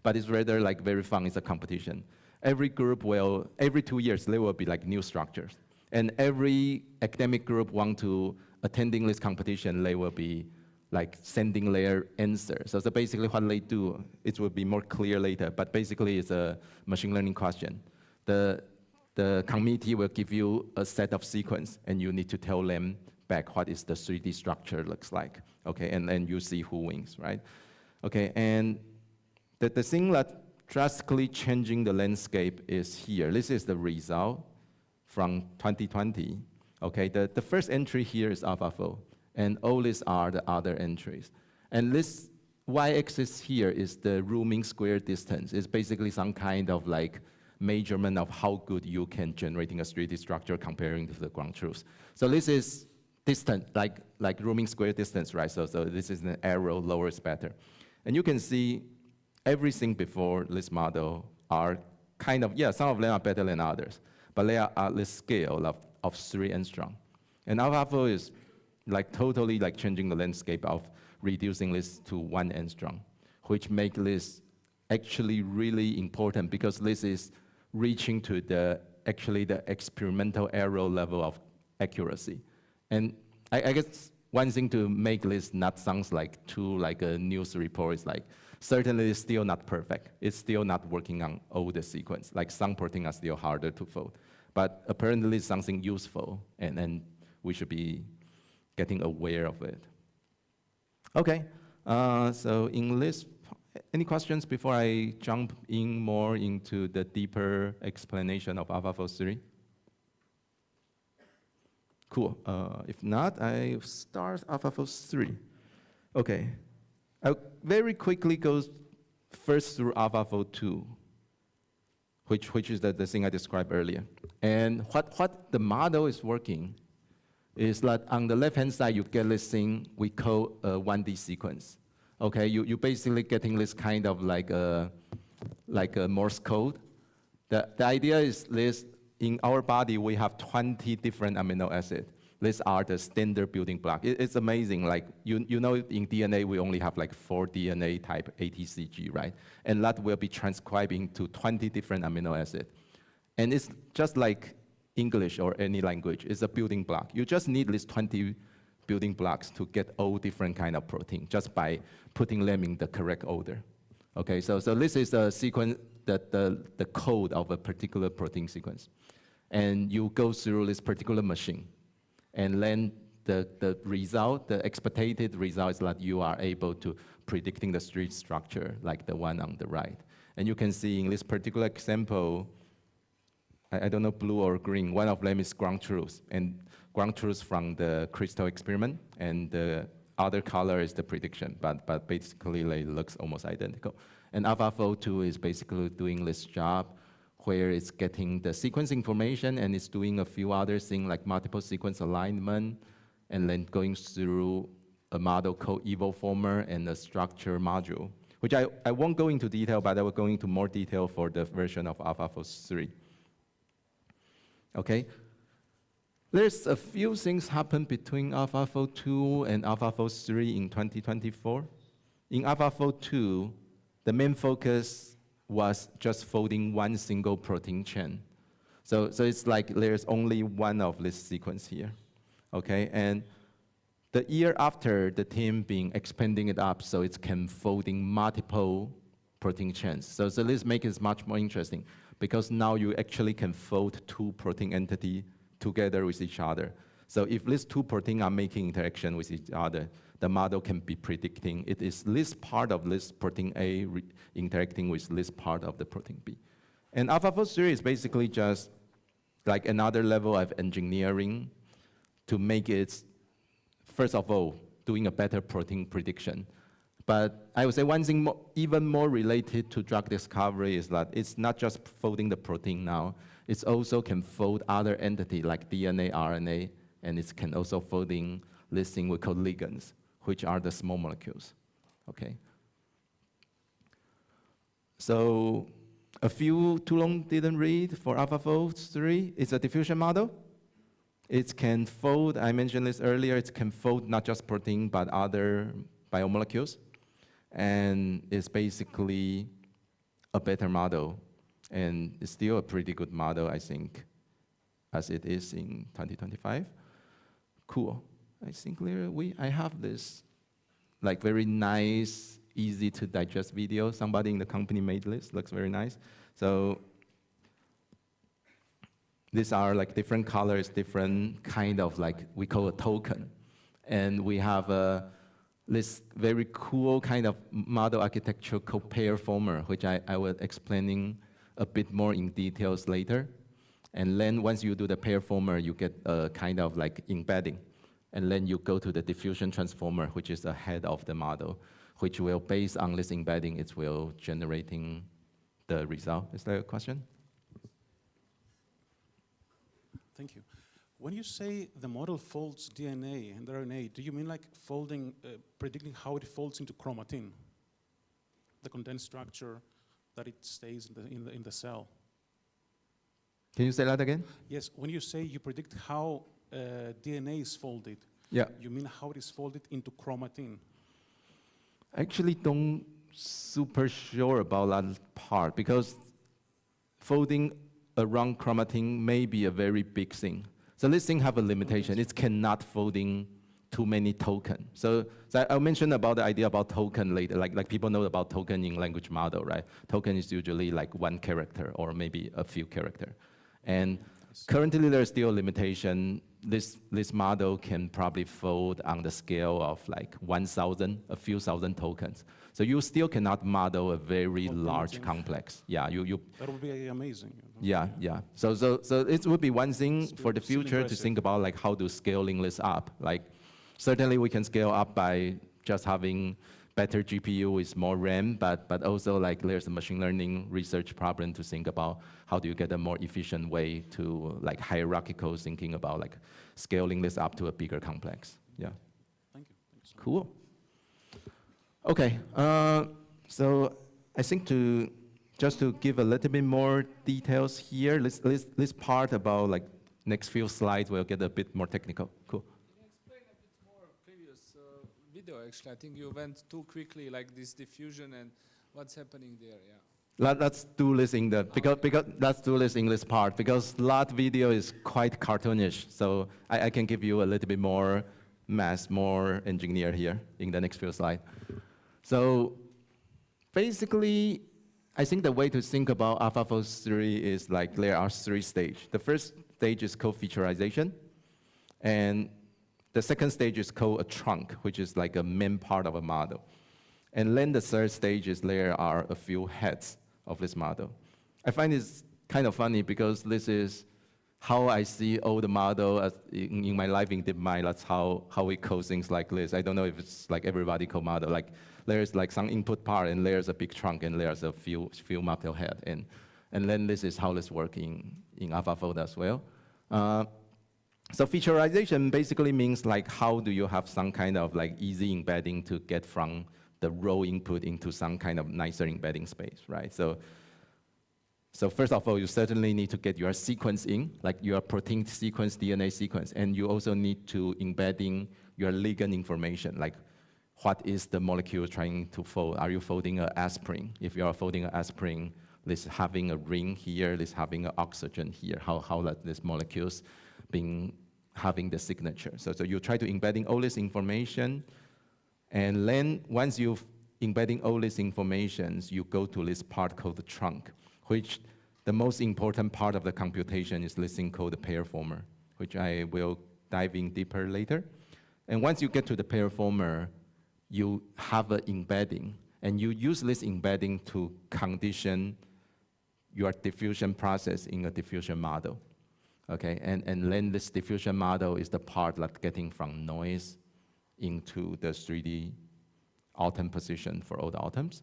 Speaker 7: but it's rather like very fun. It's a competition. Every group will, every 2 years, there will be like new structures. And every academic group want to attending this competition, they will be like sending their answer. So basically what they do, it will be more clear later, but basically it's a machine learning question. The committee will give you a set of sequence, and you need to tell them back what is the 3D structure looks like, okay? And then you see who wins, right? Okay, and the thing that drastically changing the landscape is here. This is the result from 2020, okay? The first entry here is AlphaFold, and all these are the other entries. And this y-axis here is the rooming square distance. It's basically some kind of like measurement of how good you can generating a 3D structure comparing to the ground truth. So this is distant, like rooming square distance, right? So this is an arrow, lower is better. And you can see everything before this model are kind of, yeah, some of them are better than others, but they are at the scale of 3 angstrom. And AlphaFold is like totally like changing the landscape of reducing this to 1 angstrom, which make this actually really important because this is reaching to the experimental error level of accuracy. And I guess one thing to make this not sounds like too like a news report is like, certainly it's still not perfect. It's still not working on all the sequence. Like some proteins are still harder to fold. But apparently it's something useful, and we should be getting aware of it. Okay, so in this, any questions before I jump in more into the deeper explanation of AlphaFold 3? Cool. If not, I start AlphaFold 3. Okay. I'll very quickly go first through AlphaFold 2, which is the thing I described earlier. And what the model is working is that on the left-hand side, you get this thing we call a 1D sequence. Okay, you're basically getting this kind of like a Morse code. The idea is this, in our body, we have 20 different amino acids. These are the standard building blocks. It's amazing, like, you know in DNA, we only have like 4 DNA type ATCG, right? And that will be transcribing to 20 different amino acids. And it's just like English or any language, it's a building block. You just need these 20 building blocks to get all different kind of protein just by putting them in the correct order. Okay, so this is the sequence, the code of a particular protein sequence. And you go through this particular machine. And then the result, the expected result is that you are able to predicting the street structure like the one on the right. And you can see in this particular example, I don't know blue or green, one of them is ground truth. And ground truth from the crystal experiment, and the other color is the prediction, but basically it looks almost identical. And AlphaFold 2 is basically doing this job where it's getting the sequence information and it's doing a few other things like multiple sequence alignment, and then going through a model called evoformer and a structure module, which I won't go into detail, but I will go into more detail for the version of AlphaFold 3. Okay? There's a few things happen between AlphaFold 2 and AlphaFold 3 in 2024. In AlphaFold 2, the main focus was just folding one single protein chain. So it's like there's only one of this sequence here, okay? And the year after, the team been expanding it up so it can folding multiple protein chains. So this makes it much more interesting because now you actually can fold two protein entities together with each other. So if these two proteins are making interaction with each other, the model can be predicting it is this part of this protein A interacting with this part of the protein B. And AlphaFold 3 is basically just like another level of engineering to make it, first of all, doing a better protein prediction. But I would say one thing even more related to drug discovery is that it's not just folding the protein now, it also can fold other entities like DNA, RNA, and it can also folding this thing we call ligands, which are the small molecules, okay? So a few too long didn't read for AlphaFold 3. It's a diffusion model. It can fold, I mentioned this earlier, it can fold not just protein, but other biomolecules. And it's basically a better model. And it's still a pretty good model, I think, as it is in 2025. Cool. I think I have this like very nice, easy to digest video. Somebody in the company made this, looks very nice. So these are like different colors, different kind of like, we call a token. And we have this very cool kind of model architecture called pair former, which I will explaining a bit more in details later. And then once you do the pair former, you get a kind of like embedding. And then you go to the diffusion transformer, which is the head of the model, which will, based on this embedding, it will generating the result. Is there a question?
Speaker 5: Thank you. When you say the model folds DNA and RNA, do you mean like folding, predicting how it folds into chromatin, the condensed structure that it stays in the cell?
Speaker 7: Can you say that again?
Speaker 5: Yes, when you say you predict how DNA is folded,
Speaker 7: yeah,
Speaker 5: you mean how it is folded into chromatin?
Speaker 7: I actually don't super sure about that part because folding around chromatin may be a very big thing. So this thing have a limitation. It cannot folding too many tokens. So I'll mention about the idea about token later. Like people know about token in language model, right? Token is usually like one character or maybe a few character. And currently there's still a limitation. This model can probably fold on the scale of like 1,000, a few thousand tokens. So you still cannot model a very large complex. Yeah,
Speaker 5: that would be amazing.
Speaker 7: Yeah, yeah. So it would be one thing for the future to think about like how to scaling this up. Like certainly we can scale up by just having better GPU with more RAM, but also like there's a machine learning research problem to think about how do you get a more efficient way to like hierarchical thinking about like scaling this up to a bigger complex. Yeah.
Speaker 5: Thank you.
Speaker 7: Cool. Okay, so I think just to give a little bit more details here, this part about like next few slides will get a bit more technical. Cool.
Speaker 9: Video, actually. I think you went too quickly, like this diffusion and what's happening there, yeah.
Speaker 7: Let's do this in the, because let's do this in this part, because that video is quite cartoonish, so I can give you a little bit more math, more engineer here in the next few slides. So basically, I think the way to think about AlphaFold 3 is like there are three stages. The first stage is called featureization, and the second stage is called a trunk, which is like a main part of a model. And then the third stage is there are a few heads of this model. I find it's kind of funny because this is how I see all the model as in my life in DeepMind. That's how we code things like this. I don't know if it's like everybody code model. Like there's like some input part and there's a big trunk and there's a few model head. And then this is how this works in AlphaFold as well. So featureization basically means like how do you have some kind of like easy embedding to get from the raw input into some kind of nicer embedding space, right? So first of all, you certainly need to get your sequence in, like your protein sequence, DNA sequence, and you also need to embedding your ligand information, like what is the molecule trying to fold? Are you folding an aspirin? If you are folding an aspirin, this having a ring here, this having an oxygen here, how that these molecules having the signature. So you try to embedding all this information, and then once you've embedding all these informations, you go to this part called the trunk, which the most important part of the computation is this thing called the pair former, which I will dive in deeper later. And once you get to the pair former, you have an embedding, and you use this embedding to condition your diffusion process in a diffusion model. Okay, and then this diffusion model is the part that's getting from noise into the 3D atom position for all the atoms.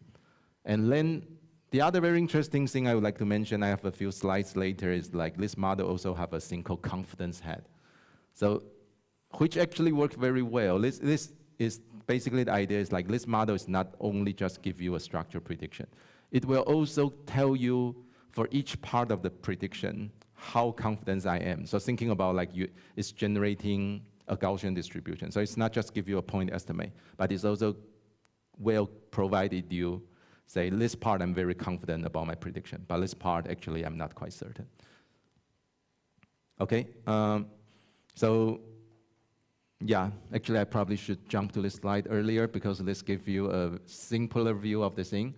Speaker 7: And then the other very interesting thing I would like to mention, I have a few slides later, is like this model also have a thing called confidence head. So, which actually works very well. This is basically the idea is like this model is not only just give you a structure prediction. It will also tell you for each part of the prediction how confident I am. So thinking about like it's generating a Gaussian distribution. So it's not just give you a point estimate, but it's also well provided you say this part I'm very confident about my prediction, but this part actually I'm not quite certain. Okay, so yeah, actually I probably should jump to this slide earlier because this gives you a simpler view of the thing.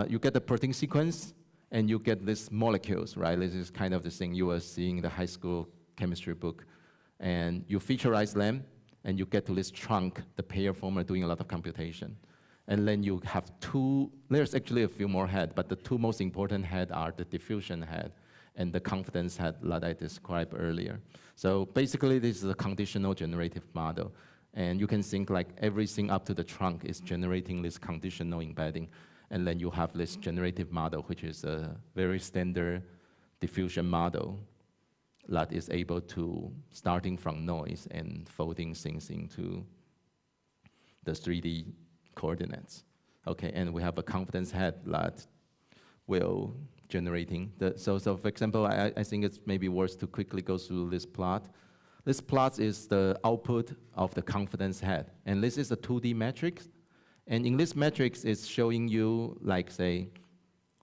Speaker 7: You get the protein sequence and you get these molecules, right? This is kind of the thing you were seeing in the high school chemistry book. And you featurize them and you get to this trunk, the pair former doing a lot of computation. And then you have there's actually a few more heads, but the two most important heads are the diffusion head and the confidence head that I described earlier. So basically, this is a conditional generative model. And you can think like everything up to the trunk is generating this conditional embedding. And then you have this generative model, which is a very standard diffusion model that is able to, starting from noise and folding things into the 3D coordinates. Okay, and we have a confidence head that will generating. So for example, I think it's maybe worth to quickly go through this plot. This plot is the output of the confidence head. And this is a 2D matrix. And in this matrix, it's showing you, like, say,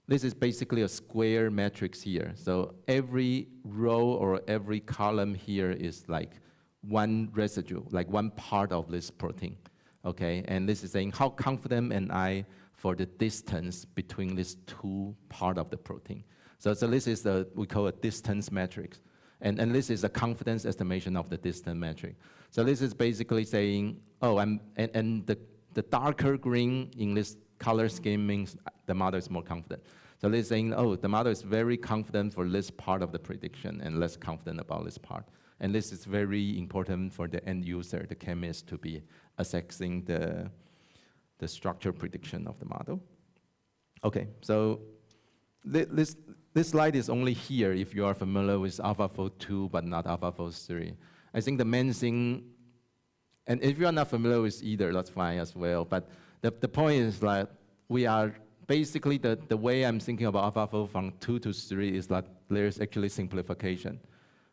Speaker 7: this is basically a square matrix here. So every row or every column here is like one residue, like one part of this protein. Okay, and this is saying how confident am I for the distance between these two parts of the protein. So this is we call a distance matrix. And this is a confidence estimation of the distance metric. So this is basically saying, oh, the darker green in this color scheme means the model is more confident. So they're saying, oh, the model is very confident for this part of the prediction and less confident about this part. And this is very important for the end user, the chemist, to be assessing the structure prediction of the model. Okay, so this slide is only here if you are familiar with AlphaFold 2 but not AlphaFold 3. I think the main thing, and if you are not familiar with either, that's fine as well, but the point is that we are basically, the way I'm thinking about AlphaFold from 2 to 3 is that there's actually simplification,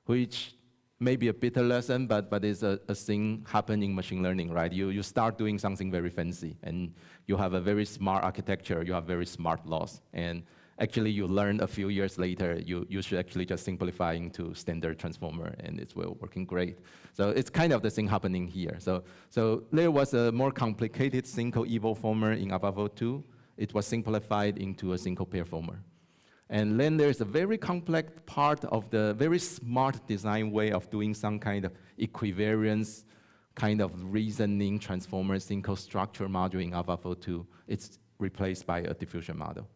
Speaker 7: which may be a bitter lesson, but it's a thing happening in machine learning, right? You start doing something very fancy, and you have a very smart architecture, you have very smart laws, and actually you learn a few years later, you should actually just simplify into standard transformer, and it's well working great. So it's kind of the thing happening here. So there was a more complicated thing called Evo former in AlphaFold 2. It was simplified into a single pair former. And then there's a very complex part of the very smart design way of doing some kind of equivariance, kind of reasoning transformer thing called structure module in AlphaFold 2. It's replaced by a diffusion model.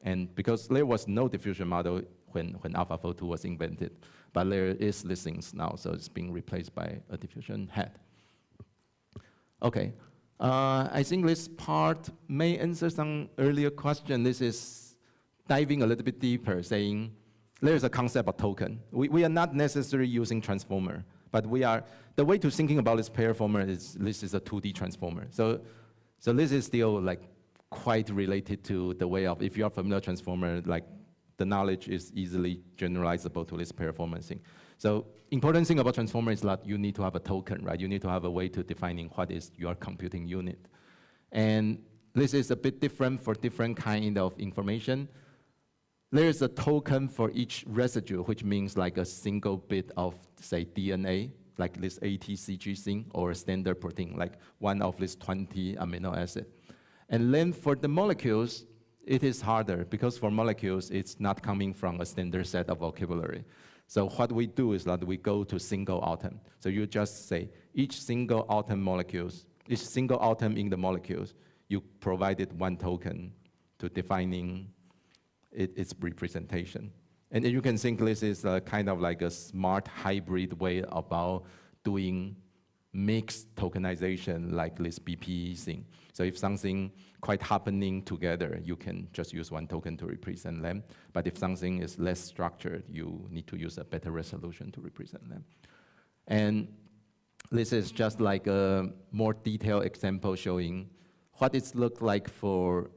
Speaker 7: And because there was no diffusion model when AlphaFold 2 was invented, but there is these things now, so it's being replaced by a diffusion head. Okay. I think this part may answer some earlier question. This is diving a little bit deeper, saying there's a concept of token. We are not necessarily using transformer, but the way to thinking about this pair former is this is a 2D transformer. So So this is still like quite related to the way of, if you are familiar with transformer, like the knowledge is easily generalizable to this performancing. So important thing about transformer is that you need to have a token, right? You need to have a way to defining what is your computing unit. And this is a bit different for different kind of information. There is a token for each residue, which means like a single bit of, say, DNA, like this ATCG thing, or a standard protein, like one of these 20 amino acid. And then for the molecules, it is harder, because for molecules, it's not coming from a standard set of vocabulary. So what we do is that we go to single atom. So you just say each single atom molecules, each single atom in the molecules, you provided one token to defining its representation. And you can think this is a kind of like a smart hybrid way about doing mixed tokenization, like this BPE thing. So if something quite happening together, you can just use one token to represent them. But if something is less structured, you need to use a better resolution to represent them. And this is just like a more detailed example showing what it looks like for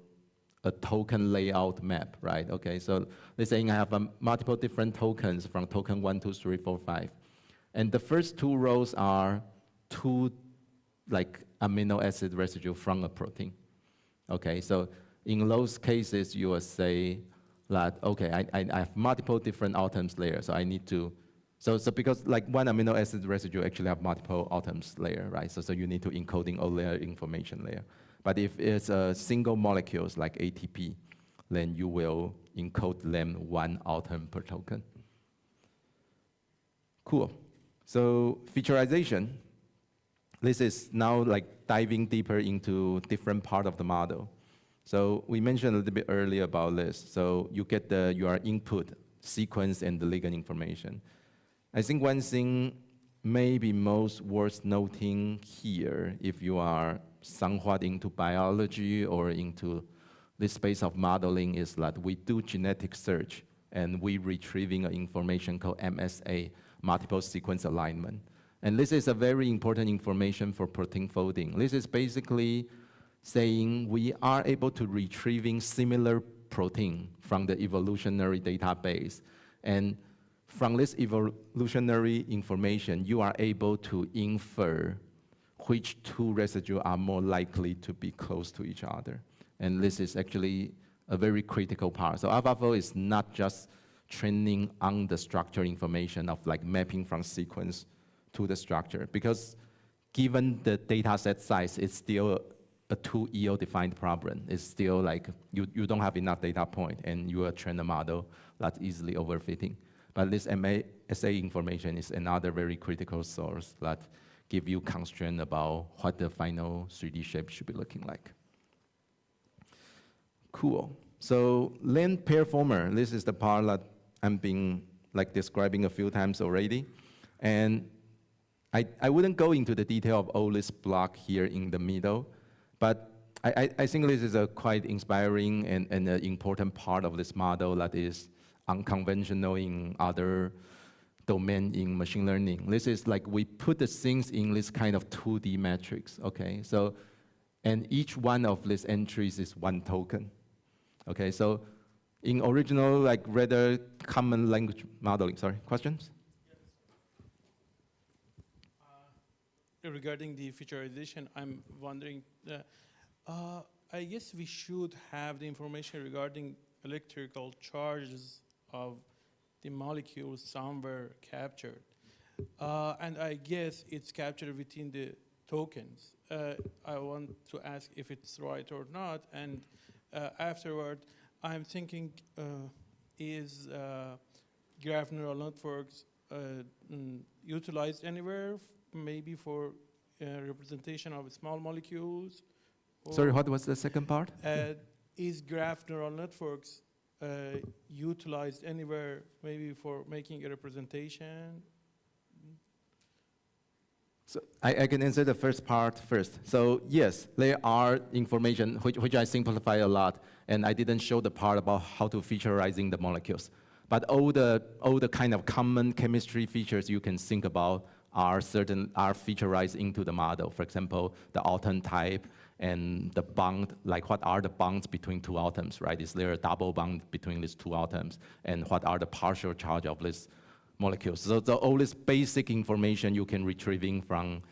Speaker 7: a token layout map, right? Okay, so let's say I have multiple different tokens from token 1, 2, 3, 4, 5. And the first two rows are two like amino acid residue from a protein. Okay, so in those cases, you will say that, okay, I have multiple different atoms layer, so I need to, so because like one amino acid residue actually have multiple atoms layer, right? So you need to encoding all their information layer. But if it's a single molecules like ATP, then you will encode them one atom per token. Cool. So featureization. This is now like diving deeper into different part of the model. So we mentioned a little bit earlier about this. So you get your input sequence and the ligand information. I think one thing maybe most worth noting here, if you are somewhat into biology or into this space of modeling, is that we do genetic search and we retrieving information called MSA, multiple sequence alignment. And this is a very important information for protein folding. This is basically saying we are able to retrieving similar protein from the evolutionary database. And from this evolutionary information, you are able to infer which two residues are more likely to be close to each other. And this is actually a very critical part. So AlphaFold is not just training on the structure information of like mapping from sequence to the structure, because given the data set size, it's still a 2 EO-defined problem. It's still like you don't have enough data point and you are train a model that's easily overfitting. But this MSA information is another very critical source that give you constraint about what the final 3D shape should be looking like. Cool. So then performer, this is the part that I'm being like describing a few times already. And I wouldn't go into the detail of all this block here in the middle, but I think this is a quite inspiring and an important part of this model that is unconventional in other domain in machine learning. This is like we put the things in this kind of 2D matrix, okay? So, and each one of these entries is one token, okay? So in original, like rather common language modeling, sorry, questions?
Speaker 10: Regarding the featureization, I'm wondering, I guess we should have the information regarding electrical charges of the molecules somewhere captured. And I guess it's captured within the tokens. I want to ask if it's right or not. And afterward, I'm thinking, is graph neural networks utilized anywhere, maybe for representation of small molecules?
Speaker 7: Sorry, what was the second part?
Speaker 10: Is graph neural networks utilized anywhere, maybe for making a representation?
Speaker 7: So I can answer the first part first. So yes, there are information which I simplify a lot, and I didn't show the part about how to featureizing the molecules. But all the kind of common chemistry features you can think about are featurized into the model. For example, the atom type and the bond, like what are the bonds between two atoms, right? Is there a double bond between these two atoms? And what are the partial charge of these molecules? So all this basic information you can retrieving from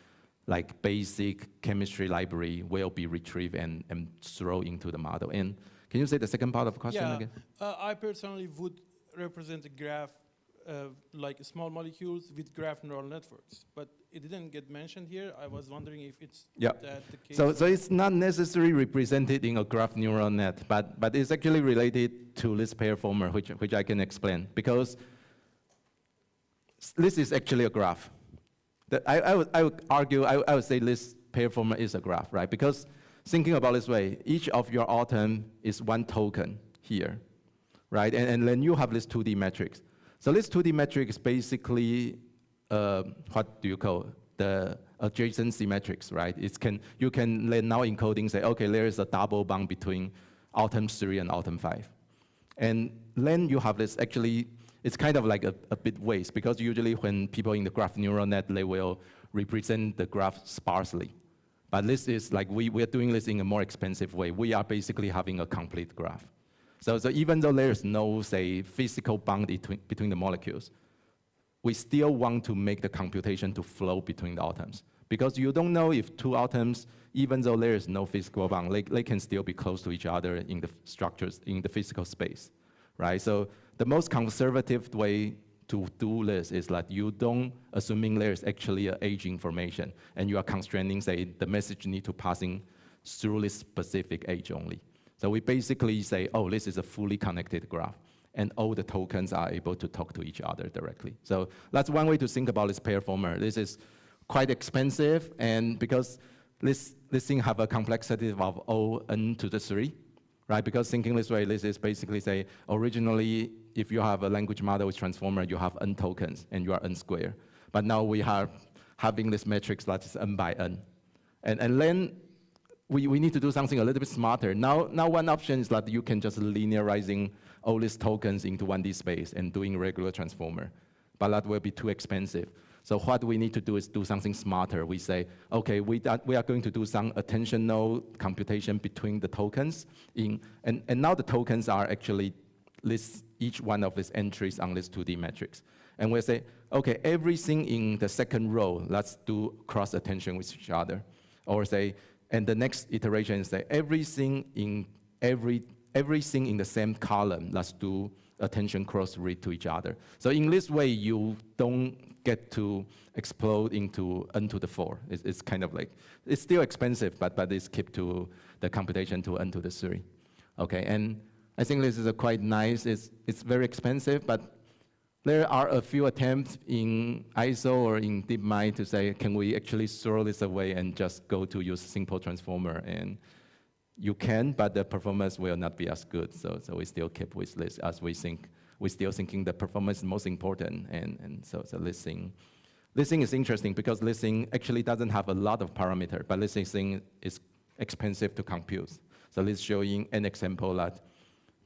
Speaker 7: like basic chemistry library will be retrieved and throw into the model. And can you say the second part of the question again?
Speaker 10: I personally would represent a graph like small molecules with graph neural networks, but it didn't get mentioned here. I was wondering if it's that the case.
Speaker 7: So it's not necessarily represented in a graph neural net, but it's actually related to this pair former, which I can explain, because this is actually a graph. I would argue, I would say this pair former is a graph, right? Because thinking about this way, each of your atom is one token here, right? And then you have this 2D matrix. So this 2D matrix basically, what do you call the adjacency matrix, right? You can then now encoding say, okay, there is a double bond between atom 3 and atom 5. And then you have this actually, it's kind of like a bit waste, because usually when people in the graph neural net, they will represent the graph sparsely. But this is like, we're doing this in a more expensive way. We are basically having a complete graph. So even though there's no, say, physical bond between the molecules, we still want to make the computation to flow between the atoms. Because you don't know if two atoms, even though there is no physical bond, they can still be close to each other in the structures, in the physical space, right? So the most conservative way to do this is that you don't assuming there's actually an age information, and you are constraining, say, the message need to passing through this specific age only. So we basically say, oh, this is a fully connected graph, and all the tokens are able to talk to each other directly. So that's one way to think about this pair former. This is quite expensive, and because this thing have a complexity of O n to the 3, right? Because thinking this way, this is basically say, originally, if you have a language model with transformer, you have n tokens, and you are n squared. But now we are having this matrix that is n by n. And then we need to do something a little bit smarter. Now one option is that you can just linearizing all these tokens into 1D space and doing regular transformer. But that will be too expensive. So what we need to do is do something smarter. We say, okay, we are going to do some attentional computation between the tokens. And now the tokens are actually each one of these entries on this 2D matrix. And we'll say, okay, everything in the second row, let's do cross attention with each other. Or say, and the next iteration is say, everything in the same column, let's do attention cross read to each other. So in this way, you don't get to explode into n to the 4. It's kind of like, it's still expensive, but it's keep to the computation to n to the 3. Okay, and I think this is a quite nice, it's very expensive, but there are a few attempts in ISO or in DeepMind to say, can we actually throw this away and just go to use simple transformer? And you can, but the performance will not be as good. So we still keep with this as we think. We're still thinking the performance is most important. And so this thing is interesting because this thing actually doesn't have a lot of parameter, but this thing is expensive to compute. So this is showing an example that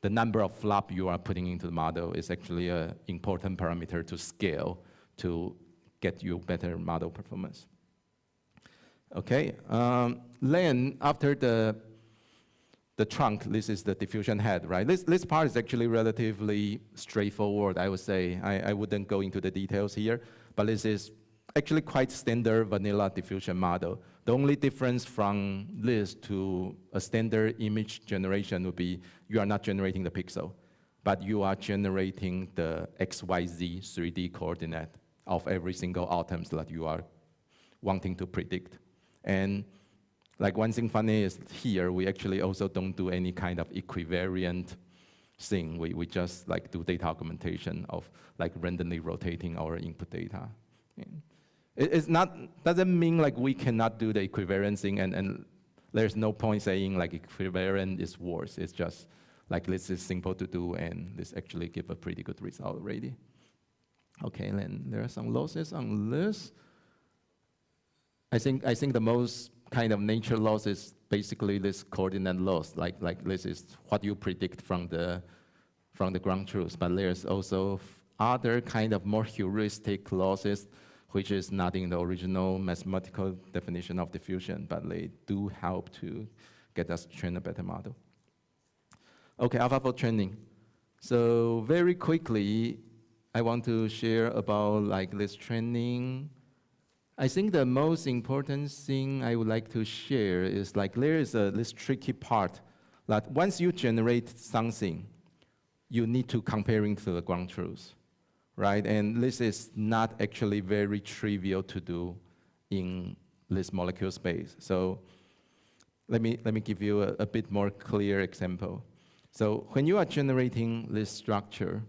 Speaker 7: the number of flop you are putting into the model is actually an important parameter to scale to get you better model performance. Okay, then after the trunk, this is the diffusion head, right? This part is actually relatively straightforward, I would say. I wouldn't go into the details here, but this is actually quite standard vanilla diffusion model. The only difference from this to a standard image generation would be you are not generating the pixel, but you are generating the XYZ 3D coordinate of every single atoms that you are wanting to predict. And like one thing funny is here, we actually also don't do any kind of equivariant thing. We just like do data augmentation of like randomly rotating our input data. And doesn't mean like we cannot do the equivariant thing and there's no point saying like equivariant is worse. It's just like this is simple to do and this actually give a pretty good result already. Okay, and then there are some losses on this. I think the most kind of nature loss is basically this coordinate loss, like this is what you predict from the ground truth. But there's also other kind of more heuristic losses, which is not in the original mathematical definition of diffusion, but they do help to get us to train a better model. Okay, AlphaFold training. So very quickly, I want to share about like this training. I think the most important thing I would like to share is like there is this tricky part that once you generate something, you need to comparing to the ground truth, right? And this is not actually very trivial to do in this molecule space. So let me give you a bit more clear example. So when you are generating this structure,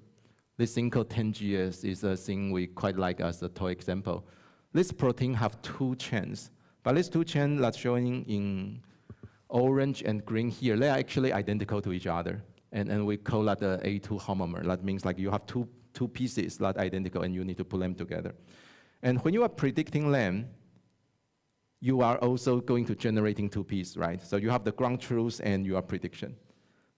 Speaker 7: this thing called 10GS is a thing we quite like as a toy example. This protein have 2 chains, but these 2 chains that's showing in orange and green here, they are actually identical to each other. And we call that the A2 homomer. That means like you have two pieces that are identical and you need to put them together. And when you are predicting them, you are also going to generating 2 pieces, right? So you have the ground truth and your prediction.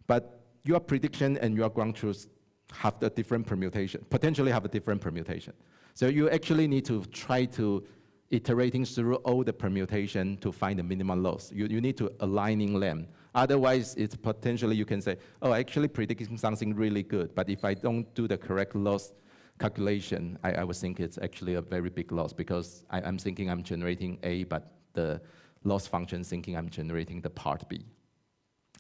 Speaker 7: But your prediction and your ground truth have a different permutation, potentially have a different permutation. So you actually need to try to iterating through all the permutation to find the minimum loss. You need to aligning them. Otherwise, it's potentially you can say, oh, actually predicting something really good, but if I don't do the correct loss calculation, I would think it's actually a very big loss because I'm thinking I'm generating A, but the loss function thinking I'm generating the part B.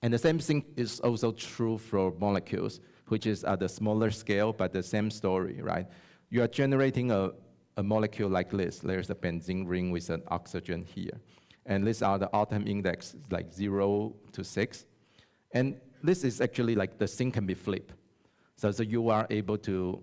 Speaker 7: And the same thing is also true for molecules, which is at a smaller scale, but the same story, right? You are generating a molecule like this. There's a benzene ring with an oxygen here. And these are the atom index, like 0 to 6. And this is actually like the thing can be flipped. So you are able to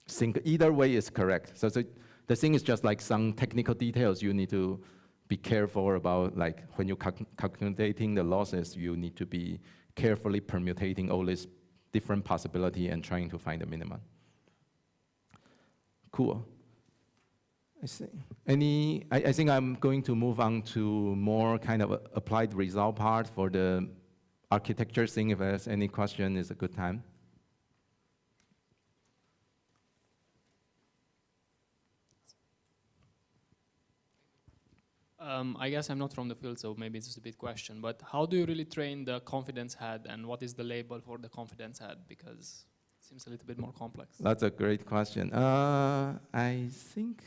Speaker 7: think either way is correct. So the thing is just like some technical details you need to be careful about, like when you're calculating the losses, you need to be carefully permutating all these different possibilities and trying to find the minimum. Cool. I think I'm going to move on to more kind of applied result part for the architecture thing. If there's any question, it's a good time.
Speaker 11: I guess I'm not from the field, so maybe it's just a bit question, but how do you really train the confidence head and what is the label for the confidence head? Because it seems a little bit more complex.
Speaker 7: That's a great question. I think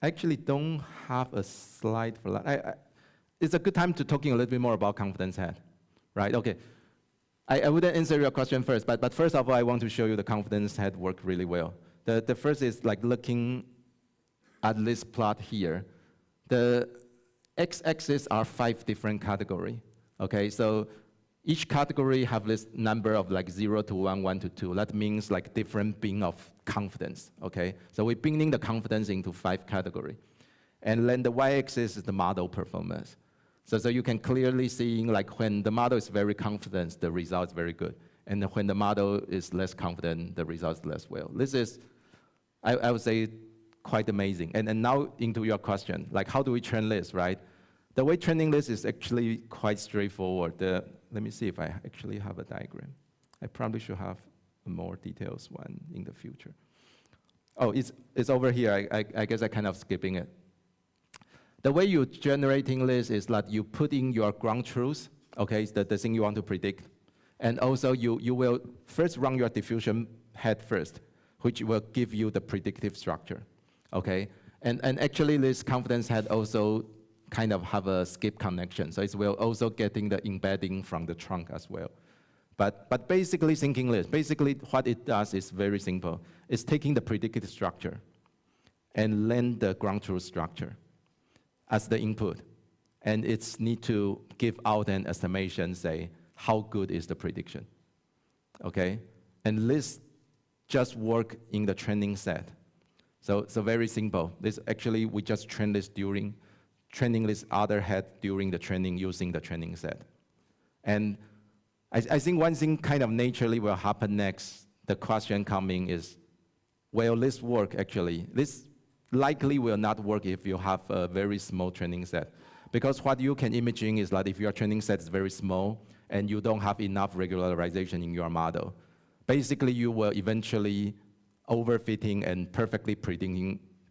Speaker 7: I actually don't have a slide for that. It's a good time to talking a little bit more about confidence head, right? Okay. I wouldn't answer your question first, but first of all, I want to show you the confidence head work really well. The first is like looking at this plot here. The x-axis are 5 different categories, okay? So each category have this number of like 0 to 1, 1 to 2. That means like different bin of confidence, okay? So we're binning the confidence into 5 categories. And then the y-axis is the model performance. So you can clearly see like when the model is very confident, the result is very good. And when the model is less confident, the result is less well. This is, I would say, quite amazing. And now into your question, like how do we train this, right? The way training this is actually quite straightforward. Let me see if I actually have a diagram. I probably should have a more details one in the future. Oh, it's over here. I guess I'm kind of skipping it. The way you're generating this is that you put in your ground truth, okay, it's the thing you want to predict. And also you will first run your diffusion head first, which will give you the predictive structure. Okay, and actually this confidence head also kind of have a skip connection, so it will also getting the embedding from the trunk as well. But basically thinking this, basically what it does is very simple. It's taking the predicted structure and then the ground truth structure as the input, and it's need to give out an estimation, say how good is the prediction. Okay, and this just work in the training set. So very simple. This actually, we just train this during training this other head during the training using the training set. And I think one thing kind of naturally will happen next, the question coming is, will this work actually? This likely will not work if you have a very small training set. Because what you can imagine is that if your training set is very small and you don't have enough regularization in your model, basically you will eventually overfitting and perfectly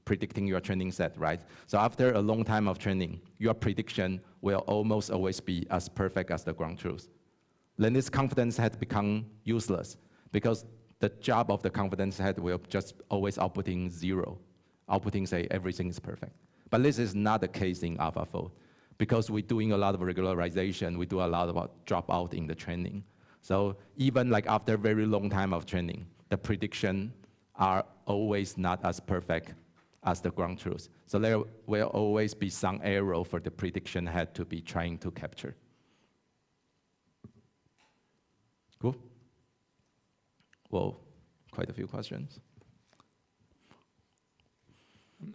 Speaker 7: predicting your training set, right? So after a long time of training, your prediction will almost always be as perfect as the ground truth. Then this confidence had become useless because the job of the confidence head will just always outputting 0, outputting say everything is perfect. But this is not the case in AlphaFold because we're doing a lot of regularization, we do a lot of dropout in the training. So even like after a very long time of training, the prediction are always not as perfect as the ground truth. So there will always be some error for the prediction head to be trying to capture. Cool? Whoa, quite a few questions.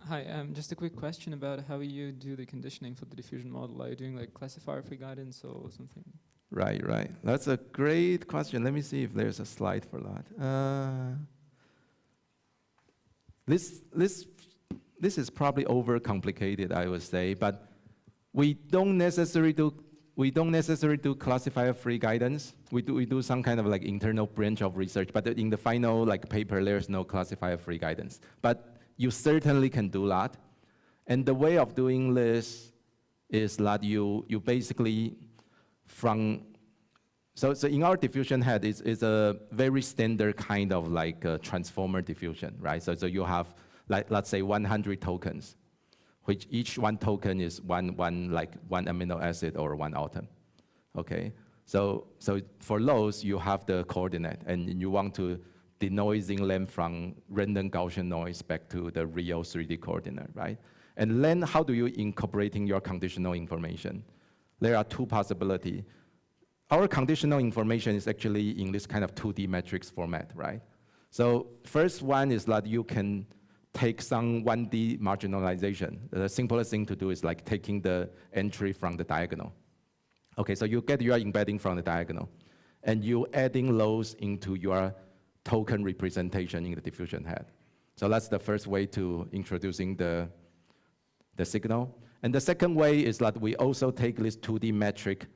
Speaker 12: Hi, just a quick question about how you do the conditioning for the diffusion model. Are you doing like classifier-free guidance or something?
Speaker 7: Right, right. That's a great question. Let me see if there's a slide for that. This is probably overcomplicated, I would say, but we don't necessarily do classifier-free guidance. We do some kind of like internal branch of research, but in the final like paper, there's no classifier-free guidance. But you certainly can do that. And the way of doing this is that you basically so in our diffusion head, it's a very standard kind of like transformer diffusion, right? So you have, like, let's say 100 tokens, which each one token is one amino acid or one atom, okay? So for those, you have the coordinate, and you want to denoising them from random Gaussian noise back to the real 3D coordinate, right? And then how do you incorporating your conditional information? There are two possibilities. Our conditional information is actually in this kind of 2D matrix format, right? So first one is that you can take some 1D marginalization. The simplest thing to do is like taking the entry from the diagonal. Okay, so you get your embedding from the diagonal, and you adding those into your token representation in the diffusion head. So that's the first way to introducing the signal. And the second way is that we also take this 2D metric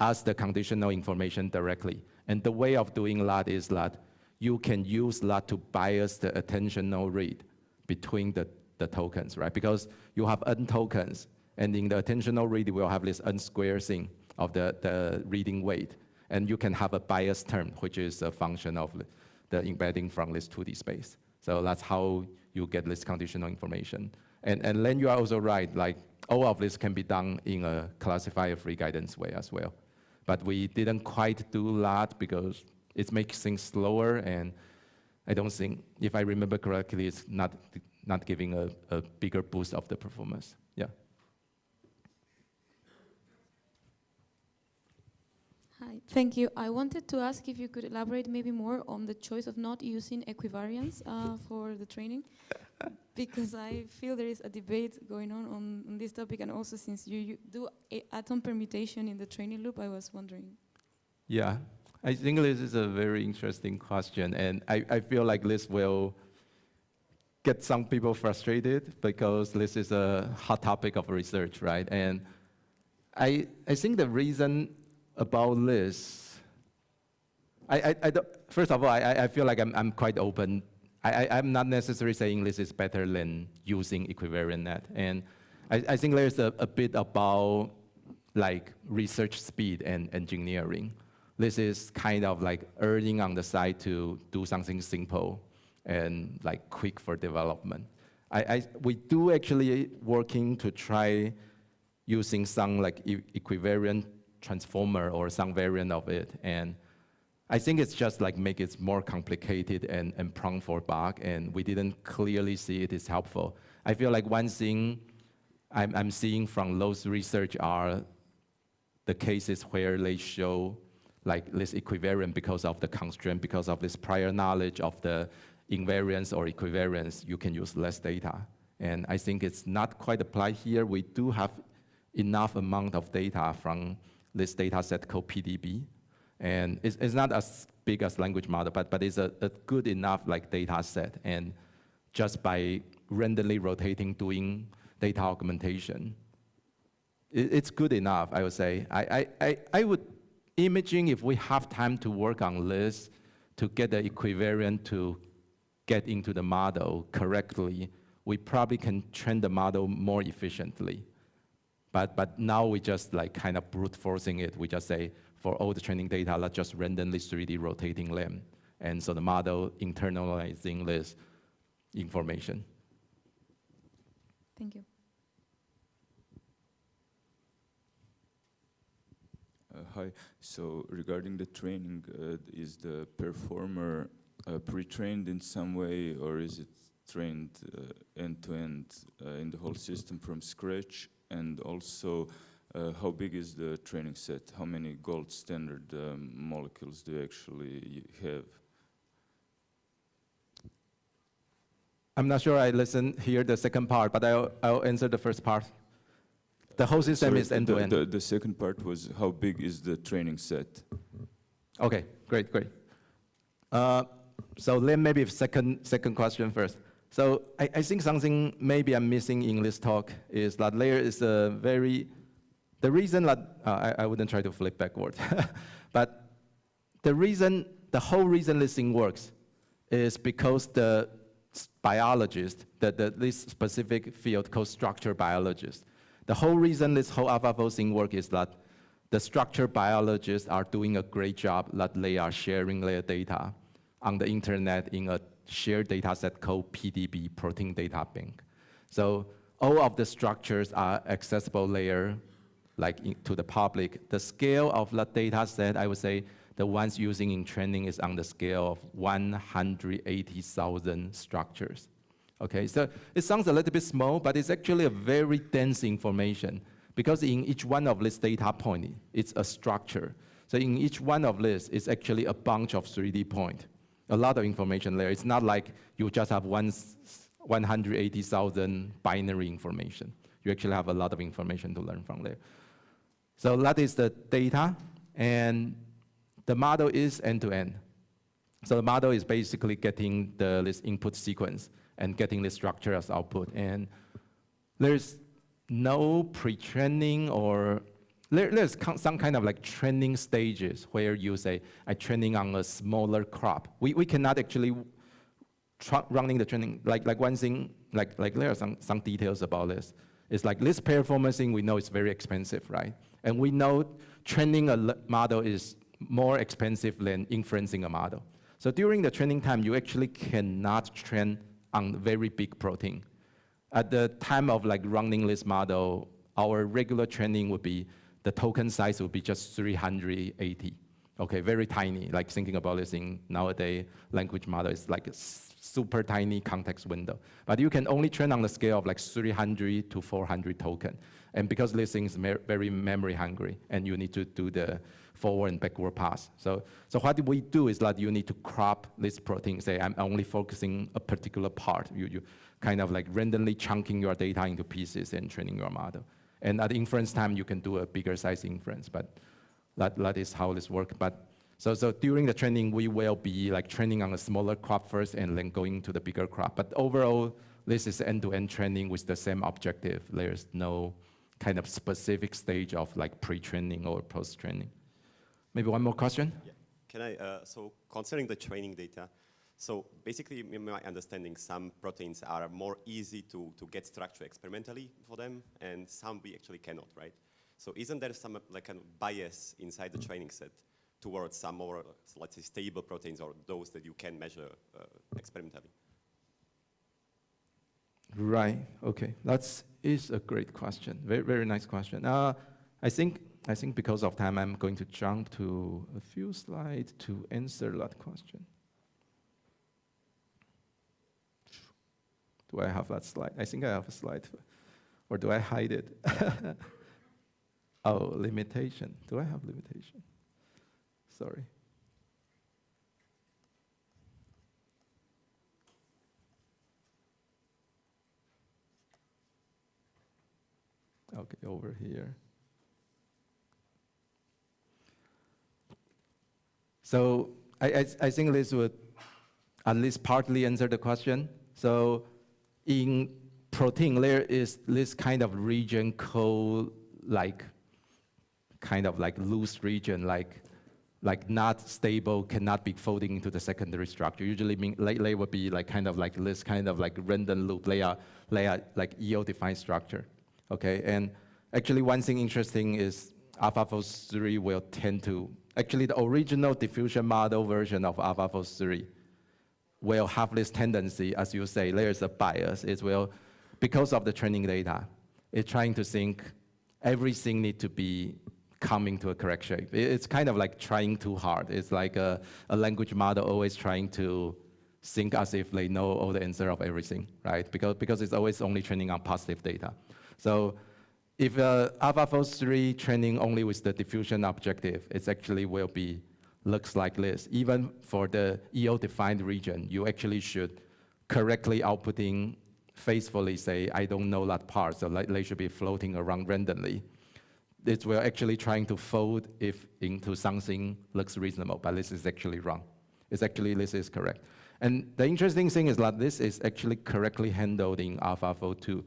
Speaker 7: as the conditional information directly. And the way of doing that is that you can use that to bias the attentional read between the tokens, right? Because you have n tokens, and in the attentional read, we'll have this n squared thing of the reading weight. And you can have a bias term, which is a function of the embedding from this 2D space. So that's how you get this conditional information. And then you are also right, like all of this can be done in a classifier-free guidance way as well. But we didn't quite do that because it makes things slower, and I don't think, if I remember correctly, it's not giving a bigger boost of the performance. Yeah.
Speaker 13: Hi, thank you. I wanted to ask if you could elaborate maybe more on the choice of not using equivariance for the training, because I feel there is a debate going on this topic, and also since you do atom permutation in the training loop, I was wondering.
Speaker 7: Yeah, I think this is a very interesting question, and I feel like this will get some people frustrated because this is a hot topic of research, right? And I think the reason about this, first of all, I feel like I'm quite open. I'm not necessarily saying this is better than using equivariant net. And I think there's a bit about like research speed and engineering. This is kind of like erring on the side to do something simple and like quick for development. We do actually working to try using some like equivariant transformer or some variant of it, and I think it's just like make it more complicated and prone for bug, and we didn't clearly see it is helpful. I feel like one thing I'm seeing from those research are the cases where they show like this equivariant because of the constraint, because of this prior knowledge of the invariance or equivariance, you can use less data. And I think it's not quite applied here. We do have enough amount of data from this data set called PDB. And it's not as big as language model, but it's a good enough like data set. And just by randomly rotating, doing data augmentation, it's good enough, I would say. I would imagine if we have time to work on this to get the equivariant to get into the model correctly, we probably can train the model more efficiently. But now we just like kind of brute forcing it. We just say, for all the training data, let's just randomly 3D rotating them. And so the model internalizing this information.
Speaker 13: Thank you.
Speaker 14: Hi. So regarding the training, is the performer pre-trained in some way, or is it trained end-to-end in the whole system from scratch? And also, how big is the training set? How many gold standard molecules do you actually have?
Speaker 7: I'm not sure I listened here the second part, but I'll answer the first part. The whole system is end-to-end.
Speaker 14: The second part was, how big is the training set?
Speaker 7: Okay, great. So then maybe second question first. So I think something maybe I'm missing in this talk is that layer is a very, the reason that, I wouldn't try to flip backward, but the whole reason this thing works is because the biologist, this specific field called structure biologist, the whole reason this whole AlphaFold thing works is that the structure biologists are doing a great job that they are sharing their data on the internet in a shared data set called PDB, Protein Data Bank. So all of the structures are accessible layer, to the public. The scale of the data set, I would say, the ones using in training is on the scale of 180,000 structures. Okay, so it sounds a little bit small, but it's actually a very dense information because in each one of this data point, it's a structure. So in each one of this, it's actually a bunch of 3D points. A lot of information there. It's not like you just have 180,000 binary information. You actually have a lot of information to learn from there. So that is the data, and the model is end-to-end. So the model is basically getting this input sequence and getting the structure as output. And there's no pre-training or there's some kind of like training stages where you say, I'm training on a smaller crop. We cannot actually running the training, like one thing, like there are some details about this. It's like this performance thing, we know it's very expensive, right? And we know training a model is more expensive than inferencing a model. So during the training time, you actually cannot train on very big protein. At the time of like running this model, our regular training would be, the token size would be just 380. Okay, very tiny, like thinking about this in nowadays, language model is like a super tiny context window. But you can only train on the scale of like 300 to 400 token. And because this thing is very memory hungry, and you need to do the forward and backward pass. So what we do is that you need to crop this protein, say I'm only focusing a particular part. You kind of like randomly chunking your data into pieces and training your model. And at inference time, you can do a bigger size inference, but that is how this works. But so during the training, we will be like training on a smaller crop first and then going to the bigger crop. But overall, this is end-to-end training with the same objective. There's no kind of specific stage of like pre-training or post-training. Maybe one more question?
Speaker 15: Yeah. Can I, so concerning the training data, so basically, in my understanding, some proteins are more easy to get structure experimentally for them, and some we actually cannot, right? So isn't there some like a bias inside the training set towards some more, let's say, stable proteins or those that you can measure experimentally?
Speaker 7: Right, okay, that is a great question, very, very nice question. I think because of time, I'm going to jump to a few slides to answer that question. Do I have that slide? I think I have a slide, or do I hide it? Oh, limitation, do I have limitation? Sorry. Okay, over here. So I think this would at least partly answer the question. So in protein, there is this kind of region called like, kind of like loose region, like like not stable, cannot be folding into the secondary structure. Usually they would be like kind of like this kind of like random loop layer like EO-defined structure, okay? And actually one thing interesting is AlphaFold 3 will tend to, actually the original diffusion model version of AlphaFold 3 will have this tendency, as you say, there's a bias. It will, because of the training data, it's trying to think everything need to be coming to a correct shape. It's kind of like trying too hard. It's like a language model always trying to think as if they know all the answer of everything, right? Because it's always only training on positive data. So if AlphaFold 3 training only with the diffusion objective, it actually will be, looks like this. Even for the EO-defined region, you actually should correctly outputting faithfully say, I don't know that part, so they should be floating around randomly. It will actually trying to fold if into something looks reasonable, but this is actually wrong. It's actually, this is correct. And the interesting thing is that this is actually correctly handled in AlphaFold 2.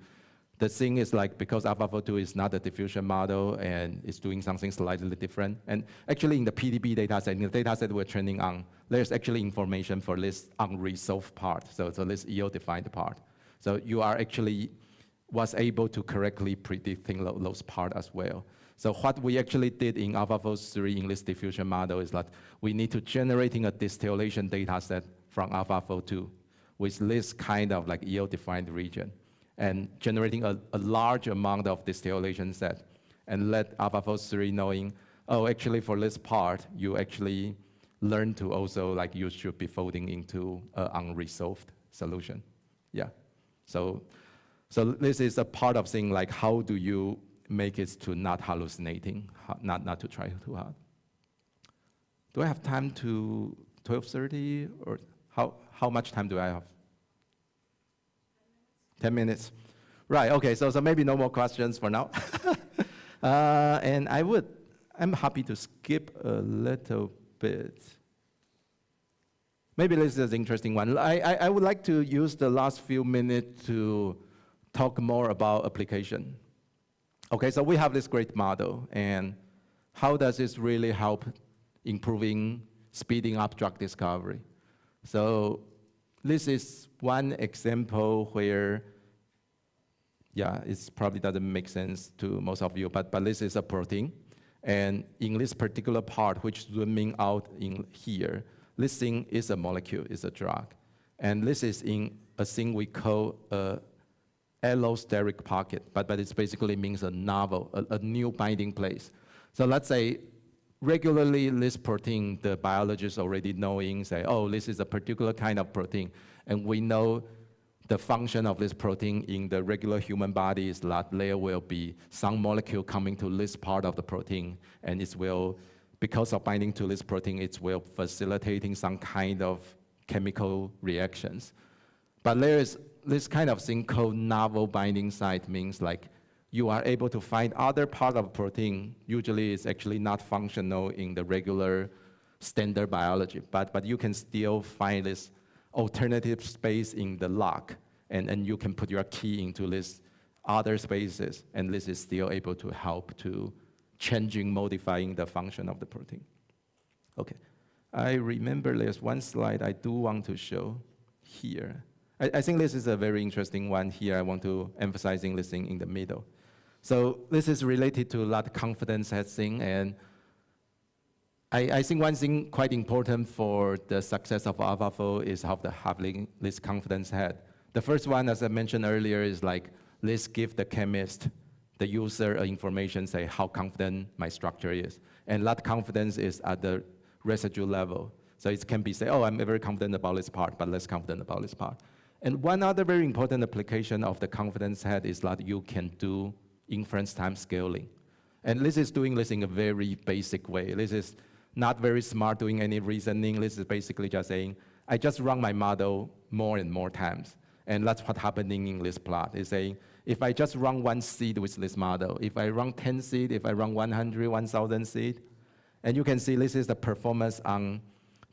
Speaker 7: The thing is like, because AlphaFold 2 is not a diffusion model and it's doing something slightly different. And actually in the PDB dataset, in the dataset we're training on, there's actually information for this unresolved part, so this EO-defined part. So you are actually was able to correctly predicting those parts as well. So what we actually did in AlphaFold 3 in this diffusion model is that we need to generating a distillation data set from AlphaFold 2 with this kind of like EO-defined region and generating a large amount of distillation set and let AlphaFold 3 knowing, oh, actually for this part, you actually learn to also like you should be folding into an unresolved solution. Yeah. So this is a part of thing like how do you make it to not hallucinating, not to try too hard. Do I have time to 12:30 or how much time do I have? 10 minutes. Right, okay, so maybe no more questions for now. And I'm happy to skip a little bit. Maybe this is an interesting one. I would like to use the last few minutes to talk more about application. Okay, so we have this great model, and how does this really help improving, speeding up drug discovery? So this is one example where, yeah, it probably doesn't make sense to most of you, but this is a protein. And in this particular part, which is zooming out in here, this thing is a molecule, is a drug. And this is in a thing we call a allosteric pocket, but it basically means a novel, a new binding place. So let's say regularly this protein, the biologists already knowing, say, oh, this is a particular kind of protein, and we know the function of this protein in the regular human body is that there will be some molecule coming to this part of the protein, and it will, because of binding to this protein, it will facilitating some kind of chemical reactions. But there is this kind of thing called novel binding site, means like you are able to find other part of protein. Usually it's actually not functional in the regular standard biology, but you can still find this alternative space in the lock, and you can put your key into this other spaces, and this is still able to help to changing, modifying the function of the protein. Okay, I remember there's one slide I do want to show here. I think this is a very interesting one here. I want to emphasizing this thing in the middle. So this is related to that confidence head thing, and I think one thing quite important for the success of AlphaFold is having this confidence head. The first one, as I mentioned earlier, is like, let's give the chemist, the user information, say how confident my structure is. And that confidence is at the residue level. So it can be say, oh, I'm very confident about this part, but less confident about this part. And one other very important application of the confidence head is that you can do inference time scaling. And this is doing this in a very basic way. This is not very smart doing any reasoning. This is basically just saying, I just run my model more and more times. And that's what's happening in this plot. It's saying, if I just run one seed with this model, if I run 10 seed, if I run 100, 1,000 seed, and you can see this is the performance on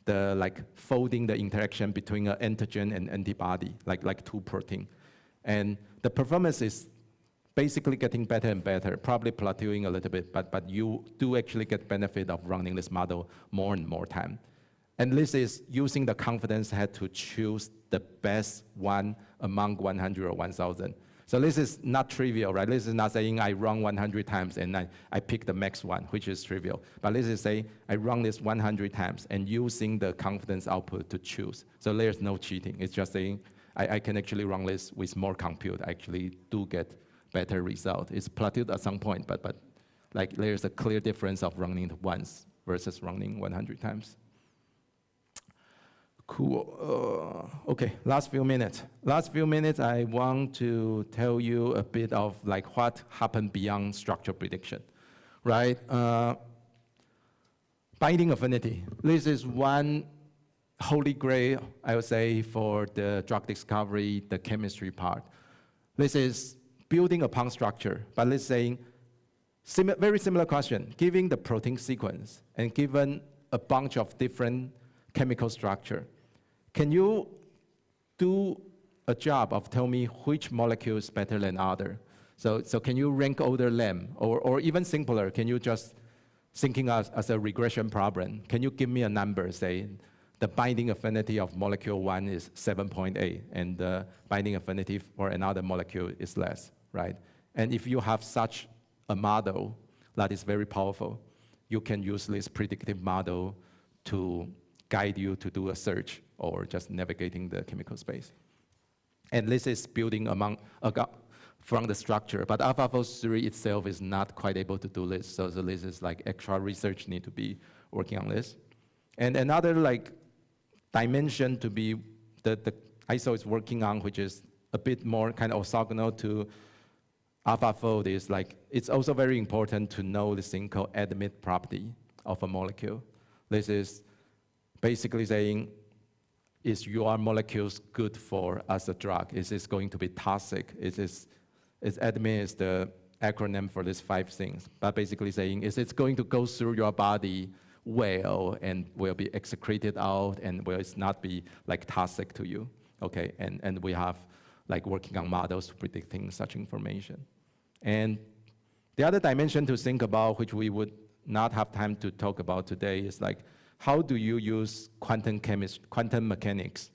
Speaker 7: the like folding the interaction between an antigen and antibody, like two protein. And the performance is basically getting better and better, probably plateauing a little bit, but you do actually get benefit of running this model more and more time. And this is using the confidence head to choose the best one among 100 or 1,000. So this is not trivial, right? This is not saying I run 100 times and I pick the max one, which is trivial. But this is saying I run this 100 times and using the confidence output to choose. So there's no cheating. It's just saying I can actually run this with more compute. I actually do get better result. It's plateaued at some point, but like there's a clear difference of running it once versus running 100 times. Cool. Okay, last few minutes. Last few minutes, I want to tell you a bit of like what happened beyond structure prediction, right? Binding affinity. This is one holy grail, I would say, for the drug discovery, the chemistry part. This is building upon structure, but let's say, very similar question. Given the protein sequence and given a bunch of different chemical structure, can you do a job of tell me which molecule is better than other? So can you rank order them? Or even simpler, can you just thinking as a regression problem, can you give me a number, say, the binding affinity of molecule 1 is 7.8, and the binding affinity for another molecule is less, right? And if you have such a model that is very powerful, you can use this predictive model to guide you to do a search or just navigating the chemical space. And this is building from the structure, but AlphaFold 3 itself is not quite able to do this, so this is like extra research need to be working on this. And another like dimension to be the ISO is working on, which is a bit more kind of orthogonal to AlphaFold, is like, it's also very important to know this thing called admit property of a molecule. This is basically saying, is your molecules good for as a drug? Is this going to be toxic? Is admit is the acronym for these 5 things, but basically saying, is it going to go through your body well and will be excreted out and will it not be like toxic to you? Okay, and we have like working on models predicting such information. And the other dimension to think about, which we would not have time to talk about today, is like, how do you use quantum mechanics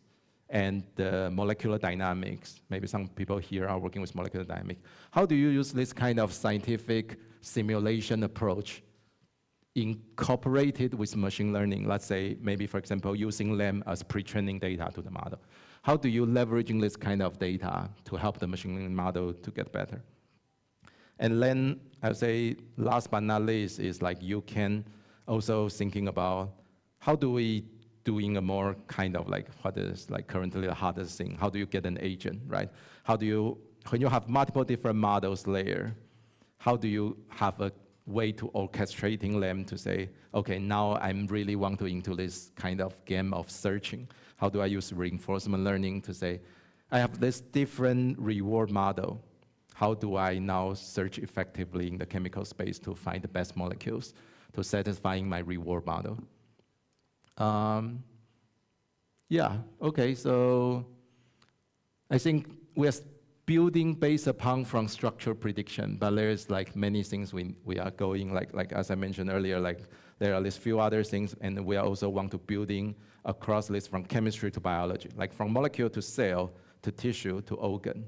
Speaker 7: and molecular dynamics? Maybe some people here are working with molecular dynamics. How do you use this kind of scientific simulation approach incorporated with machine learning? Let's say, maybe for example, using them as pre-training data to the model. How do you leveraging this kind of data to help the machine learning model to get better? And then I would say, last but not least, is like you can also thinking about how do we doing a more kind of like what is like currently the hardest thing? How do you get an agent, right? How do you, when you have multiple different models layer, how do you have a way to orchestrating them to say, okay, now I'm really want to into this kind of game of searching. How do I use reinforcement learning to say, I have this different reward model. How do I now search effectively in the chemical space to find the best molecules to satisfying my reward model? Yeah, okay, so I think we're building based upon from structure prediction, but there's like many things we are going, like as I mentioned earlier, like there are these few other things, and we also want to building across this from chemistry to biology, like from molecule to cell to tissue to organ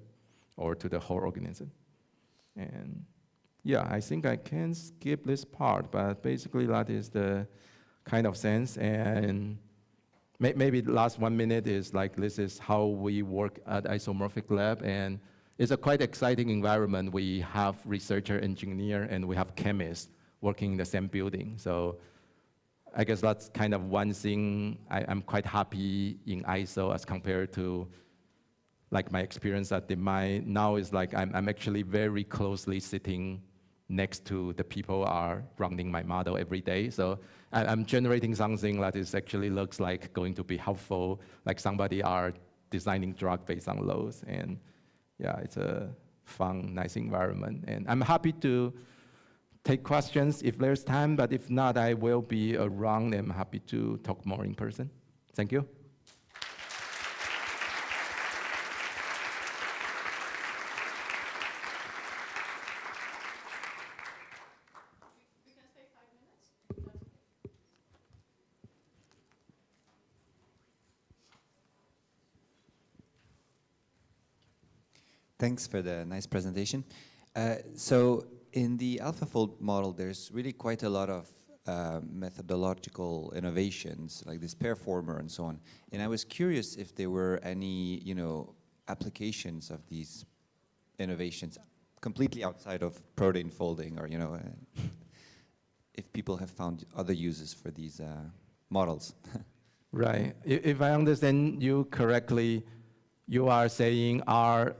Speaker 7: or to the whole organism. And yeah, I think I can skip this part, but basically that is the kind of sense. And maybe the last 1 minute is like, this is how we work at Isomorphic Lab, and it's a quite exciting environment. We have researcher, engineer, and we have chemists working in the same building. So I guess that's kind of one thing I'm quite happy in ISO as compared to like my experience at DeMai. Now is like I'm actually very closely sitting next to the people are running my model every day. So I'm generating something that is actually looks like going to be helpful, like somebody are designing drug based on those. And yeah, it's a fun, nice environment. And I'm happy to take questions if there's time, but if not, I will be around and I'm happy to talk more in person. Thank you.
Speaker 16: Thanks for the nice presentation. So in the AlphaFold model, there's really quite a lot of methodological innovations, like this pairformer and so on. And I was curious if there were any, applications of these innovations completely outside of protein folding, or if people have found other uses for these models.
Speaker 7: Right. If I understand you correctly, you are saying are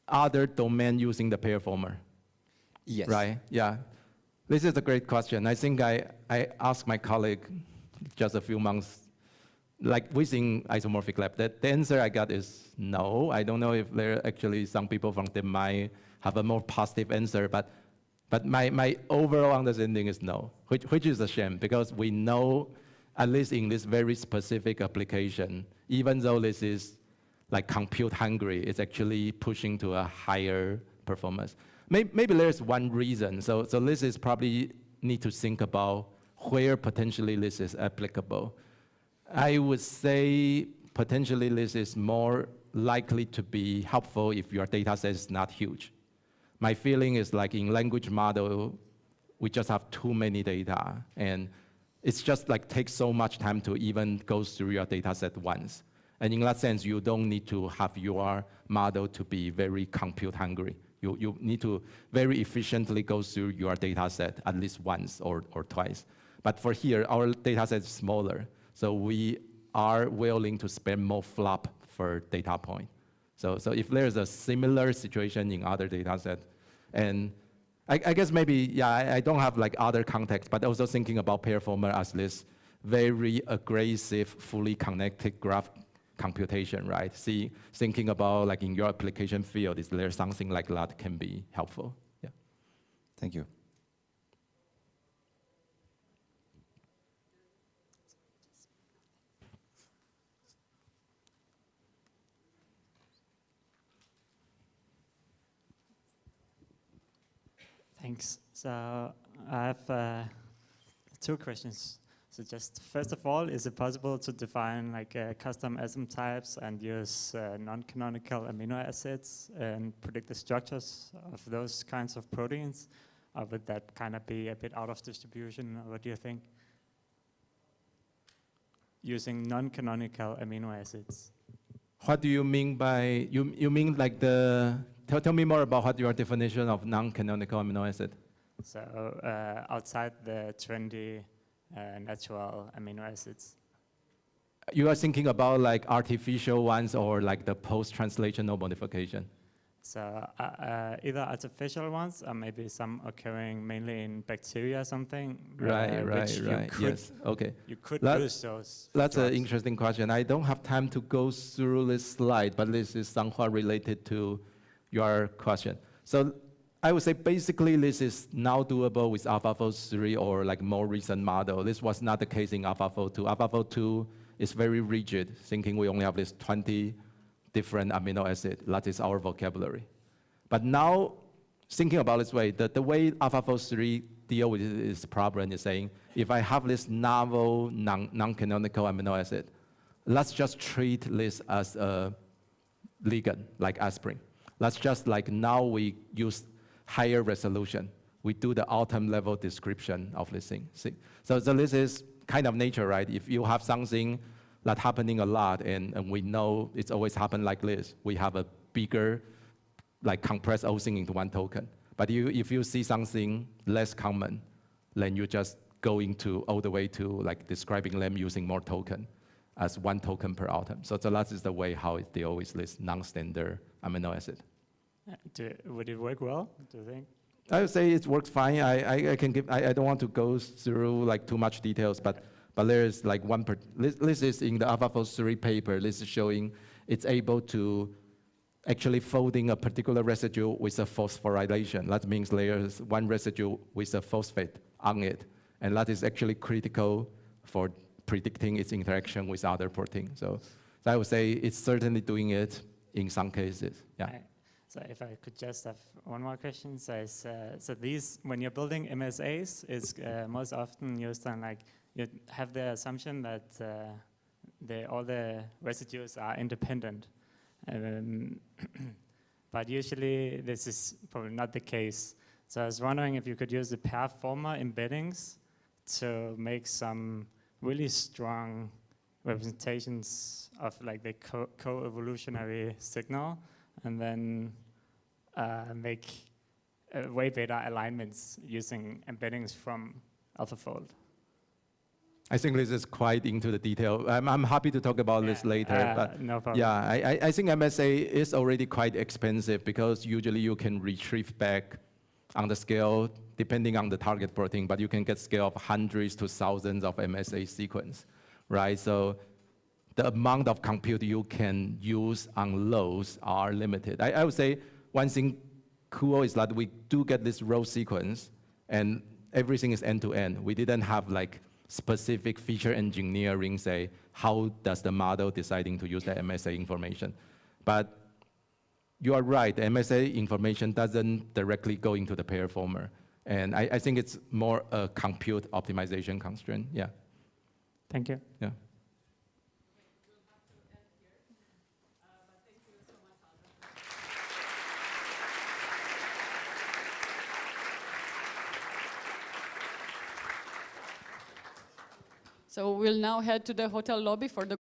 Speaker 7: other domain using the pairformer?
Speaker 16: Yes.
Speaker 7: Right, yeah. This is a great question. I think I asked my colleague just a few months, like within isomorphic lab, that the answer I got is no. I don't know if there are actually some people from them might have a more positive answer, but my overall understanding is no, which is a shame, because we know, at least in this very specific application, even though this is like compute hungry, it's actually pushing to a higher performance. Maybe there's one reason. So this is probably need to think about where potentially this is applicable. I would say potentially this is more likely to be helpful if your data set is not huge. My feeling is like in language model, we just have too many data, and it's just like takes so much time to even go through your data set once. And in that sense, you don't need to have your model to be very compute hungry. You need to very efficiently go through your data set at least once or twice. But for here, our data set is smaller, so we are willing to spend more flop for data point. So if there's a similar situation in other data set, and I guess maybe, yeah, I don't have like other context, but also thinking about pairformer as this very aggressive, fully connected graph computation, right? Thinking about like in your application field, is there something like that can be helpful? Yeah.
Speaker 16: Thank you.
Speaker 17: Thanks. So I have 2 questions. So just first of all, is it possible to define like custom SM types and use non-canonical amino acids and predict the structures of those kinds of proteins? Or would that kind of be a bit out of distribution? Or what do you think? Using non-canonical amino acids.
Speaker 7: What do you mean by, you mean like tell me more about what your definition of non-canonical amino acid.
Speaker 17: So outside the 20 natural amino acids.
Speaker 7: You are thinking about like artificial ones or like the post-translational modification?
Speaker 17: So either artificial ones or maybe some occurring mainly in bacteria or something.
Speaker 7: Right. Yes, okay.
Speaker 17: You could use those.
Speaker 7: That's an interesting question. I don't have time to go through this slide, but this is somewhat related to your question. So I would say basically this is now doable with AlphaFold 3 or like more recent model. This was not the case in AlphaFold 2. AlphaFold 2 is very rigid, thinking we only have this 20 different amino acids. That is our vocabulary. But now, thinking about this way, the way AlphaFold 3 deal with this problem is saying, if I have this novel non-canonical amino acid, let's just treat this as a ligand, like aspirin. Let's just like now we use higher resolution. We do the atom level description of this thing. So this is kind of nature, right? If you have something that's happening a lot and we know it's always happened like this, we have a bigger, like compress all things into one token. But if you see something less common, then you just go into all the way to like describing them using more token as one token per atom. So that is the way how it deals with this non-standard amino acid.
Speaker 17: Would it work well, do you think?
Speaker 7: I would say it works fine. I don't want to go through like too much details, but there is like this is in the AlphaFold 3 paper. This is showing it's able to actually folding a particular residue with a phosphorylation. That means there's one residue with a phosphate on it, and that is actually critical for predicting its interaction with other proteins. So I would say it's certainly doing it in some cases. Yeah.
Speaker 17: So if I could just have one more question. So these, when you're building MSAs, is most often used on like, you have the assumption that all the residues are independent. but usually this is probably not the case. So I was wondering if you could use the performer embeddings to make some really strong representations of like the co-evolutionary signal, and then make way better alignments using embeddings from AlphaFold.
Speaker 7: I think this is quite into the detail. I'm happy to talk about this later. But
Speaker 17: no problem.
Speaker 7: Yeah, I think MSA is already quite expensive because usually you can retrieve back on the scale depending on the target protein, but you can get scale of hundreds to thousands of MSA sequence, right? So the amount of compute you can use on those are limited. I would say one thing cool is that we do get this row sequence and everything is end-to-end. We didn't have like specific feature engineering, say, how does the model deciding to use the MSA information? But you are right, the MSA information doesn't directly go into the performer. And I think it's more a compute optimization constraint, yeah.
Speaker 17: Thank you.
Speaker 7: Yeah.
Speaker 2: So we'll now head to the hotel lobby for the